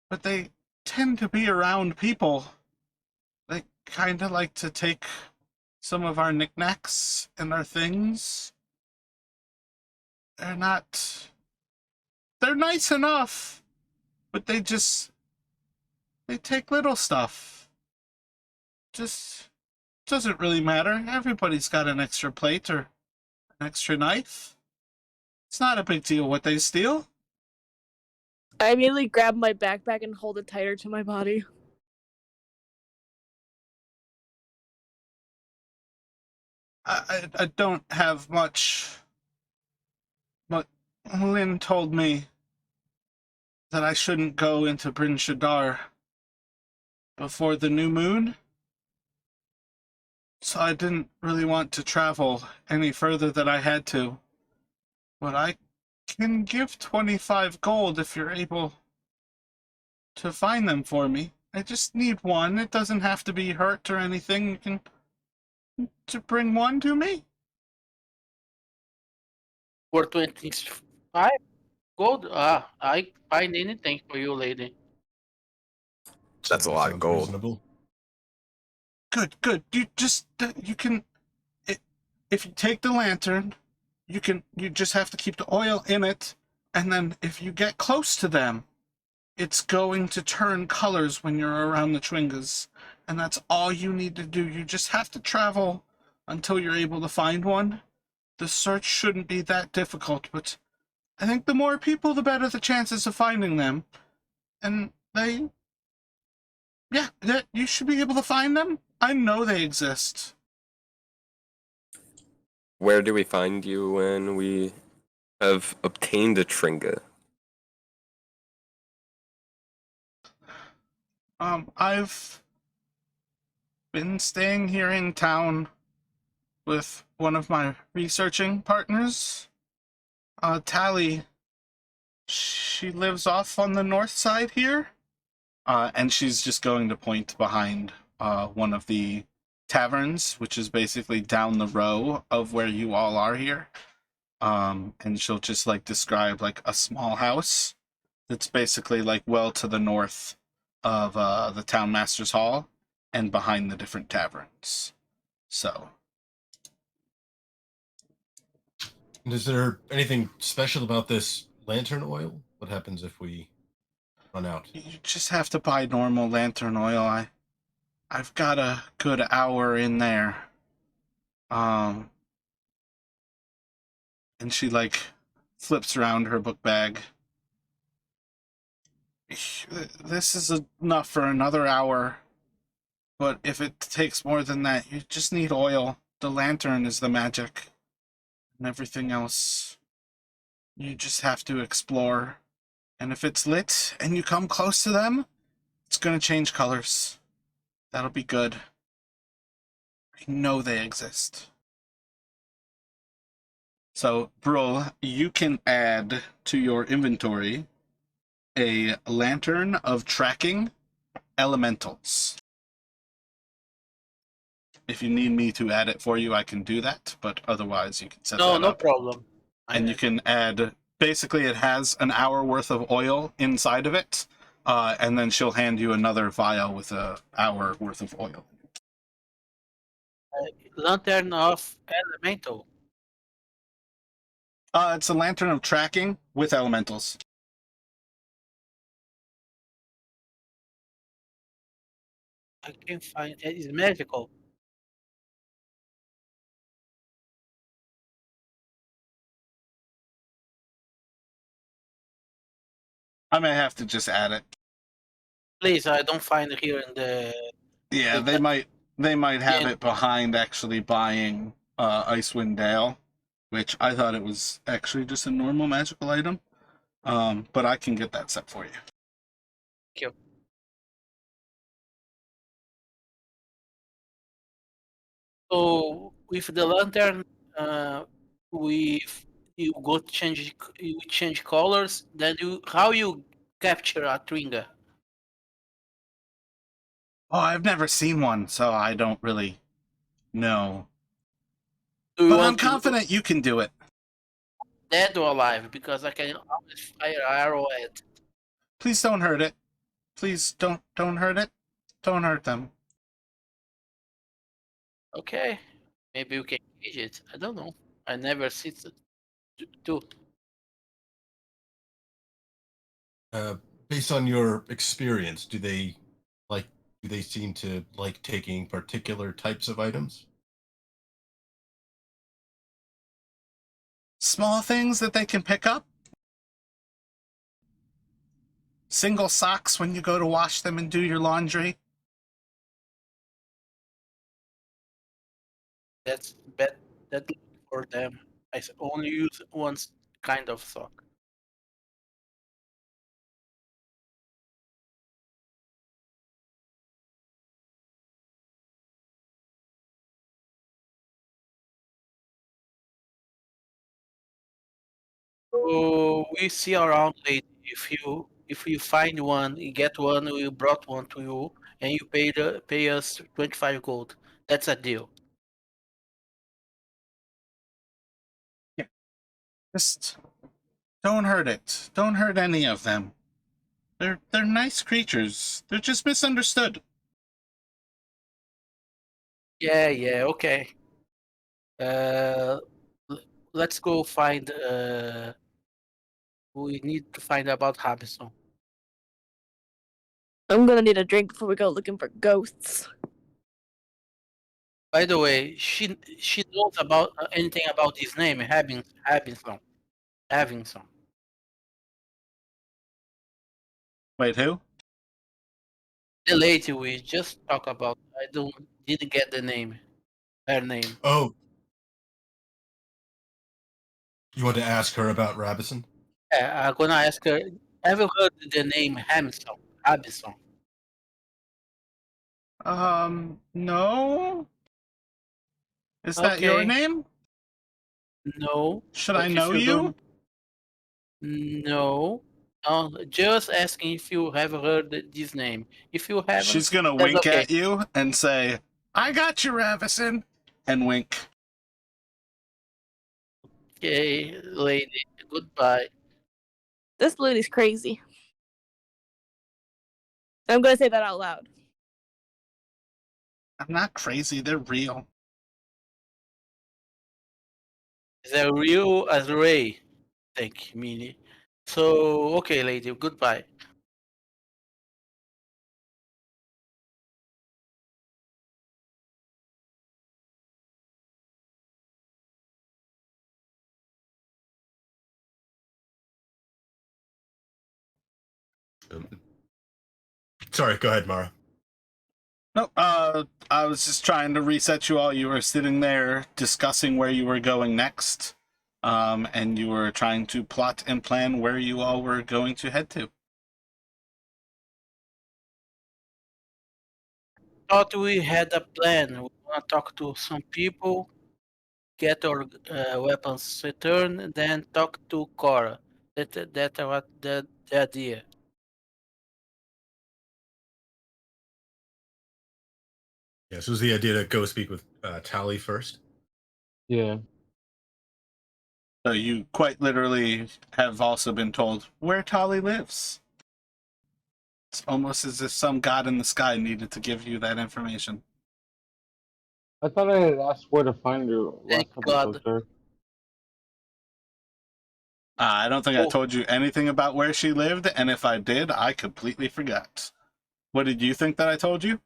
But they tend to be around people. They kind of like to take some of our knickknacks and our things. They're not. They're nice enough, but they take little stuff. Just doesn't really matter. Everybody's got an extra plate or an extra knife. It's not a big deal what they steal. I immediately grab my backpack and hold it tighter to my body. I don't have much, but Lynn told me that I shouldn't go into Bryn Shadar before the new moon, so I didn't really want to travel any further than I had to. But I can give 25 gold if you're able to find them for me. I just need one. It doesn't have to be hurt or anything. You can to bring one to me. For 25 gold? I find anything for you, lady. That's a lot of Sounds gold. Reasonable. Good. You can if you take the lantern, you just have to keep the oil in it, and then if you get close to them, it's going to turn colors when you're around the Chwingas. And that's all you need to do. You just have to travel until you're able to find one. The search shouldn't be that difficult, but I think the more people, the better the chances of finding them. And you should be able to find them. I know they exist. Where do we find you when we have obtained a Tringa? I've been staying here in town with one of my researching partners. Tally, she lives off on the north side here. And she's just going to point behind one of the taverns, which is basically down the row of where you all are here. And she'll just like describe like a small house that's basically like well to the north of the town master's hall and behind the different taverns. So, Is there anything special about this lantern oil? What happens if we run out? you just have to buy normal lantern oil. I've got a good hour in there. And she like flips around her book bag. This is enough for another hour. But if it takes more than that, you just need oil. The lantern is the magic. And everything else, you just have to explore. And if it's lit and you come close to them, it's going to change colors. That'll be good. I know they exist. So, Brul, you can add to your inventory a lantern of tracking elementals. If you need me to add it for you, I can do that, but otherwise you can set No, that no up. problem. And you can add, basically it has an hour worth of oil inside of it, and then she'll hand you another vial with an hour worth of oil. Lantern of Elemental. It's a lantern of tracking with elementals. I can find it is magical. I may have to just add it. Please, I don't find it here in the. Yeah, they might They might have Yeah. it behind actually buying Icewind Dale, which I thought it was actually just a normal magical item. But I can get that set for you. Thank you. So with the lantern, we you go change you change colors. Then how you capture a Tringa? Oh, I've never seen one, so I don't really know. Do you But I'm want to confident you can do it. dead or alive? Because I can always fire arrow at. Please don't hurt it. Please don't hurt it. Don't hurt them. Okay, maybe you can cage it. I don't know. I never see it do. Based on your experience, like do they seem to like taking particular types of items? Small things that they can pick up. Single socks when you go to wash them and do your laundry. That's bad. That for them. Only use one kind of sock. So we see around late. If you find one, you get one. We brought one to you, and you pay us 25 gold. That's a deal. Just don't hurt it. Don't hurt any of them. They're nice creatures. They're just misunderstood. Yeah, okay. Let's go find. We need to find about Habison. I'm gonna need a drink before we go looking for ghosts. By the way, she knows about anything about his name, Habinson. Habinson. Wait, who? The lady we just talked about. I didn't get the name. Her name. Oh, you want to ask her about Rabison? Yeah, I'm gonna ask her. Have you heard the name Hamilton? Habison. No. Is that your Okay. name? No. Should I But if know you you? don't, no. Just asking if you have heard this name. If you She's haven't, gonna that's wink okay. at you and say, I got you, Ravison, and wink. Okay, lady. Goodbye. This lady's crazy. I'm gonna say that out loud. I'm not crazy, they're real. The real as Ray. Thank you, Minnie. So, okay, lady. Goodbye. Um, Sorry, go ahead, Mara. No, I was just trying to reset you all. You were sitting there discussing where you were going next, and you were trying to plot and plan where you all were going to head to. Thought we had a plan. We wanna talk to some people, get our weapons returned, then talk to Cora. That what the idea. Yeah, so was the idea to go speak with Tally first? Yeah. So you quite literally have also been told where Tali lives. It's almost as if some god in the sky needed to give you that information. I thought I had asked where to find her last Thank time I God. spoke to her. I don't think I Oh. told you anything about where she lived, and if I did, I completely forgot. What did you think that I told you?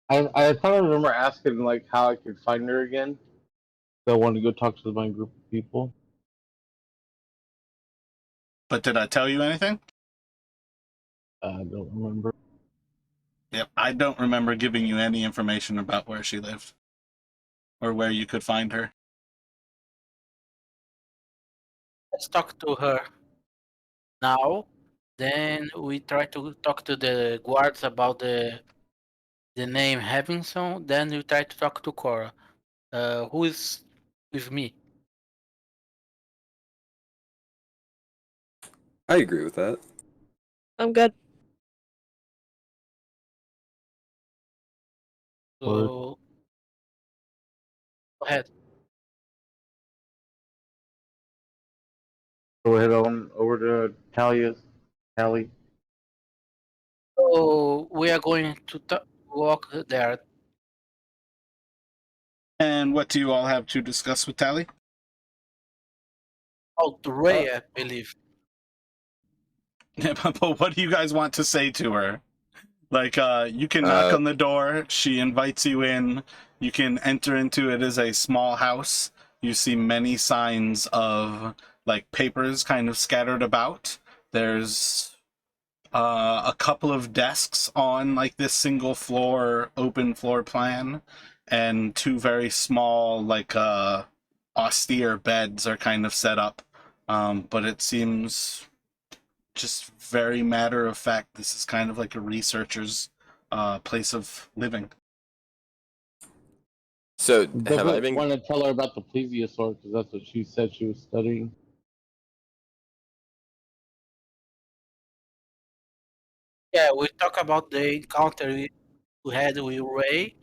I thought I remember asking like how I could find her again. So I wanted to go talk to my group of people. But did I tell you anything? I don't remember. Yep, I don't remember giving you any information about where she lived or where you could find her. Let's talk to her now. Then we try to talk to the guards about the name Robinson. Then we try to talk to Cora. Who is with me? I agree with that. I'm good. So go ahead. Go ahead on over to Tally. So we are going to walk there. And what do you all have to discuss with Tally? Oh, to Ray, I believe. But what do you guys want to say to her? Like, you can knock Uh, on the door. She invites you in. You can enter into it as a small house. You see many signs of like papers kind of scattered about. There's a couple of desks on like this single floor, open floor plan, and two very small, like austere beds are kind of set up. But it seems just very matter of fact. This is kind of like a researcher's place of living. so have I Doesn't been? want to tell her about the plesiosaur because that's what she said she was studying. Yeah, we talk about the encounter we had with Ray,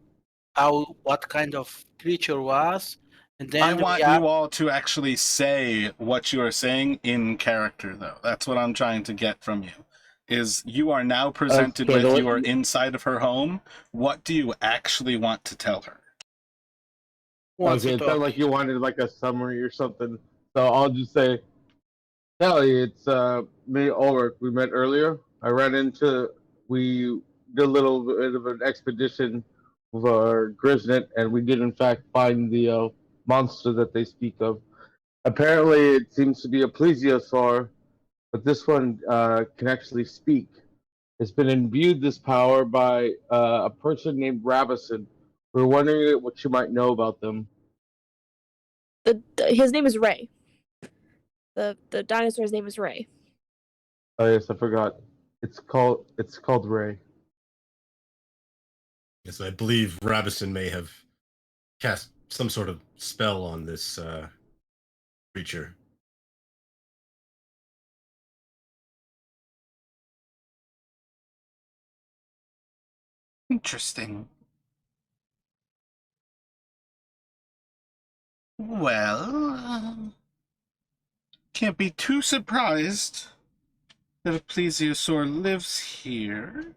what kind of creature was, and I then we want ask. you all to actually say what you are saying in character, though. That's what I'm trying to get from you. Is you are now presented Okay, with you are inside of her home. What do you actually want to tell her? Wants to it sounded talk. like you wanted like a summary or something. So I'll just say, Tally, it's me, Ulrich. We met earlier. We did a little bit of an expedition for Grisnet, and we did in fact find the monster that they speak of. Apparently, it seems to be a plesiosaur, but this one can actually speak. It's been imbued this power by a person named Ravison. We're wondering what you might know about them. His name is Ray. The dinosaur's name is Ray. Oh yes, I forgot. It's called Ray. Yes, I believe Rabison may have cast some sort of spell on this creature. Interesting. Well, can't be too surprised that a plesiosaur lives here.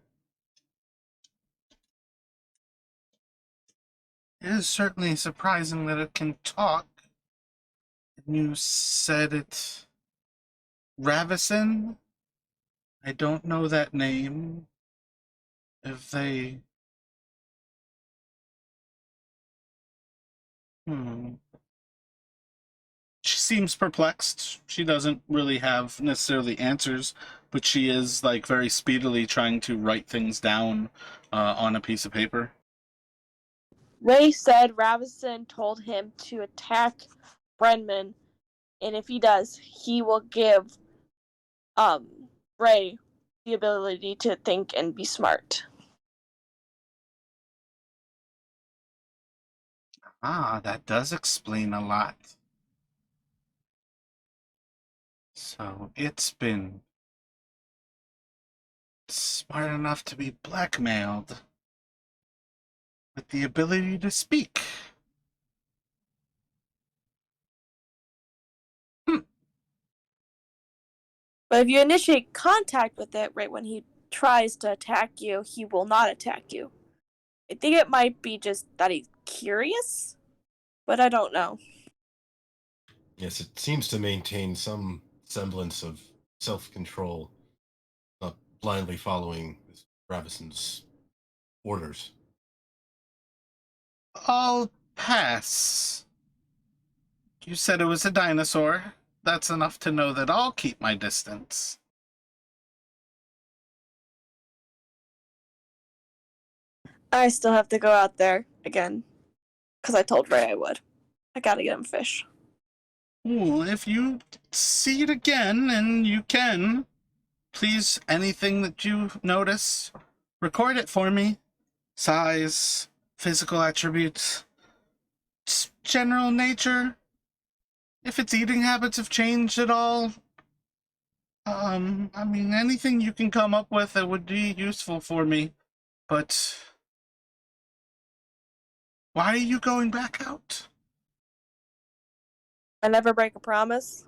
It is certainly surprising that it can talk. You said it. Ravison? I don't know that name. If they. Hmm. She seems perplexed. She doesn't really have necessarily answers, but she is like very speedily trying to write things down on a piece of paper. Ray said Ravison told him to attack Bremen, and if he does, he will give Ray the ability to think and be smart. Ah, that does explain a lot. So it's been smart enough to be blackmailed with the ability to speak. Hmm. But if you initiate contact with it right when he tries to attack you, he will not attack you. I think it might be just that he's curious, but I don't know. Yes, it seems to maintain some semblance of self-control, not blindly following Ravison's orders. I'll pass. You said it was a dinosaur. That's enough to know that I'll keep my distance. I still have to go out there again. Because I told Ray I would. I gotta get him fish. Well, if you see it again, and you can, please, anything that you notice, record it for me. Size, physical attributes, general nature. If its eating habits have changed at all. I mean, anything you can come up with that would be useful for me. But why are you going back out? I never break a promise.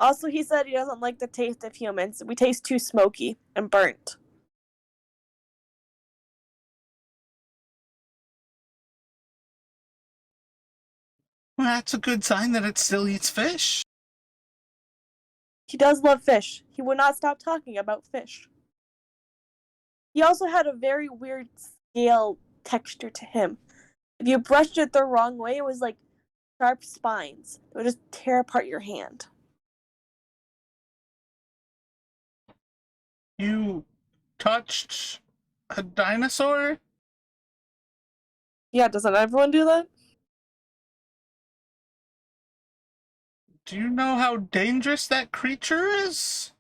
Also, he said he doesn't like the taste of humans. We taste too smoky and burnt. Well, that's a good sign that it still eats fish. He does love fish. He would not stop talking about fish. He also had a very weird scale texture to him. If you brushed it the wrong way, it was like sharp spines. It would just tear apart your hand. You touched a dinosaur? Yeah, doesn't everyone do that? Do you know how dangerous that creature is?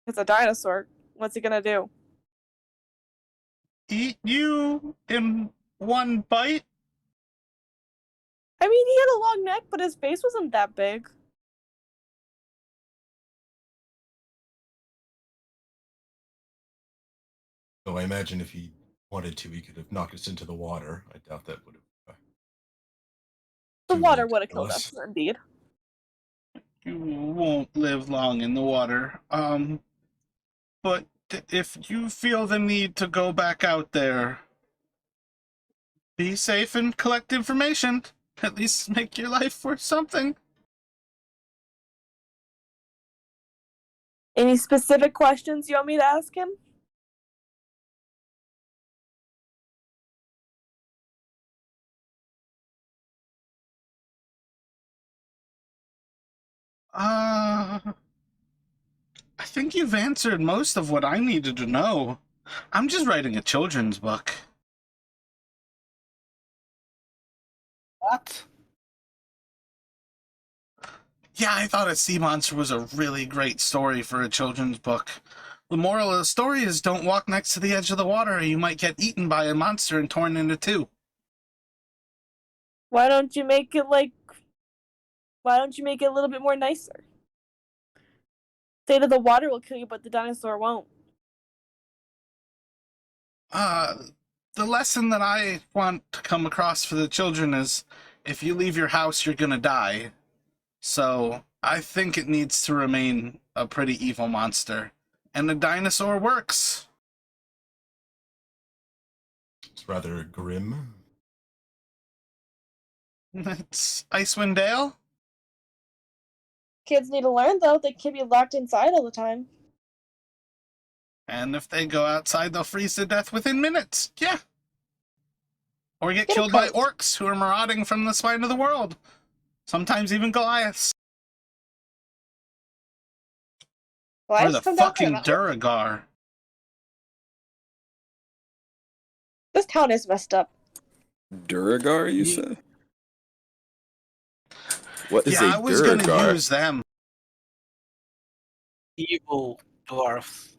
It's a dinosaur. What's he gonna do? Eat you in one bite? I mean, he had a long neck, but his face wasn't that big. So I imagine if he wanted to, he could have knocked us into the water. I doubt that would have. The too water late would have to killed us. us, indeed. You won't live long in the water. But if you feel the need to go back out there, be safe and collect information. At least make your life worth something. Any specific questions you want me to ask him? I think you've answered most of what I needed to know. I'm just writing a children's book. What? Yeah, I thought A Sea Monster was a really great story for a children's book. The moral of the story is don't walk next to the edge of the water or you might get eaten by a monster and torn into two. Why don't you make it a little bit more nicer? Say that the water will kill you, but the dinosaur won't. Uh, the lesson that I want to come across for the children is if you leave your house, you're gonna die. So I think it needs to remain a pretty evil monster. And the dinosaur works. It's rather grim. It's Icewind Dale. Kids need to learn, though. They can't be locked inside all the time. And if they go outside, they'll freeze to death within minutes. Yeah. Or get Get a killed by coat. orcs who are marauding from the spine of the world. Sometimes even Goliaths. Well, I Or just the come down here. fucking Duragar. This town is messed up. Duragar, you say? What is Yeah, a I was gonna Duragar? use them. Evil dwarfs.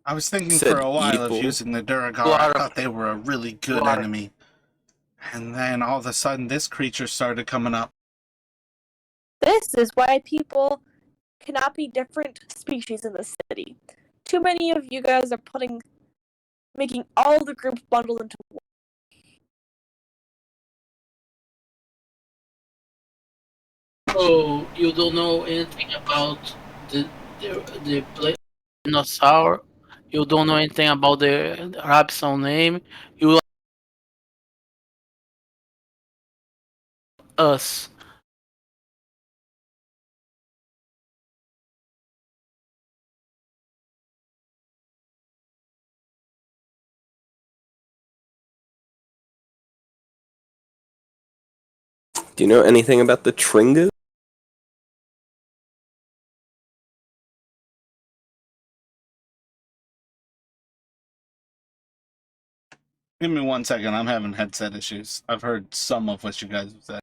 I was thinking for Said a while of evil. using the Duragar. Lot I of- thought they were a really good lot of- enemy. And then all of a sudden, this creature started coming up. This is why people cannot be different species in the city. Too many of you guys are making all the groups bundled into one. So you don't know anything about the dinosaur. You don't know anything about the Robson name. You us. Do you know anything about the Tringa? Give me 1 second. I'm having headset issues. I've heard some of what you guys have said.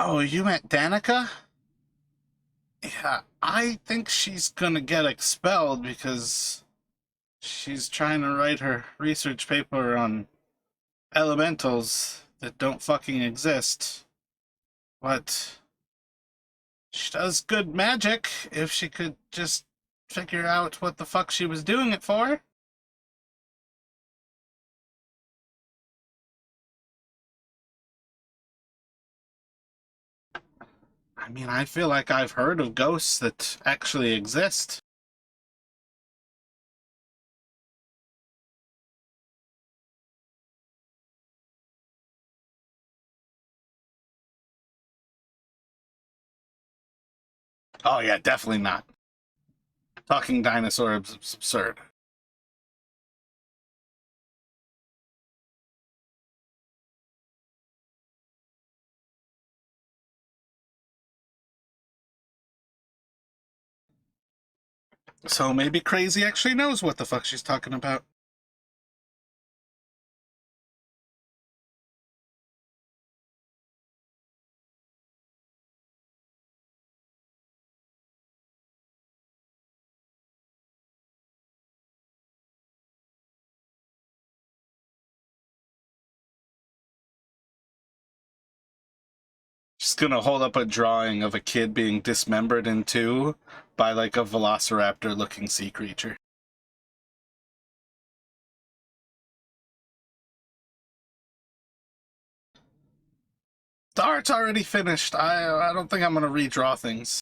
Oh, you meant Danica? Yeah, I think she's gonna get expelled because she's trying to write her research paper on elementals that don't fucking exist. But she does good magic if she could just figure out what the fuck she was doing it for. I mean, I feel like I've heard of ghosts that actually exist. Oh yeah, definitely not. Talking dinosaur is absurd. So maybe Crazy actually knows what the fuck she's talking about. She's gonna hold up a drawing of a kid being dismembered in two by like a velociraptor looking sea creature. The art's already finished. I don't think I'm gonna redraw things.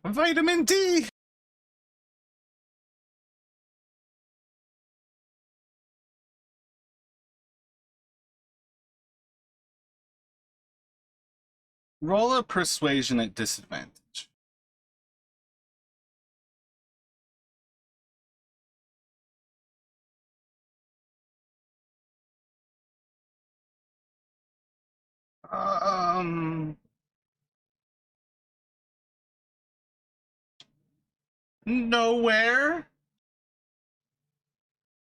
Vitamin D! Roll a persuasion at disadvantage. Um, Nowhere.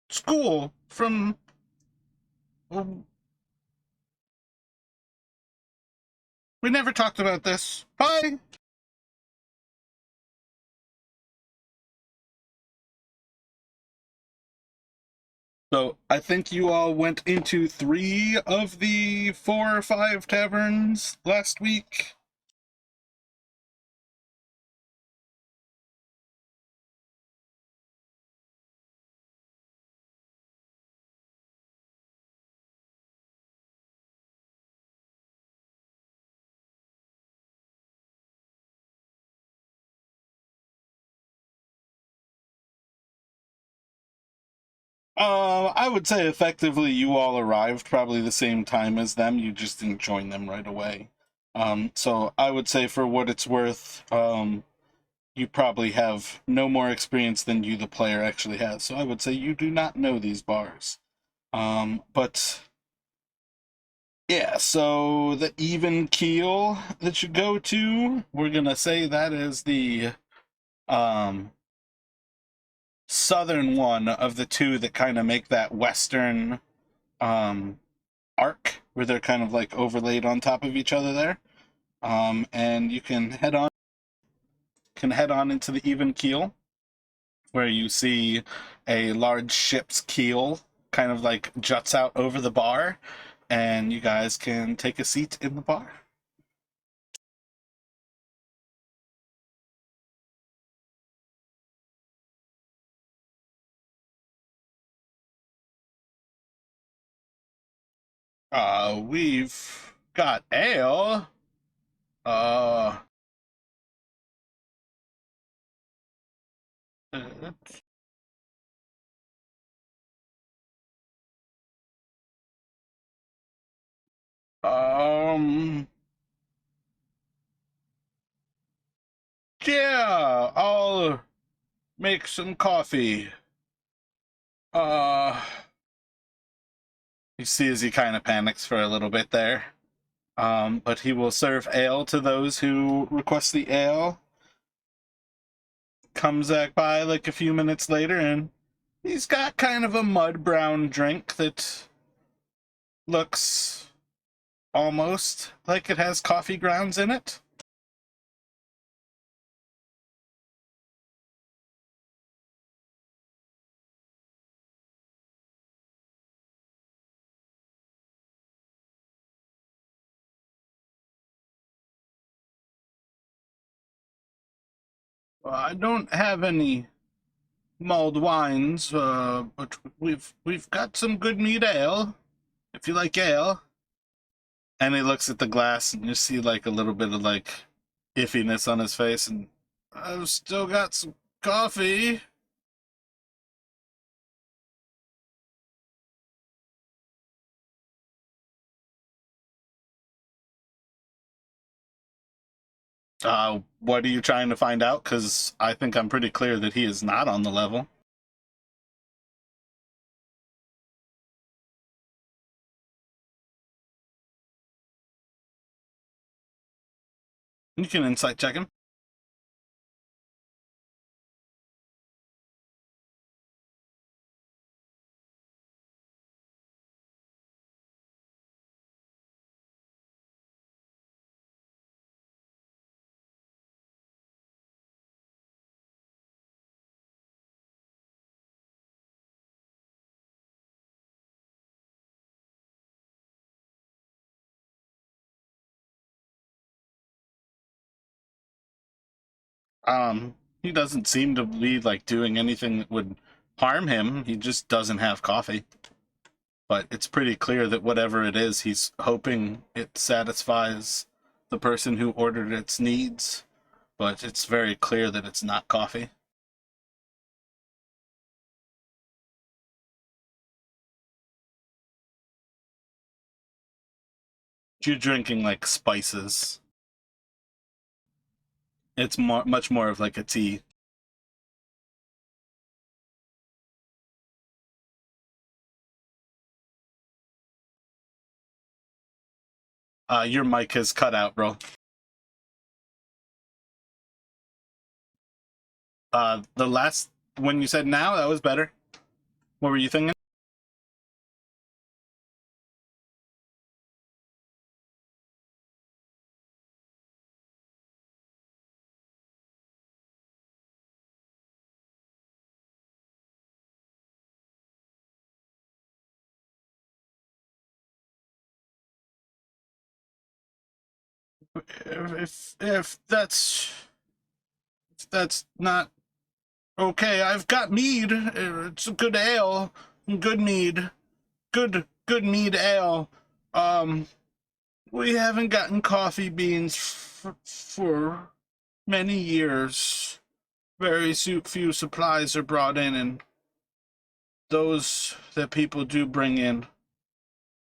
School from. We never talked about this. Bye. So I think you all went into 3 of the 4 or 5 taverns last week. I would say effectively you all arrived probably the same time as them. You just didn't join them right away. So I would say for what it's worth, you probably have no more experience than you, the player, actually has. So I would say you do not know these bars. But yeah, so the even keel that you go to, we're gonna say that is the southern one of the two that kind of make that western arc where they're kind of like overlaid on top of each other there. And you can head on into the even keel where you see a large ship's keel kind of like juts out over the bar, and you guys can take a seat in the bar. We've got ale. Uh, Um, yeah, I'll make some coffee. Uh, you see as he kind of panics for a little bit there. But he will serve ale to those who request the ale. Comes back by like a few minutes later, and he's got kind of a mud brown drink that looks almost like it has coffee grounds in it. I don't have any mulled wines, but we've got some good mead ale. If you like ale. And he looks at the glass, and you see like a little bit of like iffiness on his face, and I've still got some coffee. What are you trying to find out? Because I think I'm pretty clear that he is not on the level. You can insight check him. He doesn't seem to be like doing anything that would harm him. He just doesn't have coffee. But it's pretty clear that whatever it is, he's hoping it satisfies the person who ordered its needs. But it's very clear that it's not coffee. You're drinking like spices. It's much more of like a tea. Your mic has cut out, bro. The last when you said now, that was better. What were you thinking? If that's not okay, I've got mead. It's a good ale, good mead, good mead ale. Um, we haven't gotten coffee beans for many years. Very few supplies are brought in, and those that people do bring in,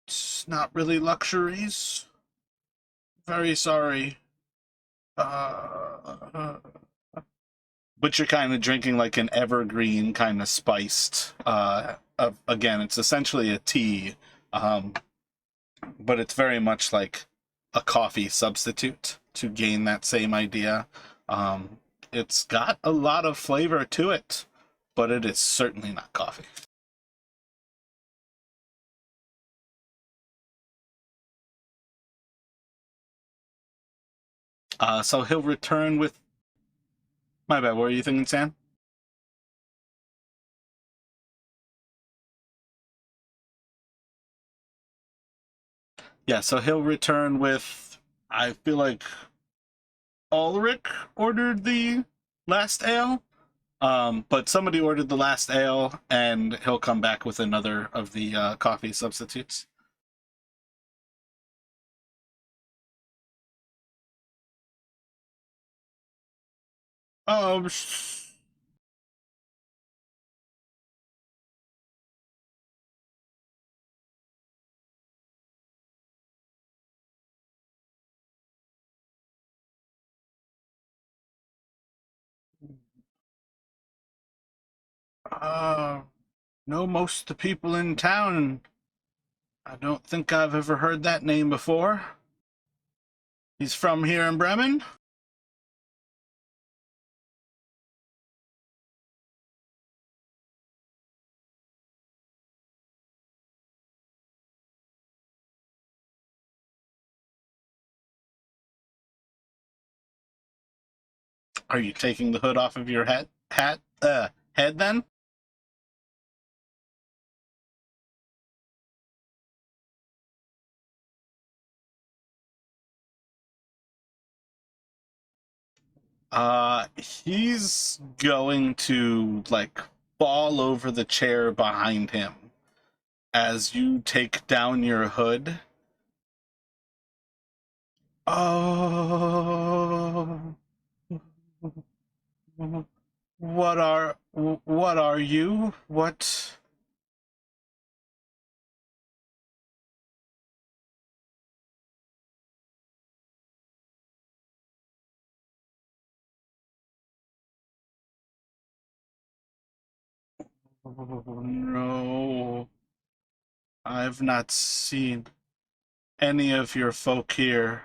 it's not really luxuries. Very sorry. Uh, but you're kind of drinking like an evergreen kind of spiced. Again, it's essentially a tea, um, but it's very much like a coffee substitute to gain that same idea. Um, it's got a lot of flavor to it, but it is certainly not coffee. So he'll return with. My bad. What were you thinking, Sam? Yeah. So he'll return with. I feel like Ulrich ordered the last ale. But somebody ordered the last ale, and he'll come back with another of the coffee substitutes. Um, Know most of the people in town. I don't think I've ever heard that name before. He's from here in Bremen? Are you taking the hood off of your head then? He's going to, like, fall over the chair behind him as you take down your hood. Oh, what are you? What? Oh, no. I've not seen any of your folk here.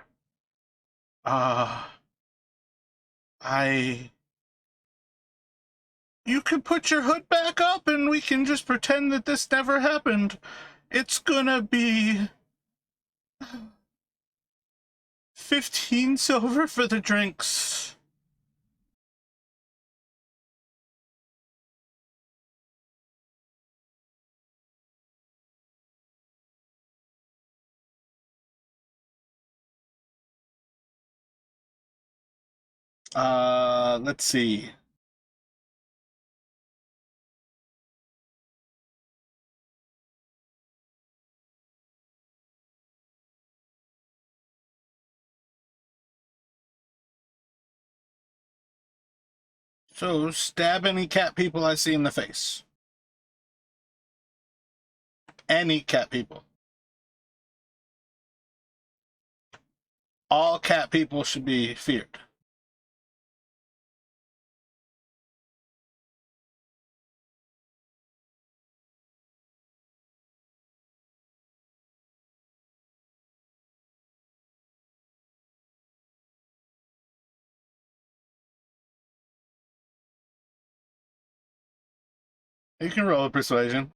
Ah, I. You can put your hood back up and we can just pretend that this never happened. It's gonna be 15 silver for the drinks. Let's see. So, stab any cat people I see in the face. Any cat people. All cat people should be feared. You can roll a persuasion.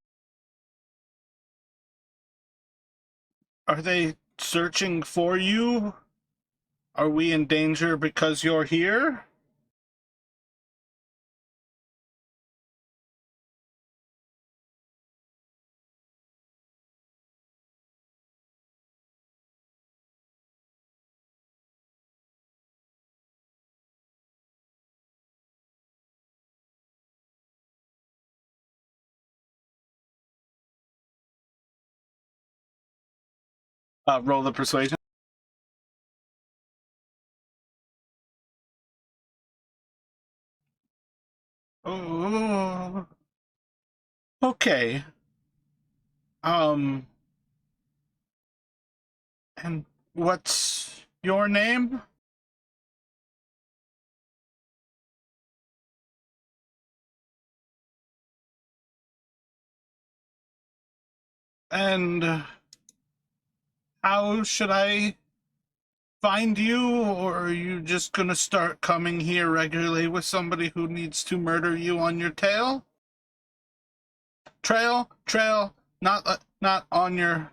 Are they searching for you? Are we in danger because you're here? Roll the persuasion. Oh, okay. Um, and what's your name? And how should I find you, or are you just gonna start coming here regularly with somebody who needs to murder you on your tail? Trail, not on your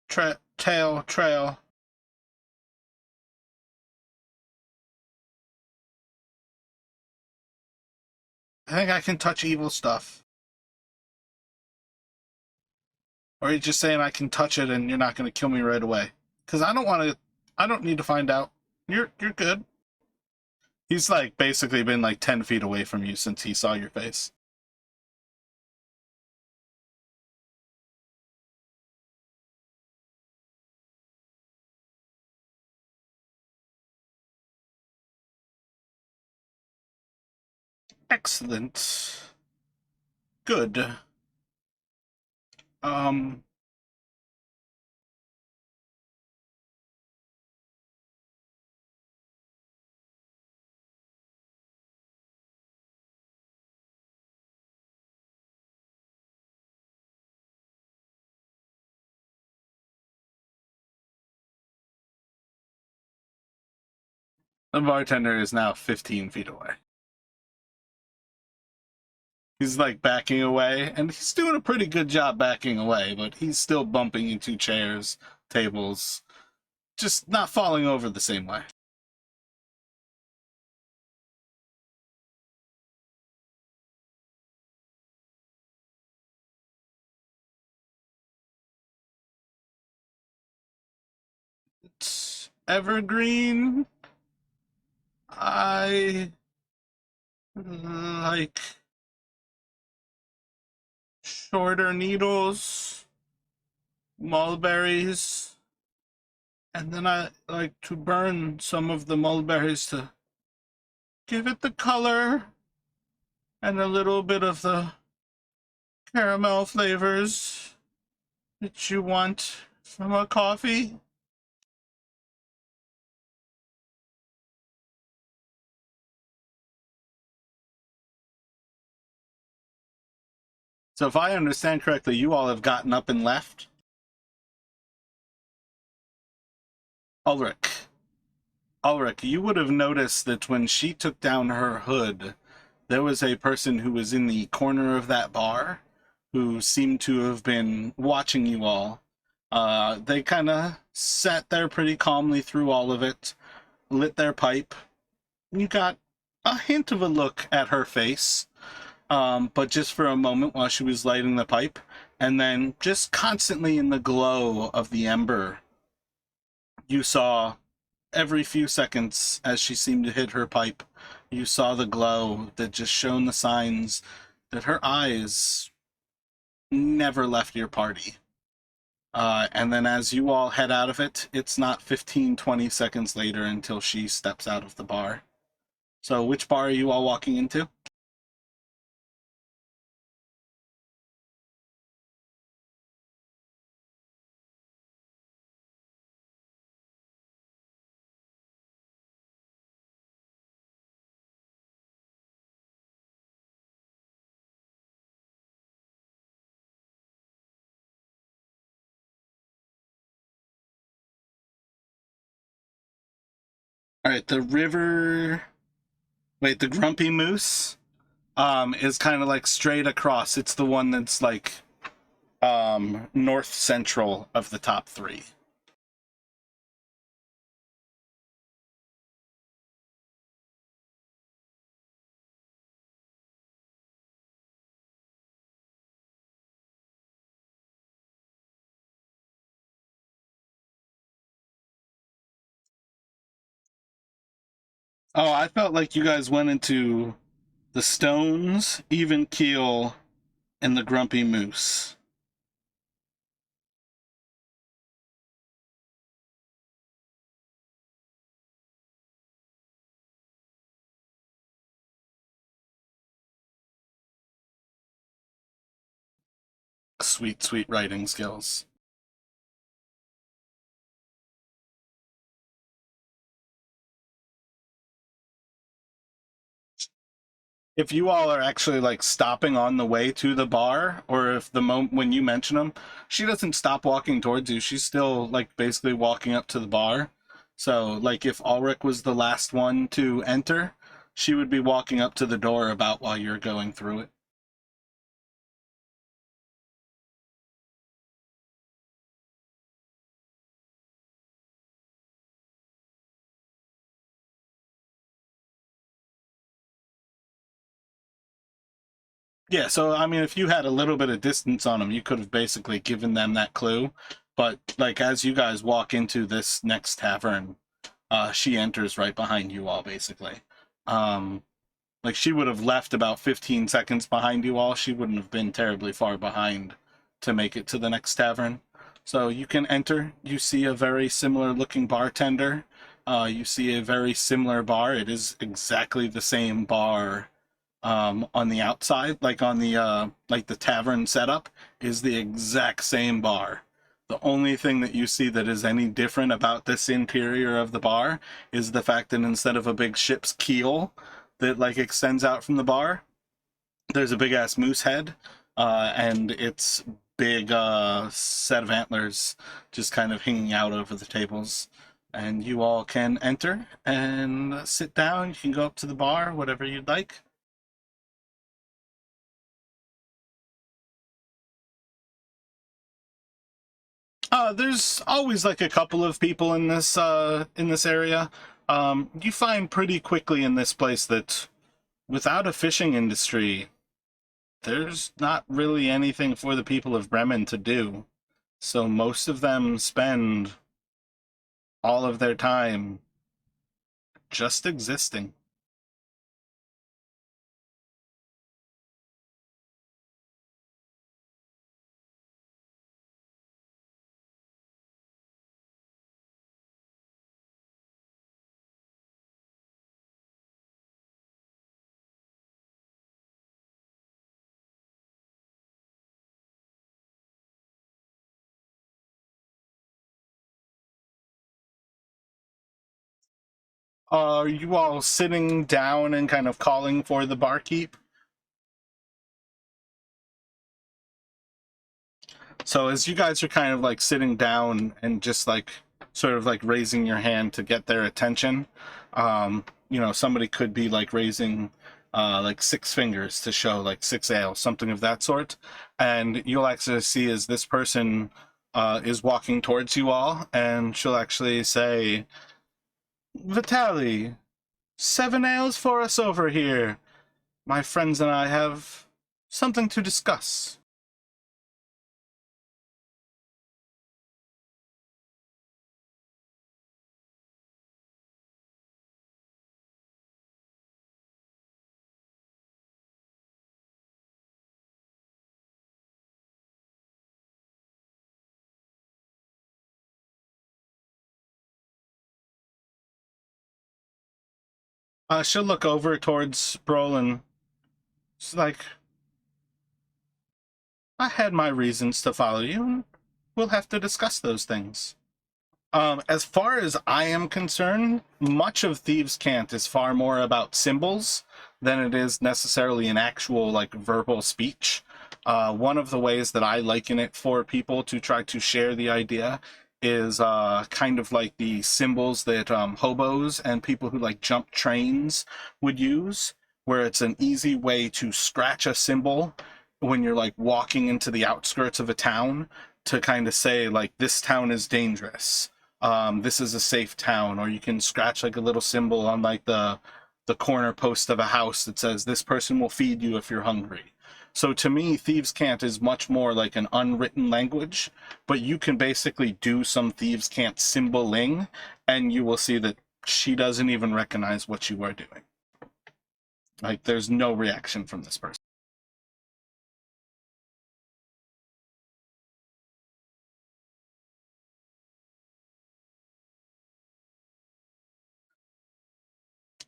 trail. I think I can touch evil stuff. Or are you just saying I can touch it and you're not gonna kill me right away? Because I don't need to find out. You're good. He's like basically been like 10 feet away from you since he saw your face. Excellent. Good. Um, The bartender is now 15 feet away. He's like backing away, and he's doing a pretty good job backing away, but he's still bumping into chairs, tables, just not falling over the same way. It's evergreen. I like shorter needles, mulberries, and then I like to burn some of the mulberries to give it the color and a little bit of the caramel flavors that you want from a coffee. So if I understand correctly, you all have gotten up and left. Ulrich, you would have noticed that when she took down her hood, there was a person who was in the corner of that bar who seemed to have been watching you all. They kind of sat there pretty calmly through all of it, lit their pipe. You got a hint of a look at her face, but just for a moment while she was lighting the pipe, and then just constantly in the glow of the ember, you saw every few seconds as she seemed to hit her pipe, you saw the glow that just shone the signs that her eyes never left your party. And then as you all head out of it, it's not 15, 20 seconds later until she steps out of the bar. So which bar are you all walking into? All right, the river... Wait, the Grumpy Moose is kind of like straight across. It's the one that's like north central of the top three. Oh, I felt like you guys went into the Stones, Even Keel, and the Grumpy Moose. Sweet, sweet writing skills. If you all are actually like stopping on the way to the bar, or if the moment when you mention them, she doesn't stop walking towards you. She's still like basically walking up to the bar. So like if Ulrich was the last one to enter, she would be walking up to the door about while you're going through it. Yeah, so I mean, if you had a little bit of distance on them, you could have basically given them that clue. But like as you guys walk into this next tavern, she enters right behind you all, basically. Like she would have left about 15 seconds behind you all. She wouldn't have been terribly far behind to make it to the next tavern. So you can enter. You see a very similar looking bartender. You see a very similar bar. It is exactly the same bar on the outside, like on the like the tavern setup is the exact same bar. The only thing that you see that is any different about this interior of the bar is the fact that instead of a big ship's keel that like extends out from the bar, there's a big ass moose head, and its big set of antlers just kind of hanging out over the tables. And you all can enter and sit down. You can go up to the bar, whatever you'd like. There's always like a couple of people in this area. You find pretty quickly in this place that without a fishing industry, there's not really anything for the people of Bremen to do. So most of them spend all of their time just existing. Are you all sitting down and kind of calling for the barkeep? So as you guys are kind of like sitting down and just like sort of like raising your hand to get their attention, somebody could be like raising like 6 fingers to show like 6 ale, something of that sort. And you'll actually see as this person is walking towards you all, and she'll actually say, Vitali, 7 ales for us over here. My friends and I have something to discuss. She'll look over towards Brolin. She's like, I had my reasons to follow you, and we'll have to discuss those things. As far as I am concerned, much of Thieves' Cant is far more about symbols than it is necessarily an actual, like, verbal speech. One of the ways that I liken it for people to try to share the idea is kind of like the symbols that hobos and people who, like, jump trains would use, where it's an easy way to scratch a symbol when you're, like, walking into the outskirts of a town to kind of say, like, this town is dangerous. This is a safe town. Or you can scratch like a little symbol on like the corner post of a house that says this person will feed you if you're hungry. So to me, Thieves' Cant is much more like an unwritten language, but you can basically do some Thieves' Cant symboling and you will see that she doesn't even recognize what you are doing. Like, there's no reaction from this person.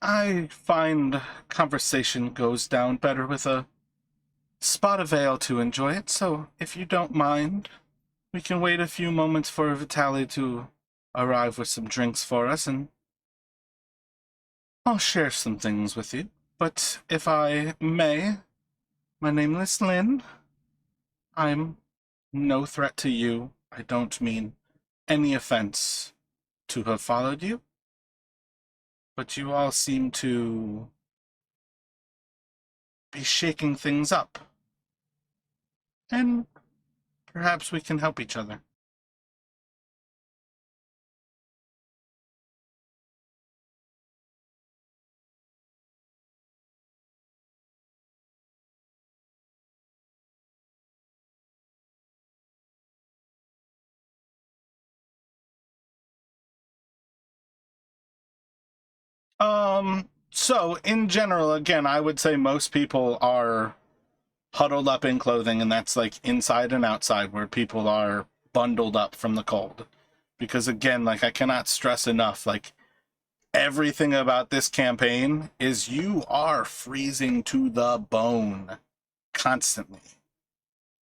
I find conversation goes down better with a spot of ale to enjoy it, so if you don't mind, we can wait a few moments for Vitali to arrive with some drinks for us, and I'll share some things with you. But if I may, my name is Lynn. I'm no threat to you. I don't mean any offense to have followed you, but you all seem to be shaking things up. And perhaps we can help each other. So in general, again, I would say most people are huddled up in clothing, and that's like inside and outside where people are bundled up from the cold. Because again, like I cannot stress enough, like everything about this campaign is you are freezing to the bone constantly.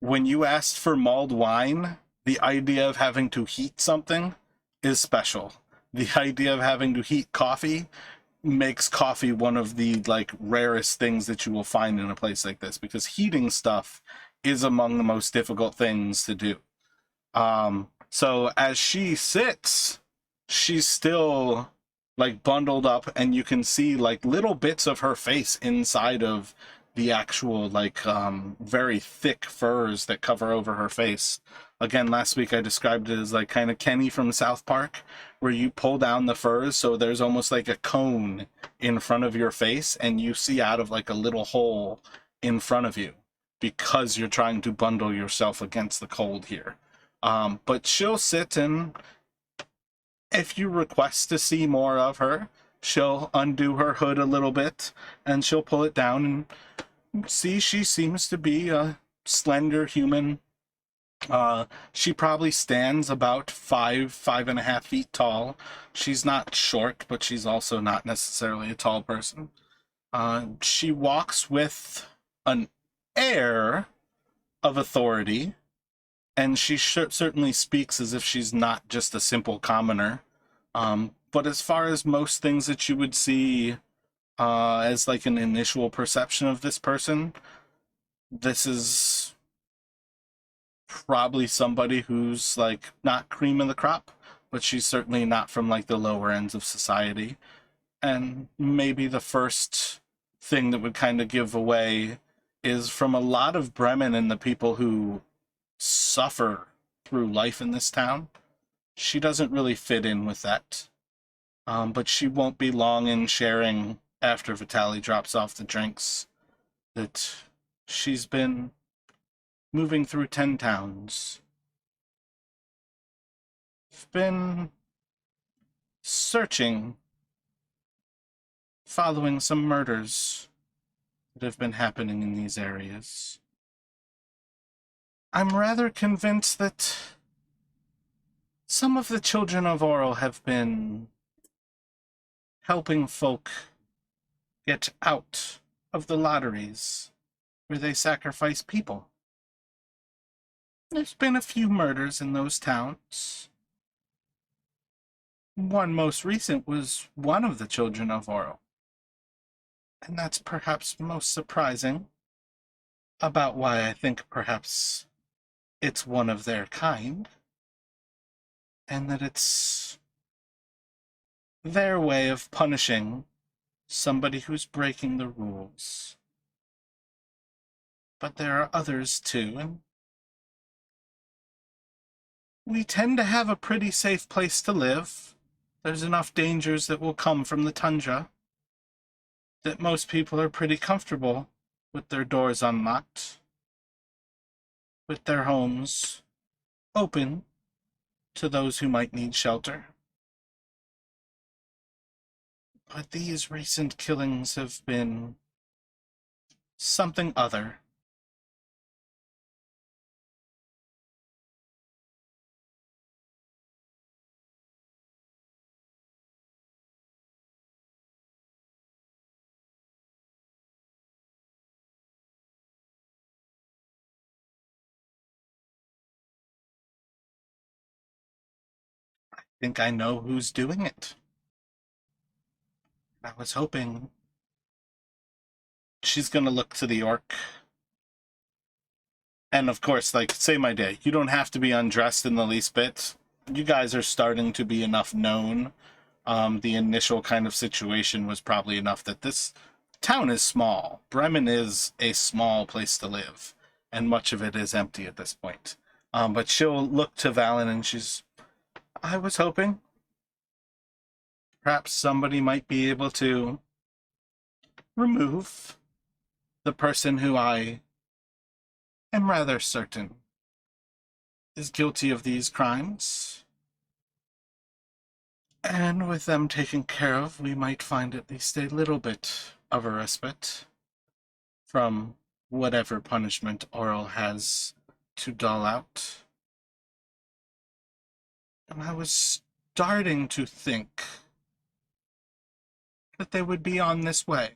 When you asked for mulled wine, the idea of having to heat something is special. The idea of having to heat coffee makes coffee one of the like rarest things that you will find in a place like this, because heating stuff is among the most difficult things to do. So as she sits, she's still like bundled up, and you can see like little bits of her face inside of the actual like very thick furs that cover over her face. Again, last week I described it as like kind of Kenny from South Park, where you pull down the furs so there's almost like a cone in front of your face, and you see out of like a little hole in front of you because you're trying to bundle yourself against the cold here. But she'll sit, and if you request to see more of her, she'll undo her hood a little bit and she'll pull it down and see she seems to be a slender human. She probably stands about 5.5 feet tall. She's not short, but she's also not necessarily a tall person. She walks with an air of authority, and she certainly speaks as if she's not just a simple commoner. But as far as most things that you would see as like an initial perception of this person, this is probably somebody who's like not cream of the crop, but she's certainly not from like the lower ends of society. And maybe the first thing that would kind of give away is from a lot of Bremen and the people who suffer through life in this town, she doesn't really fit in with that. But she won't be long in sharing after Vitali drops off the drinks that she's been moving through 10 towns. Been searching, following some murders that have been happening in these areas. I'm rather convinced that some of the children of Oral have been helping folk get out of the lotteries where they sacrifice people. There's been a few murders in those towns. One most recent was one of the children of Oral. And that's perhaps most surprising about why I think perhaps it's one of their kind, and that it's their way of punishing somebody who's breaking the rules. But there are others too, and we tend to have a pretty safe place to live. There's enough dangers that will come from the tundra that most people are pretty comfortable with their doors unlocked, with their homes open to those who might need shelter. But these recent killings have been something other. I think I know who's doing it. I was hoping. She's gonna look to the orc. And of course, like, say my day, you don't have to be undressed in the least bit. You guys are starting to be enough known. The initial kind of situation was probably enough that this town is small. Bremen is a small place to live, and much of it is empty at this point. But she'll look to Valen and I was hoping perhaps somebody might be able to remove the person who I am rather certain is guilty of these crimes. And with them taken care of, we might find at least a little bit of a respite from whatever punishment Oral has to dole out. And I was starting to think that they would be on this way.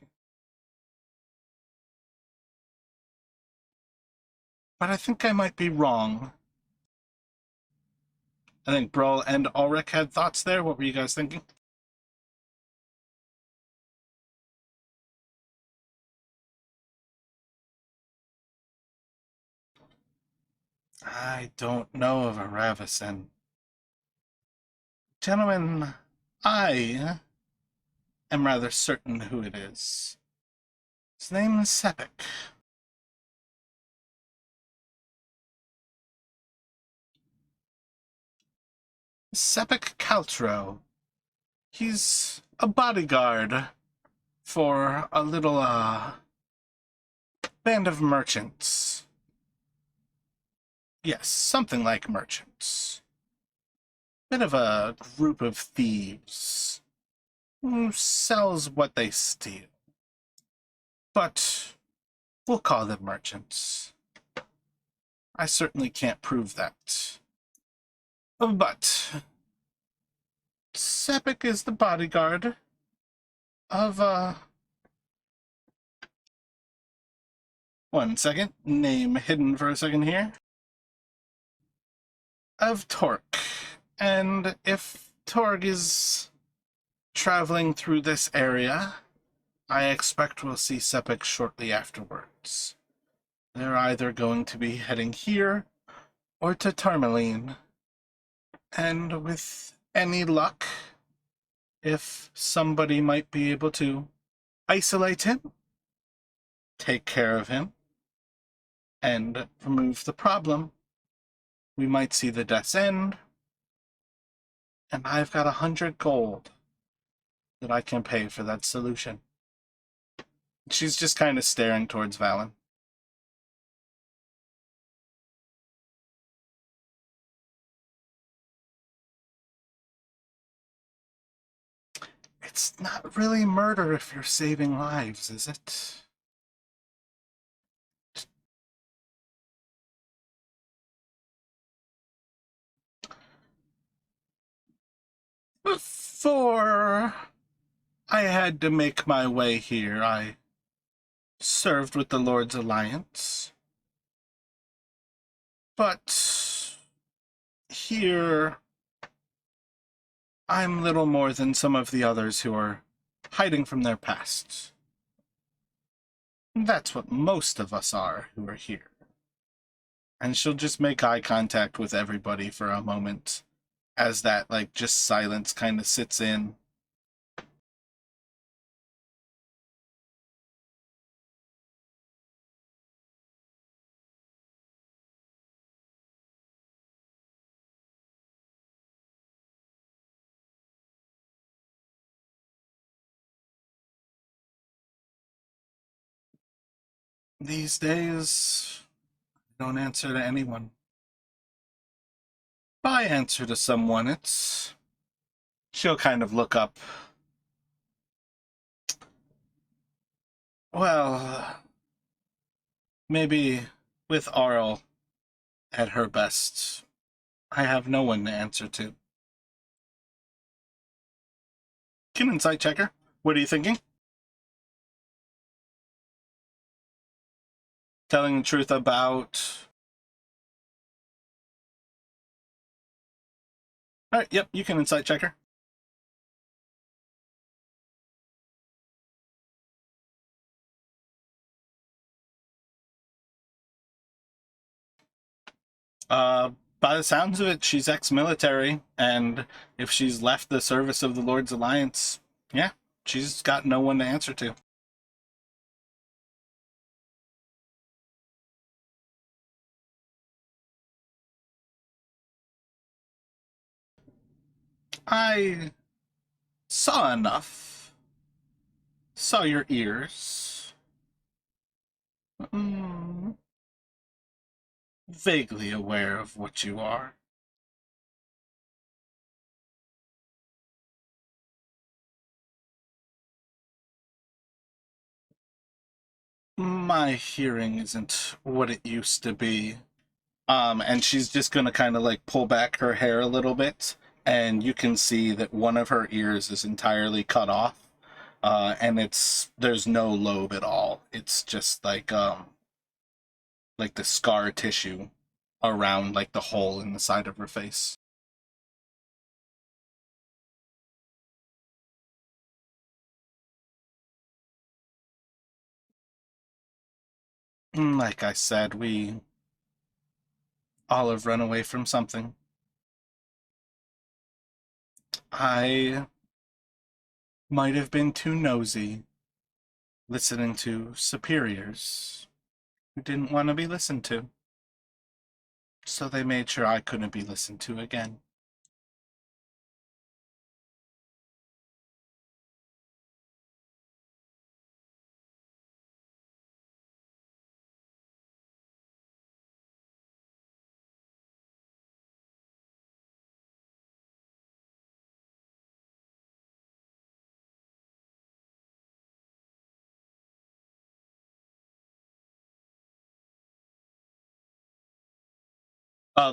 But I think I might be wrong. I think Brol and Ulrich had thoughts there. What were you guys thinking? I don't know of a Ravison. Gentlemen, I am rather certain who it is. His name is Sepik. Sepik Caltro. He's a bodyguard for a little, band of merchants. Yes, something like merchants. Bit of a group of thieves who sells what they steal. But we'll call them merchants. I certainly can't prove that. But Sepik is the bodyguard of, one second, name hidden for a second here, of Torque. And if Torg is traveling through this area, I expect we'll see Sepik shortly afterwards. They're either going to be heading here or to Tarmaline. And with any luck, if somebody might be able to isolate him, take care of him, and remove the problem, we might see the death's end. And I've got 100 gold that I can pay for that solution. She's just kind of staring towards Valen. It's not really murder if you're saving lives, is it? Before I had to make my way here, I served with the Lord's Alliance. But here, I'm little more than some of the others who are hiding from their past. That's what most of us are who are here. And she'll just make eye contact with everybody for a moment as that, like, just silence kind of sits in. These days, I don't answer to anyone. If I answer to someone, she'll kind of look up. Well, maybe with Arl at her best, I have no one to answer to. Can insight checker. What are you thinking? Telling the truth about... Alright, yep, you can insight checker. By the sounds of it, she's ex-military, and if she's left the service of the Lord's Alliance, yeah, she's got no one to answer to. I saw enough. Saw your ears. Vaguely aware of what you are. My hearing isn't what it used to be. And she's just gonna kind of like pull back her hair a little bit, and you can see that one of her ears is entirely cut off. And there's no lobe at all. It's just like the scar tissue around like the hole in the side of her face. Like I said, we all have run away from something. I might have been too nosy, listening to superiors who didn't want to be listened to. So they made sure I couldn't be listened to again.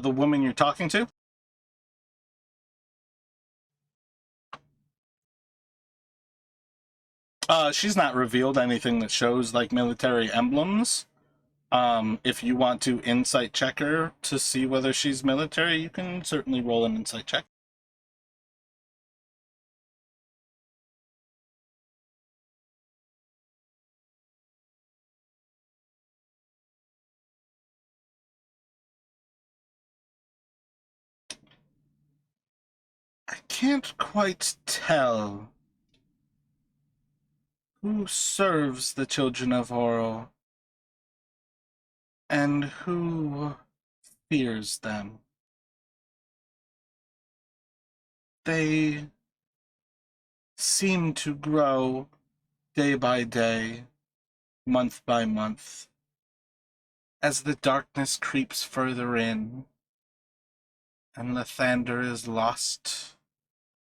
The woman you're talking to? She's not revealed anything that shows like military emblems. If you want to insight check her to see whether she's military, you can certainly roll an insight check. I can't quite tell who serves the children of Oro and who fears them. They seem to grow day by day, month by month, as the darkness creeps further in and Lathander is lost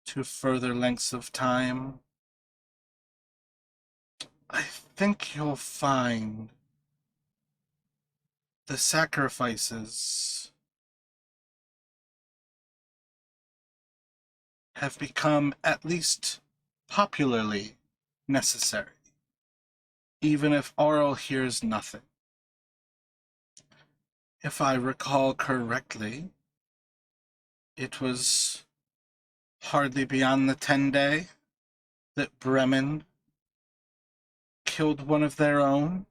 to further lengths of time. I think you'll find the sacrifices have become at least popularly necessary, even if Aurel hears nothing. If I recall correctly, it was hardly beyond the 10-day that Bremen killed one of their own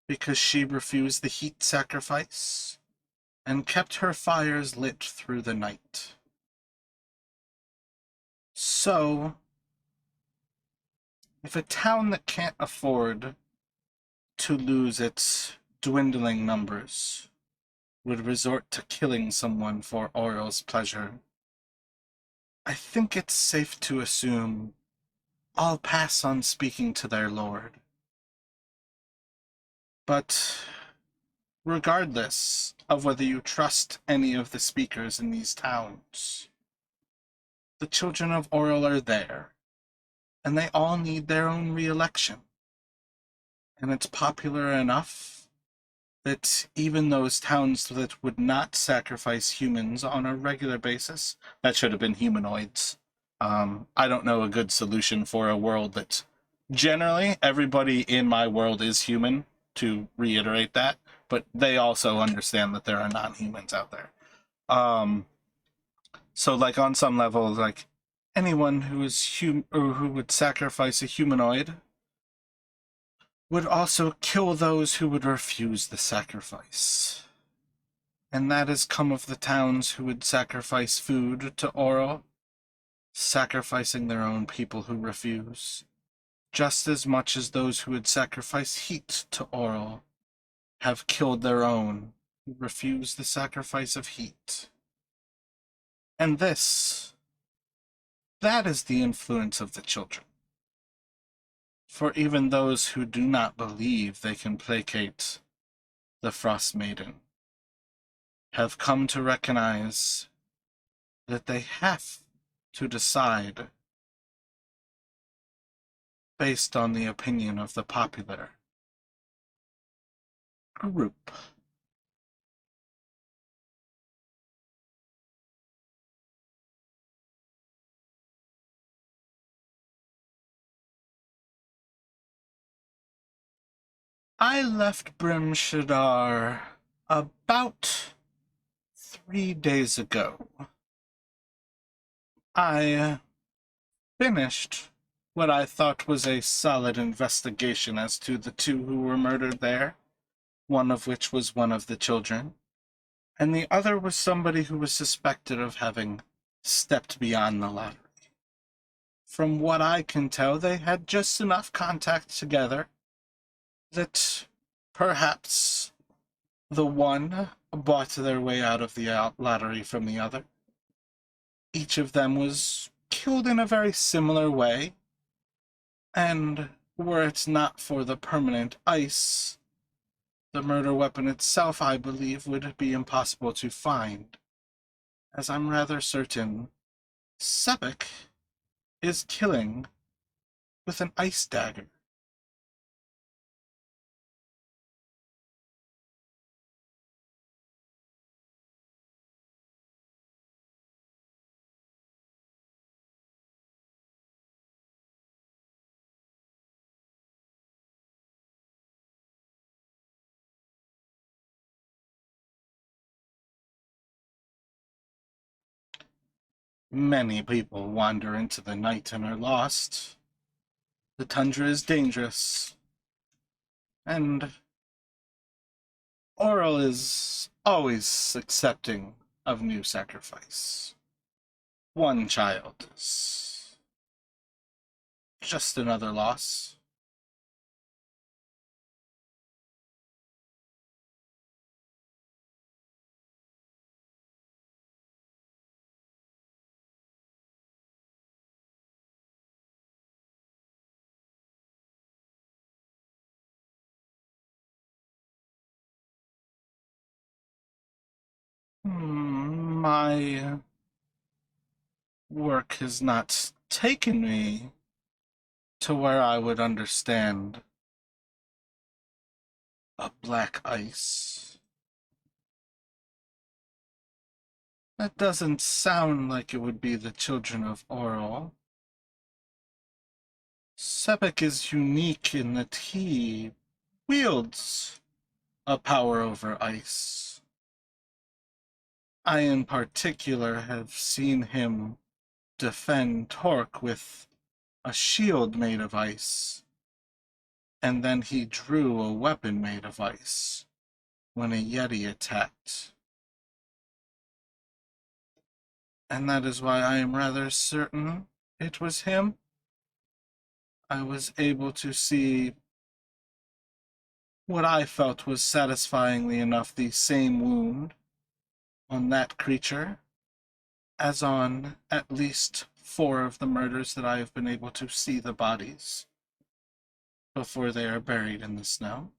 because she refused the heat sacrifice and kept her fires lit through the night. So, if a town that can't afford to lose its dwindling numbers would resort to killing someone for Aurel's pleasure, I think it's safe to assume I'll pass on speaking to their lord. But regardless of whether you trust any of the speakers in these towns, the children of Aurel are there, and they all need their own re-election. And it's popular enough that even those towns that would not sacrifice humans on a regular basis, that should have been humanoids. I don't know a good solution for a world that generally everybody in my world is human, to reiterate that, but they also understand that there are non-humans out there. So like on some level, like anyone who is or who would sacrifice a humanoid would also kill those who would refuse the sacrifice. And that has come of the towns who would sacrifice food to Oro, sacrificing their own people who refuse, just as much as those who would sacrifice heat to Oro have killed their own who refuse the sacrifice of heat. And that is the influence of the children. For even those who do not believe they can placate the Frost Maiden have come to recognize that they have to decide based on the opinion of the popular group. I left Brimshadar about 3 days ago. I finished what I thought was a solid investigation as to the two who were murdered there, one of which was one of the children, and the other was somebody who was suspected of having stepped beyond the lottery. from what I can tell, they had just enough contact together that perhaps the one bought their way out of the lottery from the other. Each of them was killed in a very similar way, and were it not for the permanent ice, the murder weapon itself, I believe, would be impossible to find, as I'm rather certain Sebek is killing with an ice dagger. Many people wander into the night and are lost. The tundra is dangerous, and Oral is always accepting of new sacrifice. One child is just another loss. My work has not taken me to where I would understand a black ice. That doesn't sound like it would be the children of Oral. Sebek is unique in that he wields a power over ice. I, in particular, have seen him defend Torque with a shield made of ice, and then he drew a weapon made of ice when a Yeti attacked. And that is why I am rather certain it was him. I was able to see what I felt was satisfyingly enough the same wound on that creature as on at least 4 of the murders that I have been able to see the bodies before they are buried in the snow.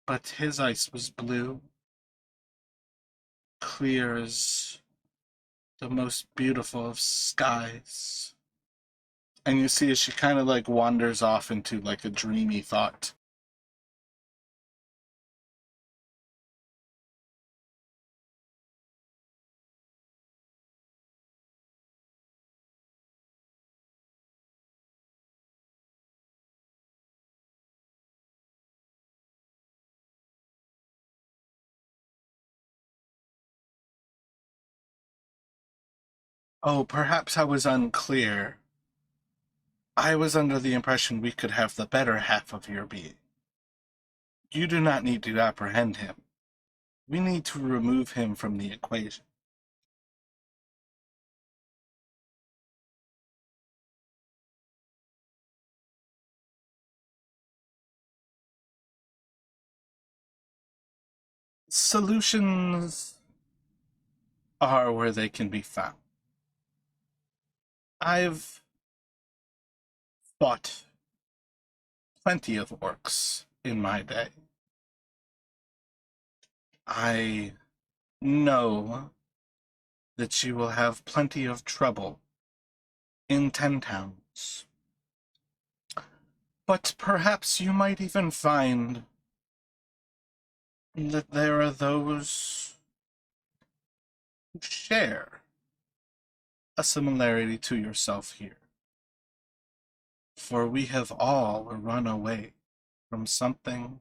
But his ice was blue, clear as the most beautiful of skies. And you see as she kind of like wanders off into like a dreamy thought. Oh, perhaps I was unclear. I was under the impression we could have the better half of your being. You do not need to apprehend him. We need to remove him from the equation. Solutions are where they can be found. I've fought plenty of orcs in my day. I know that you will have plenty of trouble in 10 towns. But perhaps you might even find that there are those who share a similarity to yourself here. For we have all run away from something